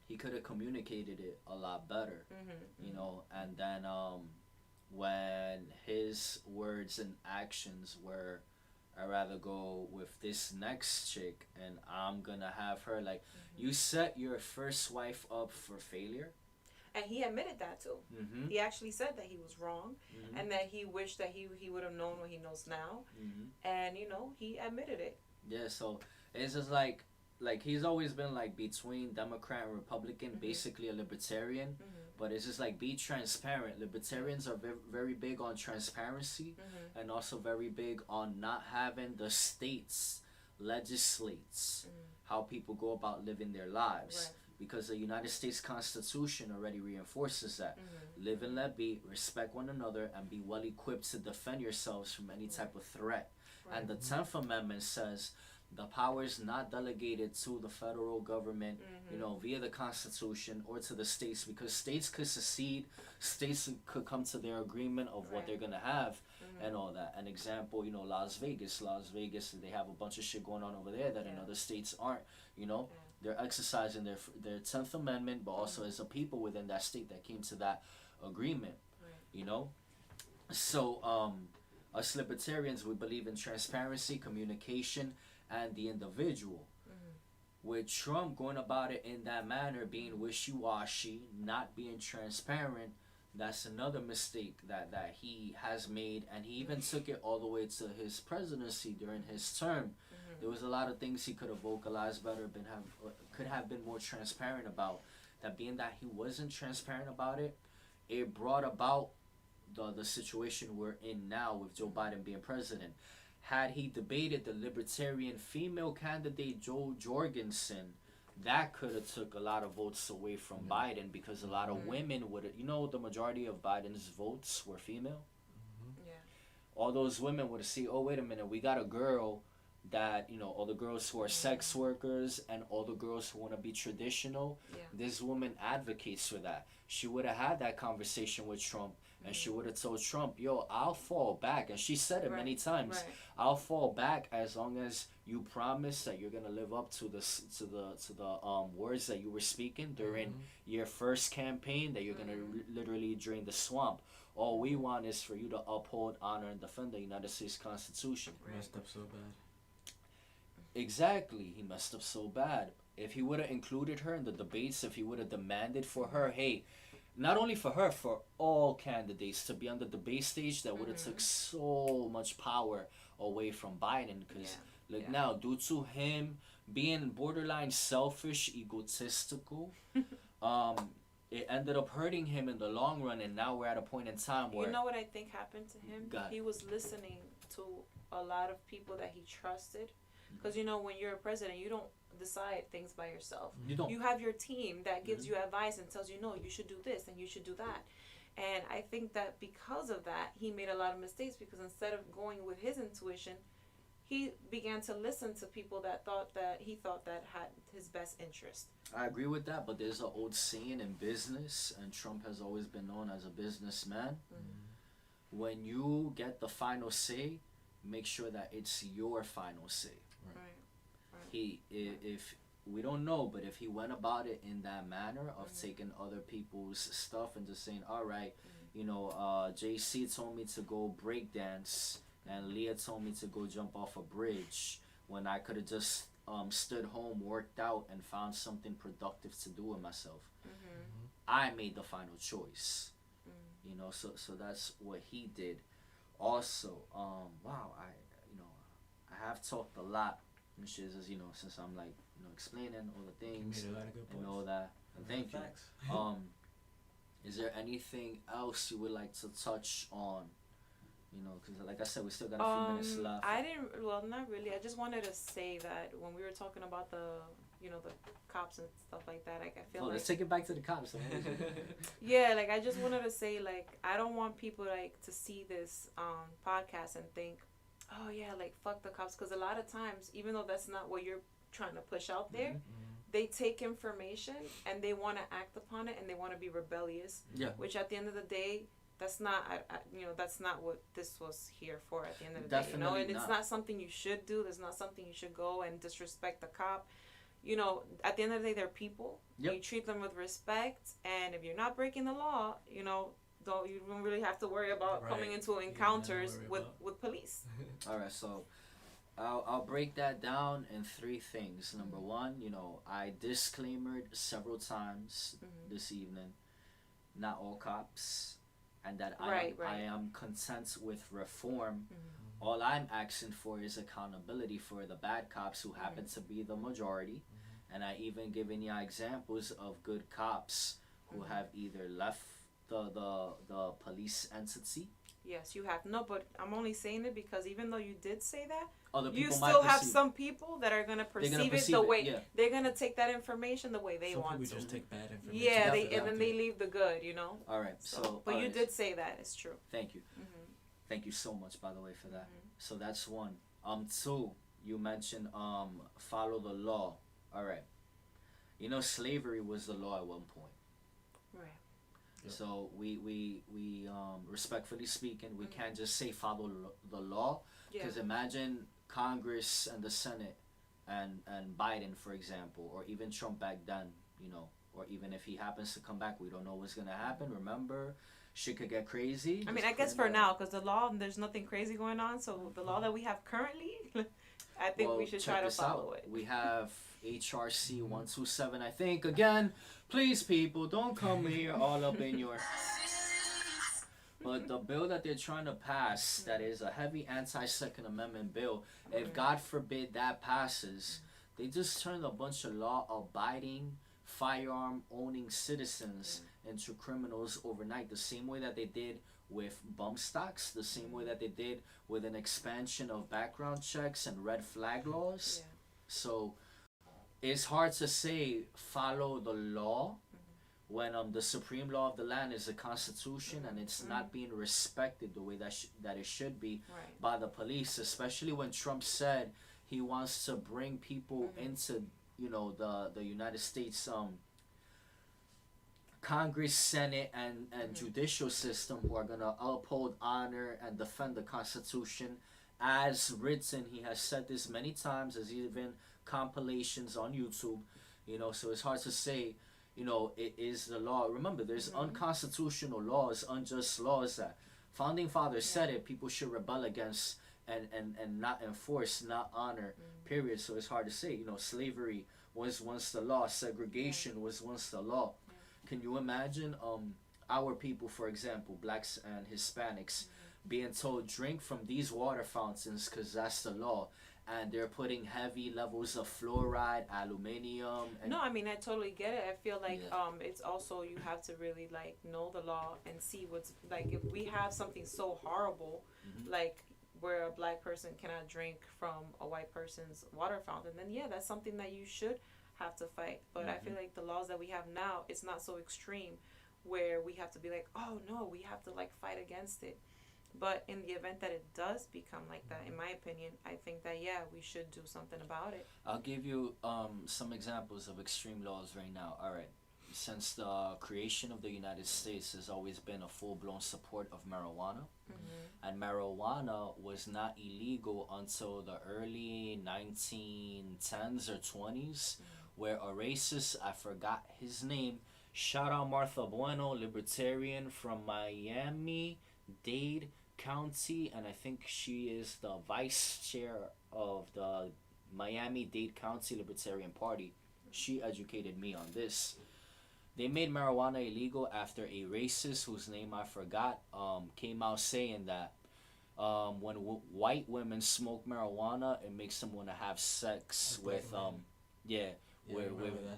he could have communicated it a lot better, you know. And then when his words and actions were, I'd rather go with this next chick, and I'm gonna have her. Like, you set your first wife up for failure. And he admitted that too. Mm-hmm. He actually said that he was wrong, Mm-hmm. and that he wished that he would have known what he knows now. Mm-hmm. And he admitted it. Yeah, so it's just like he's always been like between Democrat and Republican, basically a libertarian. But it's just like, be transparent. Libertarians are very big on transparency, and also very big on not having the states legislates how people go about living their lives. Right. Because the United States Constitution already reinforces that. Live and let be, respect one another, and be well equipped to defend yourselves from any type of threat. Right. And the 10th Amendment says the power is not delegated to the federal government, via the Constitution, or to the states, because states could secede, states could come to their agreement of what Right. they're gonna have, and all that. An example, Las Vegas, they have a bunch of shit going on over there that in Yeah. other states aren't. They're exercising their 10th Amendment, but also as a people within that state that came to that agreement. Right. So us libertarians, we believe in transparency, communication, and the individual. With Trump going about it in that manner, being wishy-washy, not being transparent, that's another mistake that he has made, and he even took it all the way to his presidency during his term. There was a lot of things he could have vocalized better, could have been more transparent about. That being that he wasn't transparent about it, it brought about the situation we're in now with Joe Biden being president. Had he debated the Libertarian female candidate Joe Jorgensen, that could have took a lot of votes away from Biden, because a lot of women would have, the majority of Biden's votes were female. Yeah. All those women would have seen, oh, wait a minute, we got a girl that, all the girls who are sex workers and all the girls who want to be traditional, Yeah. this woman advocates for that. She would have had that conversation with Trump, and she would have told Trump, yo, I'll fall back. And she said it many times. Right. I'll fall back as long as you promise that you're gonna live up to the words that you were speaking during your first campaign, that you're gonna literally drain the swamp. All we want is for you to uphold, honor, and defend the United States Constitution. Messed up so bad. Exactly, he messed up so bad. If he would have included her in the debates, if he would have demanded for her, hey, not only for her, for all candidates to be on the debate stage, that would have took so much power away from Biden. Because now, due to him being borderline selfish, egotistical, it ended up hurting him in the long run, and now we're at a point in time where You know what I think happened to him? God. He was listening to a lot of people that he trusted. Because, when you're a president, you don't decide things by yourself. you don't. You have your team that gives you advice and tells you, no, you should do this and you should do that. And I think that because of that, he made a lot of mistakes, because instead of going with his intuition, he began to listen to people that he thought that had his best interest. I agree with that, but there's an old saying in business, and Trump has always been known as a businessman. When you get the final say, make sure that it's your final say. If we don't know, but if he went about it in that manner of taking other people's stuff and just saying, all right, JC told me to go break dance, and Leah told me to go jump off a bridge, when I could have just stood home, worked out, and found something productive to do with myself. I made the final choice. So that's what he did. Also, wow, I have talked a lot, since I'm explaining all the things You made a lot of good and points. all that. And thank you. Facts. Is there anything else you would like to touch on? Because like I said, we still got a few minutes left. Not really. I just wanted to say that when we were talking about the cops and stuff like that, I feel like, let's take it back to the cops. yeah, I just wanted to say, I don't want people, to see this podcast and think, oh yeah, fuck the cops, because a lot of times, even though that's not what you're trying to push out there, they take information and they want to act upon it, and they want to be rebellious, Yeah. which at the end of the day, that's not that's not what this was here for at the end of the day. Definitely And it's not something you should do. It's not something you should go and disrespect the cop. At the end of the day, they're people. Yep. You treat them with respect, and if you're not breaking the law, you don't really have to worry about Right. coming into Yeah, encounters don't worry with about- with police. All right, so I'll break that down in three things. Number one, I disclaimered several times this evening, not all cops, and that Right. I am content with reform. All I'm asking for is accountability for the bad cops who happen to be the majority, and I even given you examples of good cops who have either left the police entity. Yes, you have. No, but I'm only saying it because even though you did say that, Other you people might still have perceive- some people that are gonna They're gonna perceive it perceive the it, way yeah. they're gonna take that information the way they Some want people to. just take bad information. Yeah, Definitely. and then they leave the good, All right, so but all you right, did say that. It's true. Thank you. Thank you so much, by the way, for that. So that's one. Two, you mentioned follow the law. All right. Slavery was the law at one point. Right. Yep. So we respectfully speaking, we can't just say follow the law, Yeah. because imagine Congress and the Senate and Biden, for example, or even Trump back then, or even if he happens to come back, we don't know what's gonna happen. Remember, shit could get crazy. I mean, Just I guess putting for that- now, because the law, there's nothing crazy going on. So the law that we have currently, I think we should check try to this follow out. it. We have HRC 127, I think. Again, please, people, don't come here all up in your. But the bill that they're trying to pass, that is a heavy anti-Second Amendment bill, if God forbid that passes, they just turned a bunch of law-abiding, firearm-owning citizens into criminals overnight, the same way that they did with bump stocks, the same way that they did with an expansion of background checks and red flag laws. Yeah. So it's hard to say follow the law when the supreme law of the land is the Constitution, and it's not being respected the way that it should be Right. by the police, especially when Trump said he wants to bring people into the United States Congress, Senate, and judicial system who are going to uphold, honor, and defend the Constitution as written. He has said this many times. There's even compilations on YouTube, so it's hard to say, it is the law. Remember, there's unconstitutional laws, unjust laws that founding fathers said it, people should rebel against and not enforce, not honor, period. So it's hard to say, slavery was once the law, segregation was once the law. Can you imagine our people, for example, blacks and Hispanics, being told drink from these water fountains because that's the law, and they're putting heavy levels of fluoride, aluminium, and No, I mean, I totally get it. I feel like Yeah. it's also, you have to really know the law and see what's if we have something so horrible like where a black person cannot drink from a white person's water fountain, then yeah, that's something that you should have to fight. But I feel like the laws that we have now, it's not so extreme where we have to be like, oh no, we have to fight against it. But in the event that it does become like that, in my opinion, I think that yeah, we should do something about it. I'll give you some examples of extreme laws right now. All right. Since the creation of the United States, there's always been a full-blown support of marijuana. And marijuana was not illegal until the early 1910s or 20s, where a racist, I forgot his name, shout out Martha Bueno, Libertarian from Miami-Dade County, and I think she is the vice chair of the Miami-Dade County Libertarian Party. She educated me on this. They made marijuana illegal after a racist whose name I forgot came out saying that when white women smoke marijuana, it makes them want to have sex with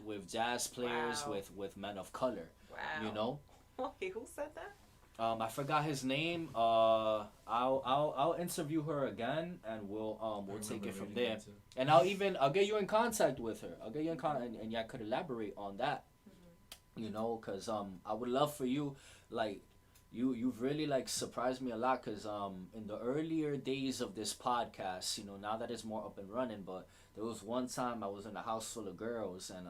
with jazz players, Wow. with men of color. Wow. Okay, who said that? I forgot his name. I'll interview her again, and we'll take it from there. And I'll get you in contact with her. I'll get you in contact, and y'all could elaborate on that. Because I would love for you, you've really surprised me a lot. Because in the earlier days of this podcast, now that it's more up and running, but there was one time I was in a house full of girls, and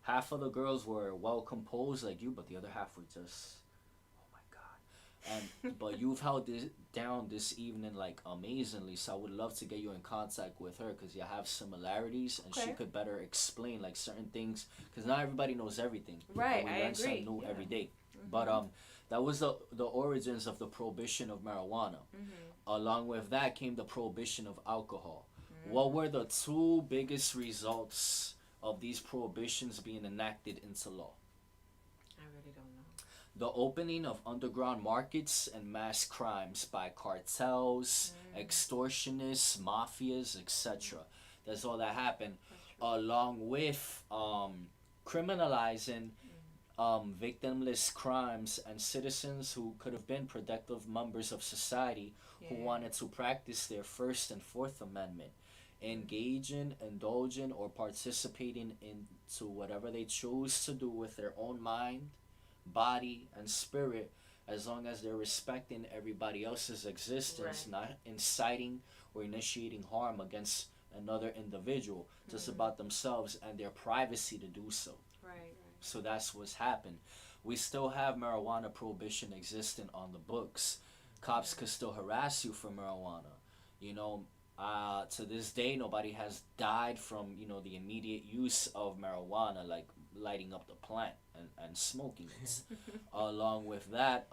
half of the girls were well composed like you, but the other half were just, oh my god. And but you've held this down this evening like amazingly, so I would love to get you in contact with her because you have similarities, and she Okay. could better explain like certain things because not everybody knows everything. Right, And we I learn agree. something new Yeah. every day. But that was the origins of the prohibition of marijuana. Along with that came the prohibition of alcohol. What were the two biggest results of these prohibitions being enacted into law? I really don't know. The opening of underground markets and mass crimes by cartels, extortionists, mafias, etc. That's all that happened. Along with criminalizing victimless crimes and citizens who could have been productive members of society who Yeah. wanted to practice their First and Fourth Amendment, engaging, indulging, or participating into whatever they choose to do with their own mind, body, and spirit, as long as they're respecting everybody else's existence, Right. not inciting or initiating harm against another individual, just about themselves and their privacy to do so. Right. So that's what's happened. We still have marijuana prohibition existing on the books. Cops could still harass you for marijuana. You know, to this day, nobody has died from, the immediate use of marijuana, like lighting up the plant and smoking it. Along with that,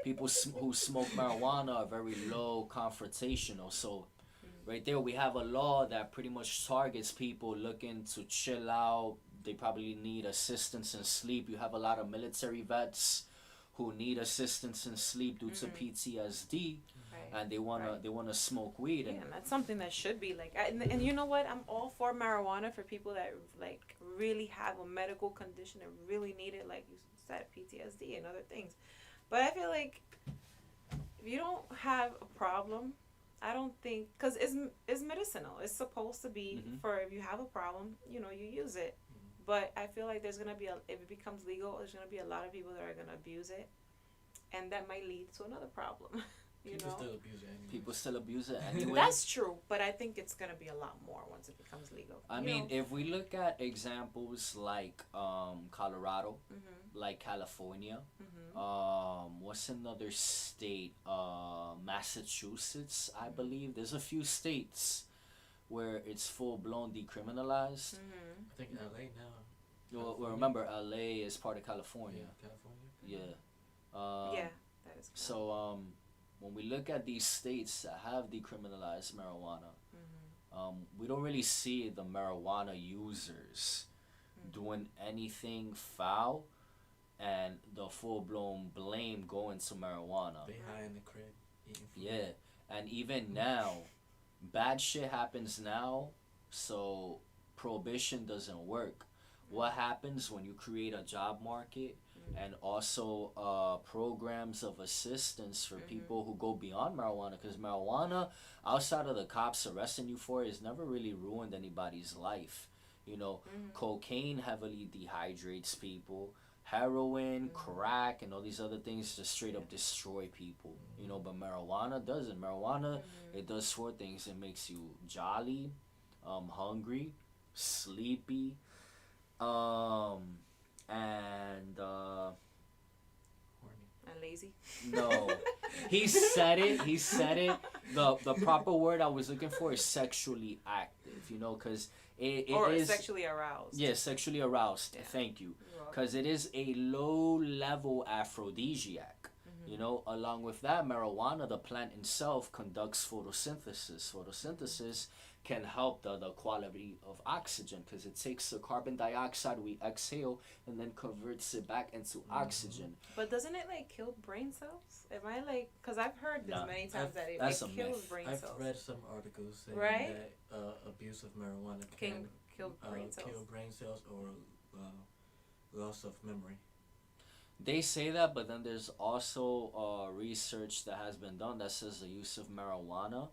people who smoke marijuana are very low confrontational. So right there, we have a law that pretty much targets people looking to chill out. They probably need assistance in sleep. You have a lot of military vets who need assistance in sleep due to PTSD, Right. and they wanna smoke weed. Yeah, And and that's something that should be like, and you know what? I'm all for marijuana for people that like really have a medical condition and really need it, like you said, PTSD and other things. But I feel like if you don't have a problem, I don't think, because it's medicinal. It's supposed to be for if you have a problem, you use it. But I feel like there's gonna be if it becomes legal, there's gonna be a lot of people that are gonna abuse it, and that might lead to another problem. You People know. still abuse it anyway. people still abuse it anyway. That's true, but I think it's gonna be a lot more once it becomes legal. I mean, if we look at examples like Colorado, like California, what's another state? Massachusetts, I believe. There's a few states where it's full blown decriminalized. I think LA now. Well, remember, LA is part of California. California. Yeah. Yeah, that is. So when we look at these states that have decriminalized marijuana, we don't really see the marijuana users doing anything foul, and the full blown blame going to marijuana. They high in the crib eating food. Yeah, and even now, bad shit happens now, so prohibition doesn't work. What happens when you create a job market and also programs of assistance for people who go beyond marijuana? Because marijuana, outside of the cops arresting you for it, has never really ruined anybody's life. Cocaine heavily dehydrates people. Heroin, crack, and all these other things just straight up destroy people. But marijuana doesn't. Marijuana, it does four things. It makes you jolly, hungry, sleepy, and Horny. And lazy. no. He said it. The proper word I was looking for is sexually active, because it or is sexually aroused. Yeah, sexually aroused. Yeah. Thank you. You're welcome. Because it is a low-level aphrodisiac. Along with that, marijuana, the plant itself, conducts photosynthesis. Photosynthesis can help the quality of oxygen because it takes the carbon dioxide we exhale and then converts it back into oxygen. But doesn't it like kill brain cells? Am I like? Because I've heard this Nah, many times that it that's a kills myth. brain I've cells. read some articles saying Right? that abuse of marijuana Can can kill brain cells. kill brain cells or loss of memory. They say that, but then there's also research that has been done that says the use of marijuana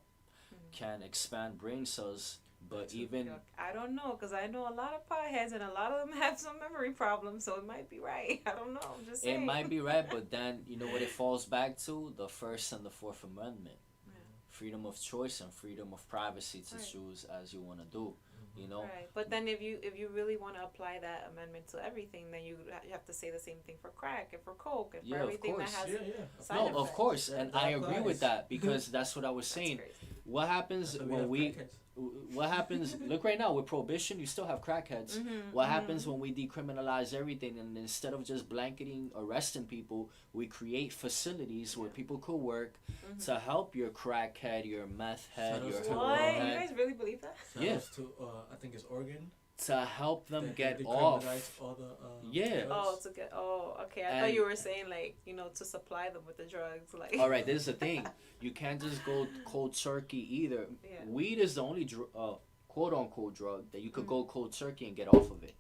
can expand brain cells, but even Yuck. I don't know, because I know a lot of potheads and a lot of them have some memory problems, so it might be right. I don't know. I'm just saying. it might be right, but then you know what it falls back to? The First and the Fourth Amendment. Yeah. Freedom of choice and freedom of privacy to Right. choose as you want to do. You know. Right, but then if you really want to apply that amendment to everything, then you have to say the same thing for crack and for coke and Yeah, for of everything that course. has Yeah. side No, effects. of course, and That I agree applies. with that because that's what I was That's saying. crazy. What happens That's why when have we crackheads. what happens look right now with prohibition, you still have crackheads. What happens when we decriminalize everything and instead of just blanketing arresting people, we create facilities where people could work to help your crackhead, your meth head, Shout your outs to, What? heroin You head, guys really believe that? Shout Yeah. outs to I think it's Oregon. to help them that get they off. decriminalized all the Yeah. drugs. Okay. I And- thought you were saying like to supply them with the drugs. Like. All right, this is the thing. You can't just go cold turkey either. Yeah. Weed is the only quote unquote drug that you could go cold turkey and get off of it.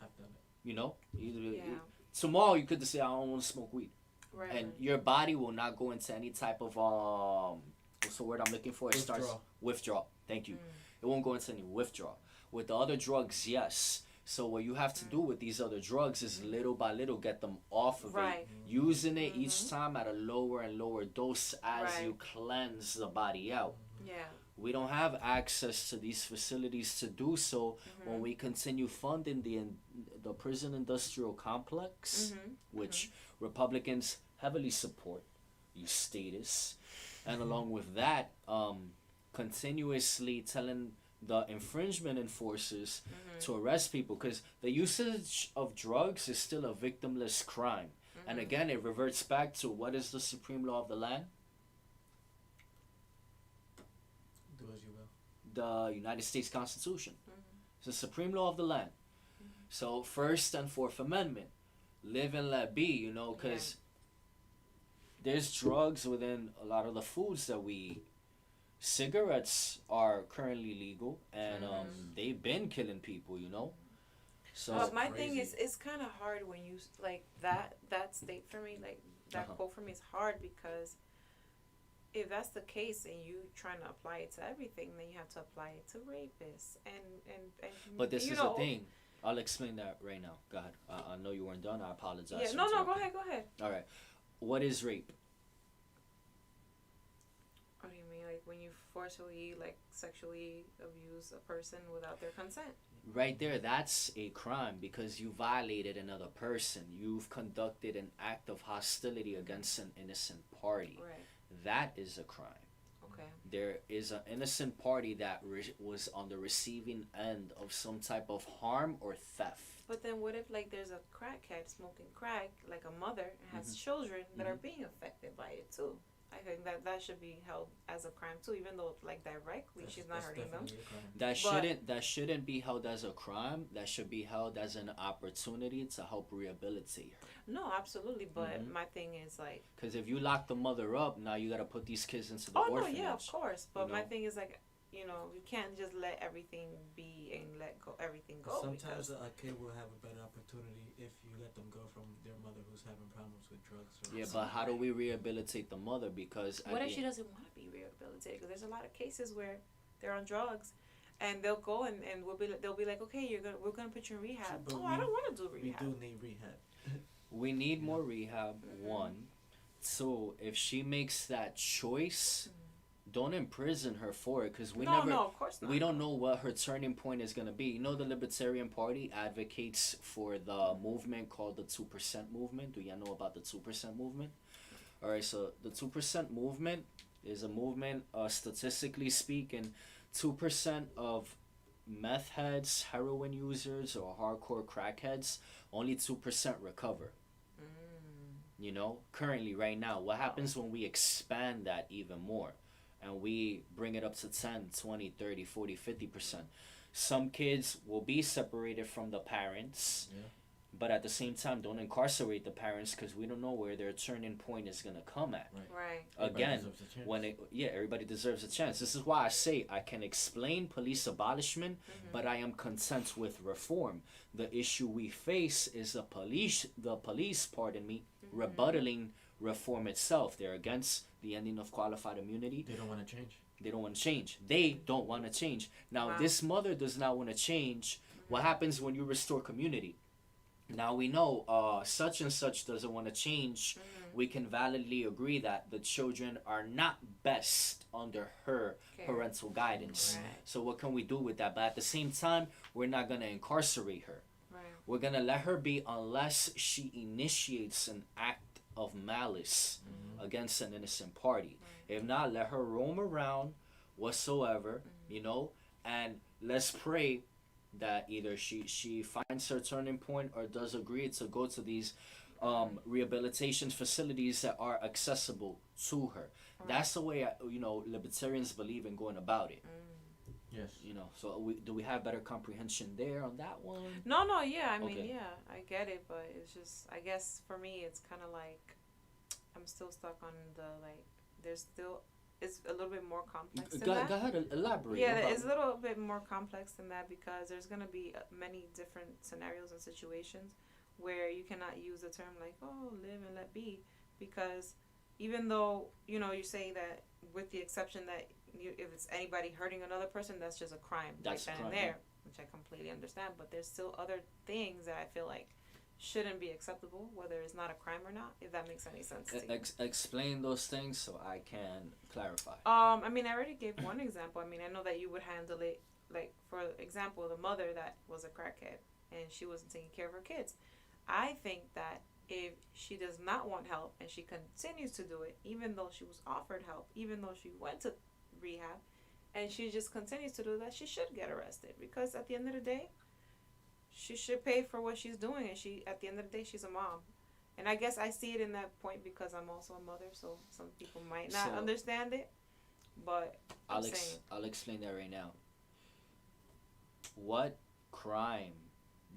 I've done it. You know, Yeah. tomorrow you could just say I don't want to smoke weed, Right. and your body will not go into any type of what's the word I'm looking for? It starts withdrawal. Thank you. It won't go into any withdrawal. With the other drugs, yes. So what you have to do with these other drugs is little by little get them off of Right. it, using it each time at a lower and lower dose as Right. you cleanse the body out. Yeah. We don't have access to these facilities to do so when we continue funding the prison industrial complex, which Republicans heavily support, you status, and along with that, continuously telling the infringement enforcers to arrest people because the usage of drugs is still a victimless crime. And again, it reverts back to what is the supreme law of the land? Do as you will. The United States Constitution. It's the supreme law of the land. So First and Fourth Amendment, live and let be, you know, because there's drugs within a lot of the foods that we eat. Cigarettes are currently legal, and they've been killing people, you know. So My thing crazy. is, it's kind of hard when you like that state for me, like that quote for me is hard because if that's the case and you trying to apply it to everything, then you have to apply it to rapists and but this you is know, the thing. I'll explain that right now. Go ahead. I know you weren't done. I apologize. Yeah, for no, go interrupting. ahead. All right. What is rape? What do you mean, like when you forcefully, like sexually abuse a person without their consent? Right there, that's a crime because you violated another person. You've conducted an act of hostility against an innocent party. Right. That is a crime. Okay. There is an innocent party that was on the receiving end of some type of harm or theft. But then what if like there's a crackhead smoking crack, like a mother and has children that are being affected by it too? I think that should be held as a crime too, even though like directly she's not hurting them. definitely a crime. That shouldn't be held as a crime. That should be held as an opportunity to help rehabilitate her. No, absolutely. But my thing is like. Because if you lock the mother up, now you gotta put these kids into the Oh no, orphanage. yeah, of course. But you my know? thing is like, you can't just let everything be and let everything go. Sometimes because- a kid will have a better opportunity if you let them go from their mother who's having problems with drugs. Or Yeah, but how do we rehabilitate the mother? Because at What if the- she doesn't want to be rehabilitated? Because there's a lot of cases where they're on drugs, and they'll go and they'll be like, okay, we're gonna put you in rehab. But I don't want to do we rehab. do need rehab. we need more rehab. One, two. If she makes that choice, don't imprison her for it. Because No, of course not. we don't know what her turning point is gonna be. You know, the Libertarian Party advocates for the movement called the 2% movement. Do y'all know about the 2% movement? All right, so the 2% movement is a movement, statistically speaking, 2% of meth heads, heroin users, or hardcore crackheads, only 2% recover. You know, currently, right now, what happens when we expand that even more and we bring it up to 10, 20, 30, 40, 50%? Some kids will be separated from the parents. Yeah. But at the same time, don't incarcerate the parents because we don't know where their turning point is gonna come at. Right. Everybody Again, deserves a chance. everybody deserves a chance. This is why I say I can explain police abolishment, but I am content with reform. The issue we face is the police, rebuttaling reform itself. They're against the ending of qualified immunity. They don't want to change. They don't want to change. They don't want to change. Now, Wow. this mother does not want to change. What happens when you restore community? Now we know such and such doesn't want to change. We can validly agree that the children are not best under her Okay. parental guidance. Right. So what can we do with that? But at the same time, we're not going to incarcerate her. Right. We're going to let her be unless she initiates an act of malice against an innocent party. If not, let her roam around whatsoever, you know, and let's pray that either she finds her turning point or does agree to go to these rehabilitation facilities that are accessible to her. That's the way libertarians believe in going about it. Yes. You know, so do we have better comprehension there on that one? No, yeah, I mean, Okay. yeah, I get it, but it's just, I guess for me, it's kind of like, I'm still stuck on the, like, there's still, it's a little bit more complex than Go that. ahead, elaborate. Yeah, no problem. it's a little bit more complex than that because there's going to be many different scenarios and situations where you cannot use the term like, oh, live and let be, because even though, you know, you say that with the exception that if it's anybody hurting another person, that's just a crime That's right a then and crime, there, which I completely understand, but there's still other things that I feel like shouldn't be acceptable, whether it's not a crime or not, if that makes any sense to you. Explain those things so I can clarify. I mean, I already gave one example. I mean, I know that you would handle it, like, for example, the mother that was a crackhead and she wasn't taking care of her kids. I think that if she does not want help and she continues to do it, even though she was offered help, even though she went to rehab, and she just continues to do that, she should get arrested because at the end of the day, she should pay for what she's doing, and at the end of the day, she's a mom. And I guess I see it in that point because I'm also a mother, so some people might not So- understand it, but I'm saying I'll explain that right now. What crime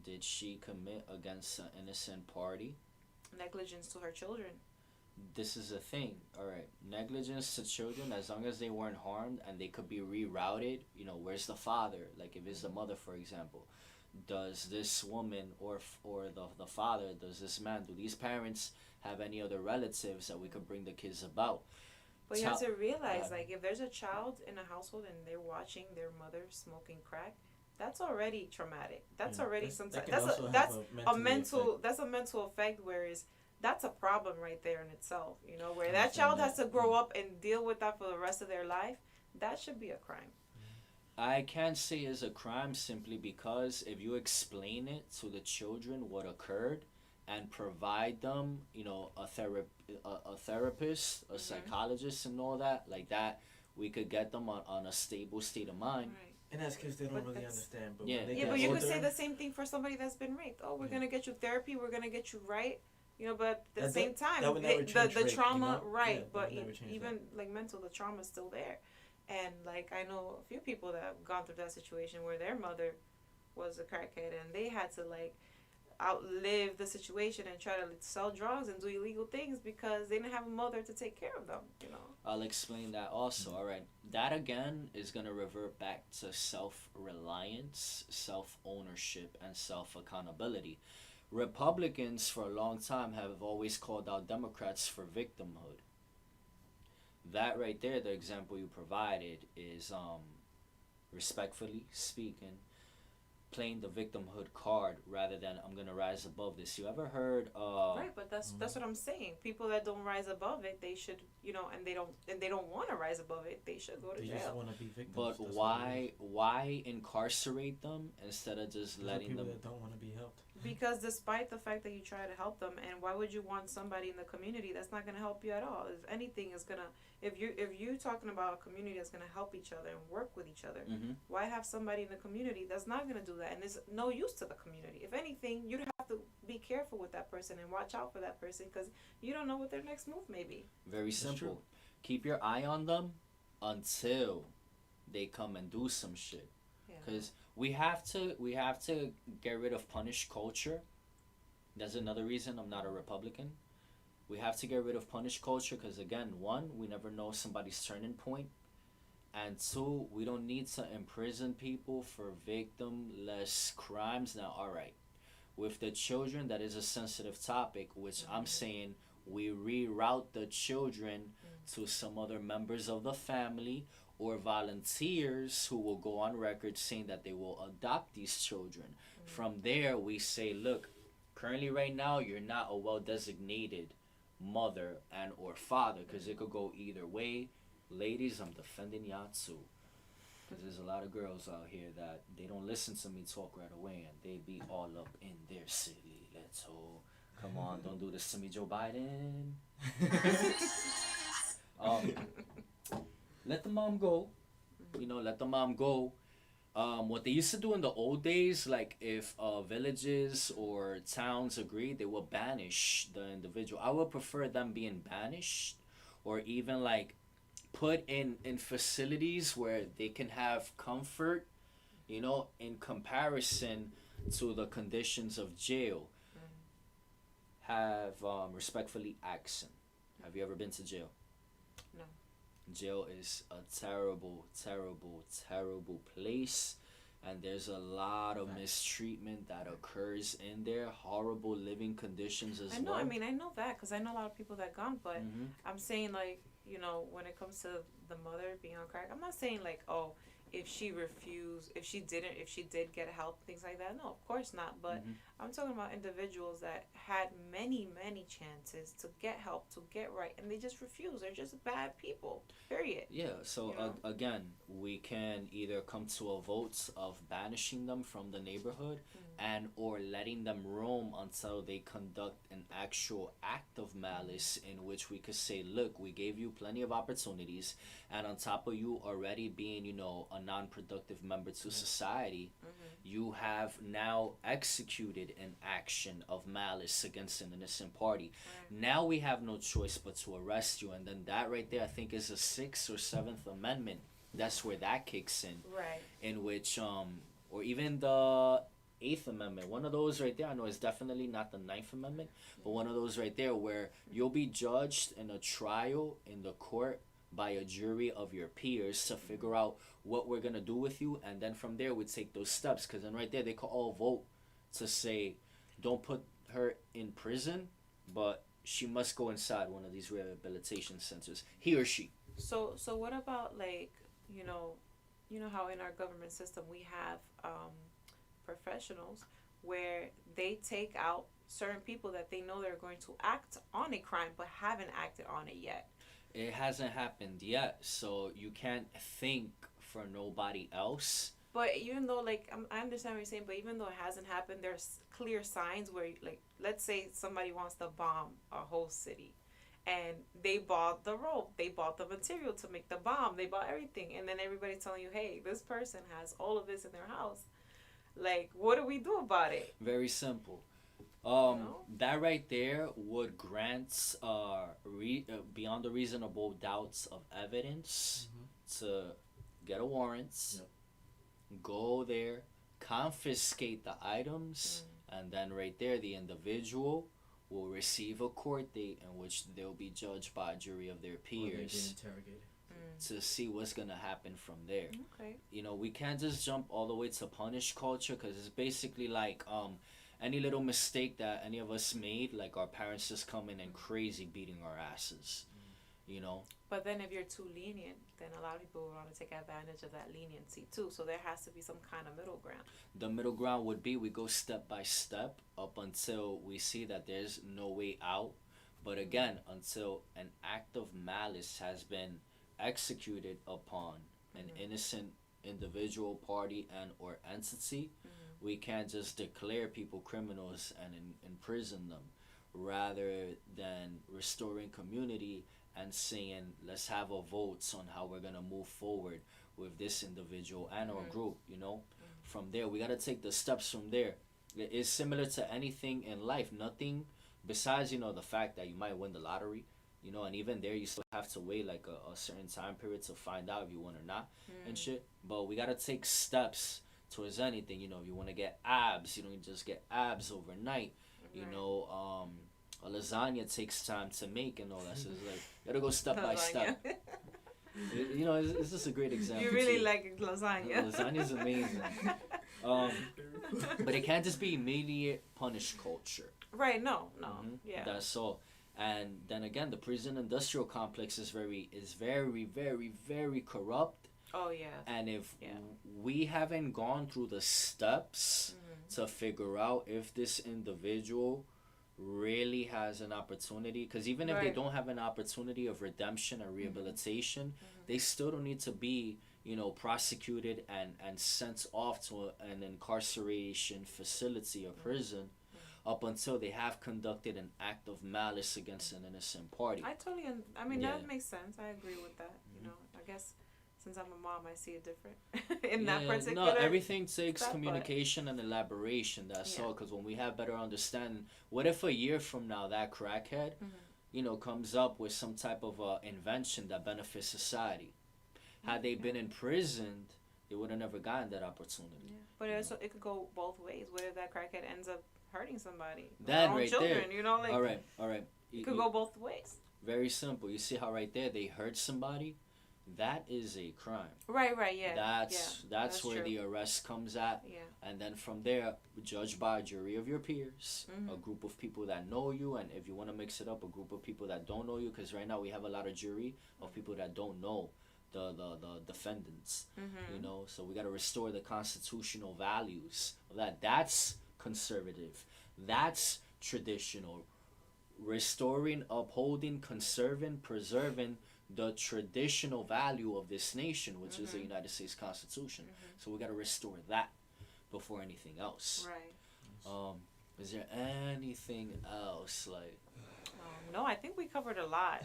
did she commit against an innocent party? negligence to her children. This is a thing. All right, negligence to children, as long as they weren't harmed and they could be rerouted. You know, where's the father? Like if it's the mother, for example, does this woman or the father, does this man, do these parents have any other relatives that we could bring the kids about? But you have Tell- to realize, Yeah. like, if there's a child in a household and they're watching their mother smoking crack, that's already traumatic. That's Yeah, already that sometimes can that's also a have that's a a mental effect. that's a mental effect. Whereas that's a problem right there in itself. You know, where I that understand child that, has to grow yeah. up and deal with that for the rest of their life. That should be a crime. I can't say it's a crime simply because if you explain it to the children what occurred and provide them, you know, a therapist, a psychologist, and all that, like that, we could get them on a stable state of mind. Right. And that's because they don't But really that's- understand. But Yeah. when they Yeah, get but you older, could say the same thing for somebody that's been raped. Oh, we're Yeah. gonna get you therapy. We're gonna get you right. You know, but at the That- same time, that would never the change rape, trauma, you know? right? Yeah, that but would never change even like mental, the trauma's still there. And like I know a few people that have gone through that situation where their mother was a crackhead and they had to like outlive the situation and try to sell drugs and do illegal things because they didn't have a mother to take care of them. You know. I'll explain that also. All right. That again is going to revert back to self reliance, self ownership, and self accountability. Republicans, for a long time, have always called out Democrats for victimhood. That right there, the example you provided, is respectfully speaking, playing the victimhood card rather than I'm gonna rise above this. You ever heard Right, but that's what I'm saying. People that don't rise above it, they should, you know, and they don't want to rise above it, they should go to they just jail. want to be victims. but That's what it why incarcerate them instead of just is. Those are letting people them that don't want to be helped. Because despite the fact that you try to help them, and why would you want somebody in the community that's not gonna help you at all? If anything is gonna, if you're talking about a community that's gonna help each other and work with each other, why have somebody in the community that's not gonna do that and is no use to the community? If anything, you'd have to be careful with that person and watch out for that person because you don't know what their next move may be. very That's simple. true. Keep your eye on them until they come and do some shit. Yeah. Because we have to get rid of punish culture. That's another reason I'm not a Republican. We have to get rid of punish culture because again, one, we never know somebody's turning point, and two, we don't need to imprison people for victimless crimes. Now, all right, with the children, that is a sensitive topic, which I'm saying we reroute the children to some other members of the family or volunteers who will go on record saying that they will adopt these children. From there, we say, look, Currently, right now, you're not a well designated mother and or father because it could go either way. Ladies, I'm defending y'all too. Because there's a lot of girls out here that they don't listen to me talk right away and they be all up in their city. Let's go. Come on, don't do this to me, Joe Biden. Let the mom go. Let the mom go. What they used to do in the old days, like if villages or towns agreed, they will banish the individual. I would prefer them being banished or even like put in facilities where they can have comfort, in comparison to the conditions of jail. Have respectfully accent. Have you ever been to jail? No. Jail is a terrible, terrible, terrible place, and there's a lot of mistreatment that occurs in there. Horrible living conditions as well. I know that because I know a lot of people that gone, but Mm-hmm. I'm saying like, when it comes to the mother being on crack, I'm not saying like, oh, if she did get help, things like that. No, of course not. But Mm-hmm. I'm talking about individuals that had many, many chances to get help, to get right, and they just refuse. They're just bad people. Period. Yeah, so again, we can either come to a vote of banishing them from the neighborhood and or letting them roam until they conduct an actual act of malice in which we could say, look, we gave you plenty of opportunities, and on top of you already being, a non-productive member to society, you have now executed an action of malice against an innocent party. Now we have no choice but to arrest you, and then that right there I think is a 6th or 7th Amendment. That's where that kicks in. Right. In which or even the 8th Amendment, one of those right there. I know it's definitely not the 9th Amendment, but one of those right there where you'll be judged in a trial in the court by a jury of your peers to figure out what we're gonna do with you, and then from there we take those steps, because then right there they could all vote to say don't put her in prison, but she must go inside one of these rehabilitation centers, he or she. So what about like, how in our government system we have professionals where they take out certain people that they know they're going to act on a crime but haven't acted on it yet. It hasn't happened yet, so you can't think for nobody else. But even though, like, I understand what you're saying, but even though it hasn't happened, there's clear signs where, like, let's say somebody wants to bomb a whole city, and they bought the rope, they bought the material to make the bomb, they bought everything, and then everybody's telling you, hey, this person has all of this in their house. Like, what do we do about it? Very simple. That right there would grant beyond the reasonable doubts of evidence to get a warrant, go there, confiscate the items, and then right there the individual will receive a court date in which they'll be judged by a jury of their peers to see what's gonna happen from there. Okay. We can't just jump all the way to punish culture, because it's basically like any little mistake that any of us made, like our parents just come in and crazy beating our asses, But then if you're too lenient, then a lot of people want to take advantage of that leniency too. So there has to be some kind of middle ground. The middle ground would be we go step by step up until we see that there's no way out. But again, until an act of malice has been executed upon an innocent individual, party, and or entity, we can't just declare people criminals and imprison them, rather than restoring community and saying let's have a vote on how we're gonna move forward with this individual and or group. From there we gotta take the steps from there. It's similar to anything in life. Nothing besides the fact that you might win the lottery, and even there you still have to wait like a certain time period to find out if you won or not and shit. But we gotta take steps towards anything. If you want to get abs, you don't just get abs overnight. A lasagna takes time to make and all that. So it's like you gotta go step by step. It's just a great example. You really like lasagna. Lasagna's amazing. But it can't just be immediate punish culture. Right? No. Yeah. That's all. And then again, the prison industrial complex is very, very, very corrupt. Oh yeah. And if we haven't gone through the steps to figure out if this individual really has an opportunity, because even if they Right. don't have an opportunity of redemption or rehabilitation, they still don't need to be, you know, prosecuted and sent off to an incarceration facility or prison up until they have conducted an act of malice against an innocent party. I totally. I mean, Yeah. that makes sense. I agree with that. You know, I guess since I'm a mom, I see it different in that particular. No, everything takes stuff, but- communication and elaboration. That's Yeah. all. Because when we have better understanding, what if a year from now that crackhead, you know, comes up with some type of invention that benefits society? Had they been imprisoned, they would have never gotten that opportunity. Yeah. But it could go both ways. What if that crackhead ends up hurting somebody? That Our own right children, there. you know, like All right. it could go both ways. Very simple. You see how right there they hurt somebody? That is a crime. Right, yeah. That's where true. the arrest comes at. Yeah. And then from there, judged by a jury of your peers, Mm-hmm. a group of people that know you, and if you want to mix it up, a group of people that don't know you, because right now we have a lot of jury of people that don't know the defendants, Mm-hmm. you know, so we got to restore the constitutional values of that. That's conservative. That's traditional. Restoring, upholding, conserving, preserving the traditional value of this nation, which is the United States Constitution. So we got to restore that before anything else. Right. Is there anything else like? No, I think we covered a lot.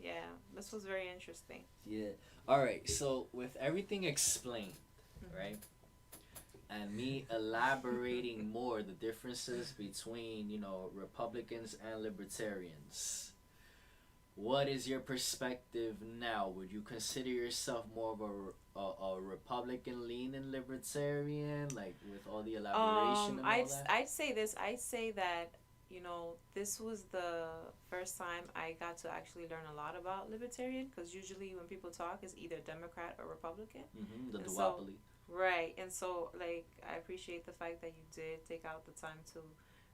Yeah, this was very interesting. Yeah. All right. So with everything explained, right, and me elaborating more the differences between, you know, Republicans and Libertarians, what is your perspective now? Would you consider yourself more of a Republican leaning Libertarian, like with all the elaboration and all that? I'd say this. I'd say that, you know, this was the first time I got to actually learn a lot about Libertarian, because usually when people talk, it's either Democrat or Republican. The And duopoly. Right, and so, like, I appreciate the fact that you did take out the time to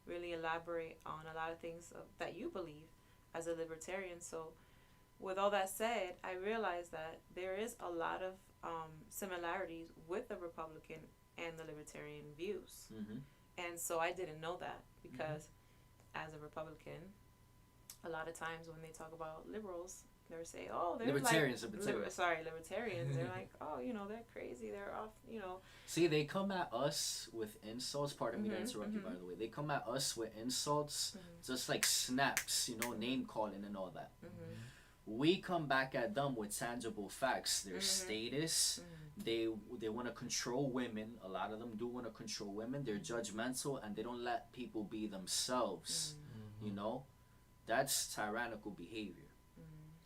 really elaborate on a lot of things that you believe as a libertarian. So, with all that said, I realized that there is a lot of similarities with the Republican and the libertarian views. And so I didn't know that, because as a Republican, a lot of times when they talk about liberals, they're saying, oh, they're Libertarians, like, libertarians. libertarians. They're like, oh, you know, they're crazy. They're off, you know. See, they come at us with insults. Pardon me to interrupt you, by the way. They come at us with insults, just like snaps, you know, name calling and all that. We come back at them with tangible facts. Their status, they want to control women. A lot of them do want to control women. They're judgmental, and they don't let people be themselves. You know, that's tyrannical behavior.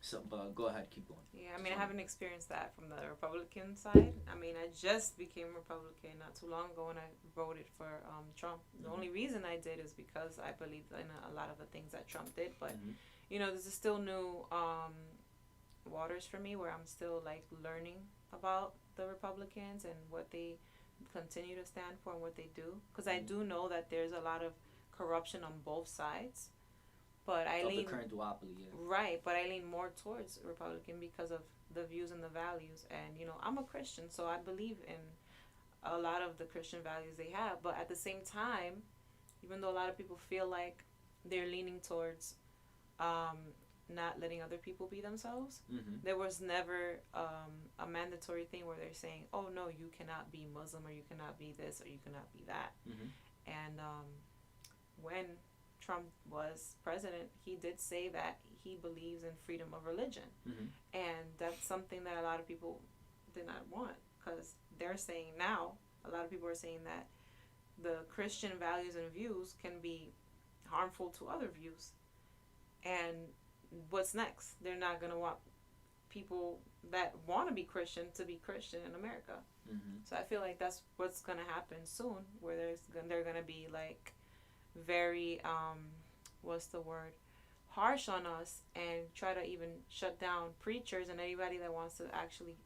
So, but go ahead, keep going. Yeah, I mean, I haven't experienced that from the Republican side. I mean, I just became Republican not too long ago, and I voted for Trump. The only reason I did is because I believed in a lot of the things that Trump did. But, you know, this is still new waters for me, where I'm still, like, learning about the Republicans and what they continue to stand for and what they do. Because I do know that there's a lot of corruption on both sides. But I lean the current duopoly, yeah. Right, but I lean more towards Republican because of the views and the values. And, you know, I'm a Christian, so I believe in a lot of the Christian values they have. But at the same time, even though a lot of people feel like they're leaning towards not letting other people be themselves, there was never a mandatory thing where they're saying, oh, no, you cannot be Muslim, or you cannot be this, or you cannot be that. And when Trump was president, he did say that he believes in freedom of religion. And that's something that a lot of people did not want, because they're saying now, a lot of people are saying that the Christian values and views can be harmful to other views. And what's next? They're not going to want people that want to be Christian to be Christian in America. So I feel like that's what's going to happen soon, where they're going to be like very what's the word, harsh on us, and try to even shut down preachers and anybody that wants to actually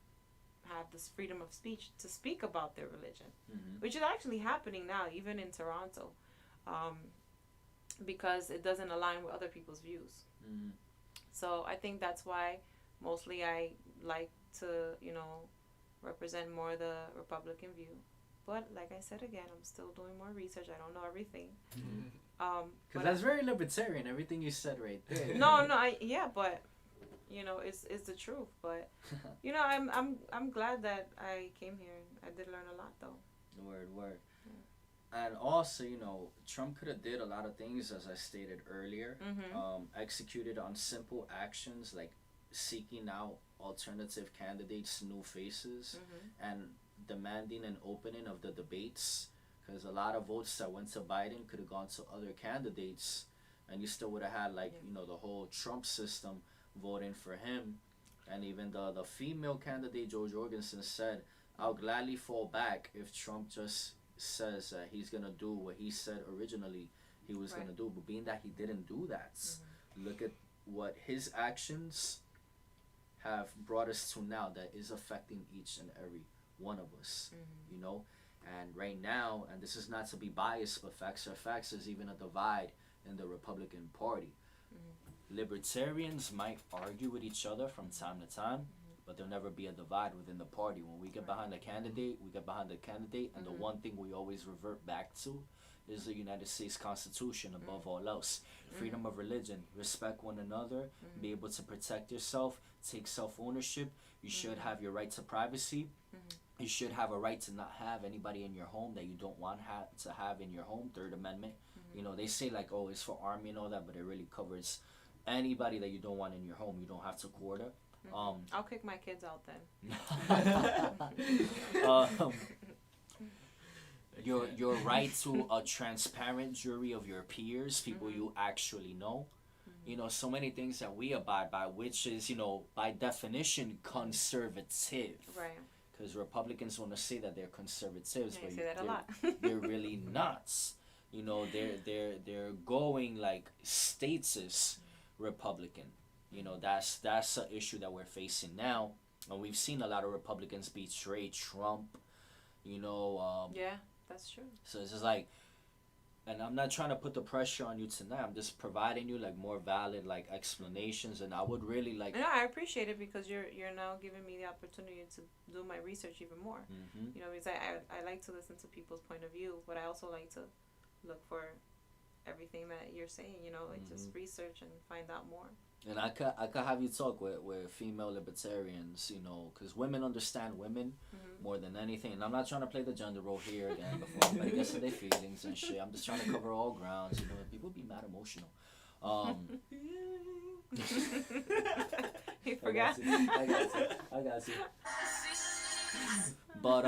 have this freedom of speech to speak about their religion, which is actually happening now, even in Toronto, because it doesn't align with other people's views. So I think that's why mostly I like to, you know, represent more the Republican view. But like I said again, I'm still doing more research. I don't know everything. Because But that's very libertarian. Everything you said right there. no, but you know, it's the truth. But you know, I'm glad that I came here. I did learn a lot though. Word. And also, you know, Trump could have did a lot of things, as I stated earlier. Executed on simple actions like seeking out alternative candidates, new faces, and demanding an opening of the debates. Because a lot of votes that went to Biden could have gone to other candidates, and you still would have had, like, you know, the whole Trump system voting for him. And even the female candidate, Joe Jorgensen, said, I'll gladly fall back if Trump just says that he's going to do what he said originally he was going to do. But being that he didn't do that, look at what his actions have brought us to now that is affecting each and every one of us, you know? And right now, and this is not to be biased, but facts are facts, there's even a divide in the Republican Party. Libertarians might argue with each other from time to time, but there'll never be a divide within the party. When we get behind the candidate, we get behind the candidate, and the one thing we always revert back to is the United States Constitution above all else. Freedom of religion, respect one another, be able to protect yourself, take self-ownership. You should have your right to privacy. You should have a right to not have anybody in your home that you don't want to have in your home. Third Amendment. You know, they say like, oh, it's for army and all that, but it really covers anybody that you don't want in your home. You don't have to quarter. I'll kick my kids out then. Your right to a transparent jury of your peers, people you actually know. You know, so many things that we abide by, which is, you know, by definition, conservative. Right. Because Republicans want to say that they're conservatives, They but say that a lot. they're really nuts. You know, they're going like status Republican. You know, that's an issue that we're facing now, and we've seen a lot of Republicans betray Trump. You know. Yeah, that's true. So it's just like, and I'm not trying to put the pressure on you tonight. I'm just providing you like more valid like explanations, and I would really like. No, I appreciate it because you're now giving me the opportunity to do my research even more. You know, because I like to listen to people's point of view, but I also like to look for everything that you're saying. You know, like just research and find out more. And I could have you talk with female libertarians, you know, because women understand women more than anything. And I'm not trying to play the gender role here again before anybody gets in their feelings and shit. I'm just trying to cover all grounds, you know. People be mad emotional. You forgot. I got you. But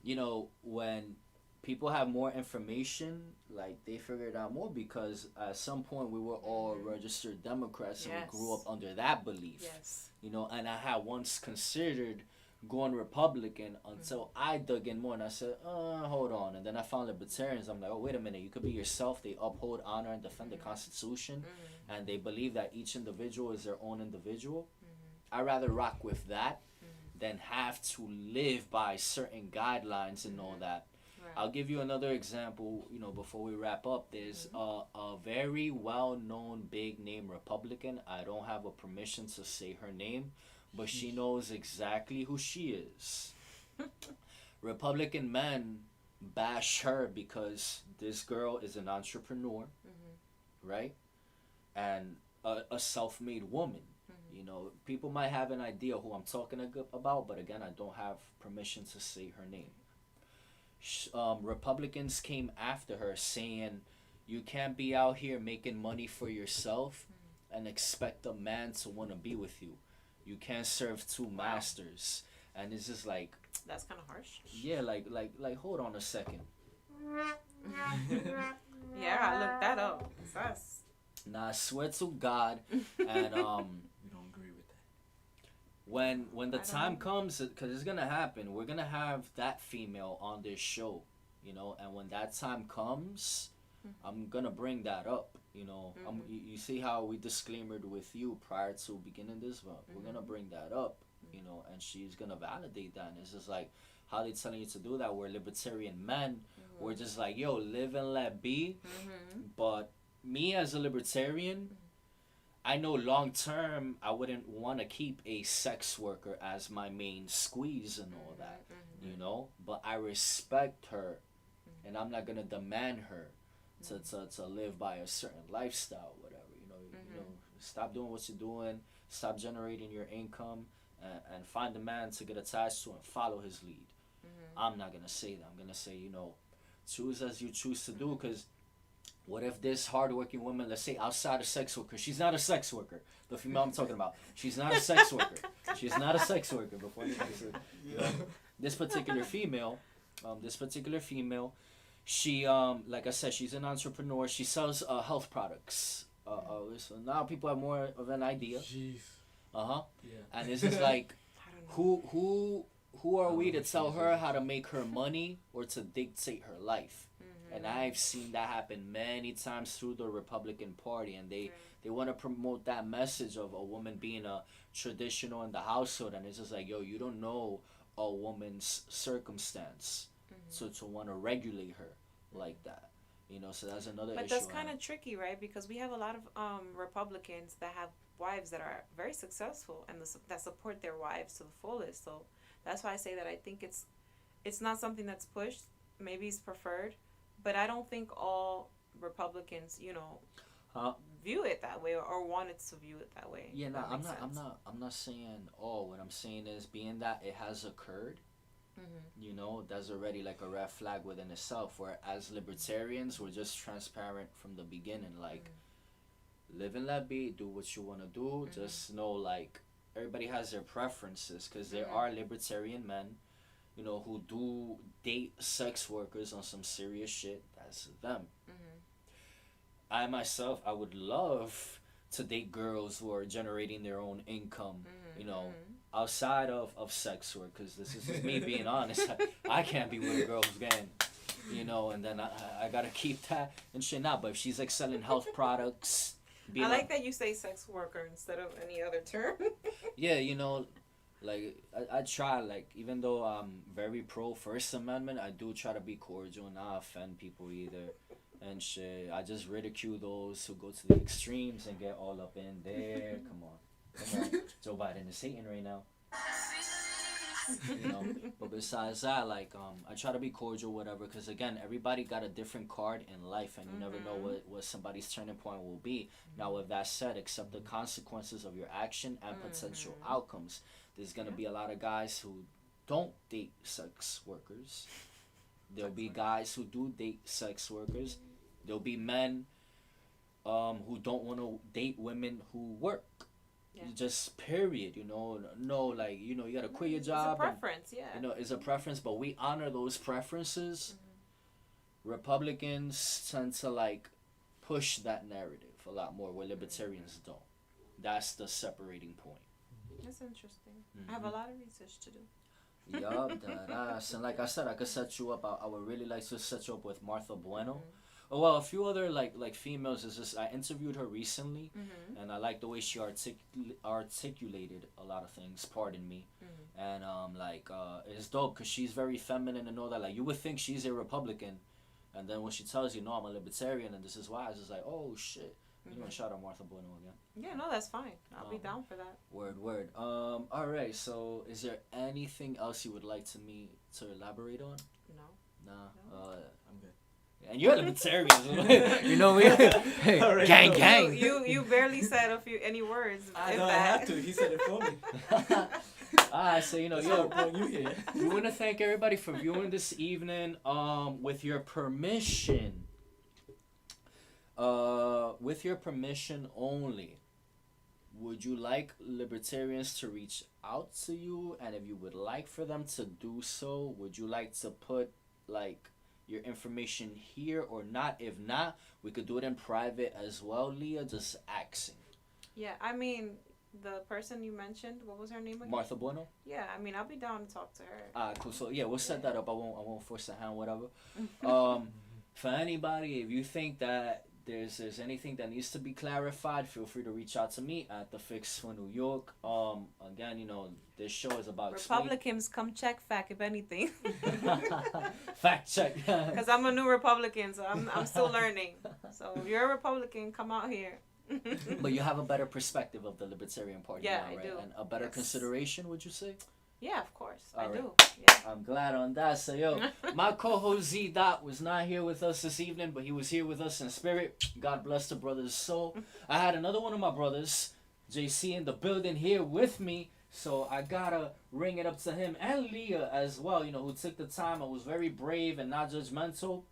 you know, when people have more information, like they figure it out more, because at some point we were all registered Democrats and we grew up under that belief. Yes. You know, and I had once considered going Republican until I dug in more and I said, hold on. And then I found Libertarians. I'm like, oh, wait a minute. You could be yourself. They uphold, honor, and defend the Constitution. And they believe that each individual is their own individual. I'd rather rock with that than have to live by certain guidelines and all that. Right. I'll give you another example, you know, before we wrap up. There's a very well-known big-name Republican. I don't have a permission to say her name, but she knows exactly who she is. Republican men bash her because this girl is an entrepreneur, right? And a self-made woman. You know, people might have an idea who I'm talking about, but again, I don't have permission to say her name. Republicans came after her saying, you can't be out here making money for yourself and expect a man to want to be with you. You can't serve two masters. And it's just like, That's kind of harsh. yeah, like hold on a second. Yeah, I looked that up. That's Nah, I swear to God. And We don't agree with that. when the I don't time know. comes, because it's gonna happen, we're gonna have that female on this show, you know. And when that time comes, I'm gonna bring that up, you know. You see how we disclaimered with you prior to beginning this one. We're gonna bring that up, you know, and she's gonna validate that. And it's just like, how they telling you to do that? We're libertarian men. We're just like, yo, live and let be. But me as a libertarian, I know long term I wouldn't want to keep a sex worker as my main squeeze and all that. you know. But I respect her, and I'm not gonna demand her to live by a certain lifestyle, whatever. You know, stop doing what you're doing, stop generating your income, and find a man to get attached to and follow his lead. I'm not gonna say that. I'm gonna say, you know, choose as you choose to do, because what if this hardworking woman, let's say outside a sex worker, she's not a sex worker, the female I'm talking about, she's not a sex worker, she's not a sex worker, before you say, you know, this particular female, she, like I said, she's an entrepreneur, she sells health products, so now people have more of an idea. Jeez. Uh-huh. Yeah. And it's just like, who are we to tell her how to make her money or to dictate her life? And I've seen that happen many times through the Republican Party, and they want to promote that message of a woman being a traditional in the household, and it's just like, yo, you don't know a woman's circumstance, so to want to regulate her like that, you know. So that's another issue. But that's kind of tricky, right? Because we have a lot of Republicans that have wives that are very successful and that support their wives to the fullest. So that's why I say that I think it's not something that's pushed. Maybe it's preferred, but I don't think all Republicans, you know, view it that way or wanted to view it that way. Yeah, no, I'm not saying all. What I'm saying is, being that it has occurred, you know, that's already like a red flag within itself. Where as libertarians, we're just transparent from the beginning, like. Live and let be, do what you want to do, just know, like, everybody has their preferences, because there are libertarian men, you know, who do date sex workers on some serious shit. That's them. I myself, I would love to date girls who are generating their own income, you know, outside of sex work, because this is just me being honest. I can't be with a girl who's getting, you know, and then I gotta keep that and shit now. But if she's like selling health products, I like that you say sex worker instead of any other term. Yeah, you know, like I try, like, even though I'm very pro First Amendment, I do try to be cordial and not offend people either, and shit. I just ridicule those who go to the extremes and get all up in there. Come on, Joe Biden is hating right now. You know, but besides that, like, I try to be cordial, whatever, because again, everybody got a different card in life, and you never know what somebody's turning point will be. Now, with that said, accept the consequences of your action and potential outcomes. There's gonna be a lot of guys who don't date sex workers. There'll be guys who do date sex workers. There'll be men who don't want to date women who work. Yeah. Just period, you know. No, like, you know, you gotta quit your job. It's a preference, yeah. You know, it's a preference, but we honor those preferences. Republicans tend to, like, push that narrative a lot more, where libertarians don't. That's the separating point. That's interesting. I have a lot of research to do. Yup, that. And like I said, I could set you up. I would really like to set you up with Martha Bueno. Oh, well, a few other like females. Is just, I interviewed her recently, and I like the way she articulated a lot of things. Pardon me, and it's dope because she's very feminine and all that. Like, you would think she's a Republican, and then when she tells you, no, I'm a libertarian and this is why, it's just like, oh shit. You want to shout out Martha Bueno again? Yeah, no, that's fine. I'll be down for that. Word. All right. So, is there anything else you would like me to elaborate on? No. Nah. I'm good. And you're a libertarian, you know. Hey, Right, gang. You barely said any words. I know I have to. He said it for me. Alright, so you know, you here. we want to thank everybody for viewing this evening. With your permission. With your permission only, would you like libertarians to reach out to you? And if you would like for them to do so, would you like to put, like, your information here or not? If not, we could do it in private as well, Leah, just asking. Yeah, I mean, the person you mentioned, what was her name again? Martha Bueno? Yeah, I mean, I'll be down to talk to her. Cool. So yeah, we'll set that up. I won't force the hand, whatever. For anybody, if you think that there's anything that needs to be clarified, feel free to reach out to me at The Fix for New York. Again, you know, this show is about Republicans, come check fact, if anything. fact check. Because I'm a new Republican, so I'm still learning. So if you're a Republican, come out here. But you have a better perspective of the Libertarian Party, yeah, now, right? I do. And a better consideration, would you say? Yeah, of course. All I right. do. Yeah. I'm glad on that. So, yo, my co-host Z Dot was not here with us this evening, but he was here with us in spirit. God bless the brother's soul. I had another one of my brothers, JC, in the building here with me. So I gotta ring it up to him and Leah as well, you know, who took the time and was very brave and not judgmental.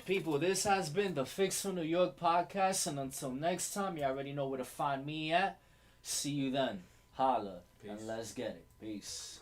People, this has been the Fix from New York podcast, and until next time, you already know where to find me at. See you then. Holla, Peace. and let's get it. Peace.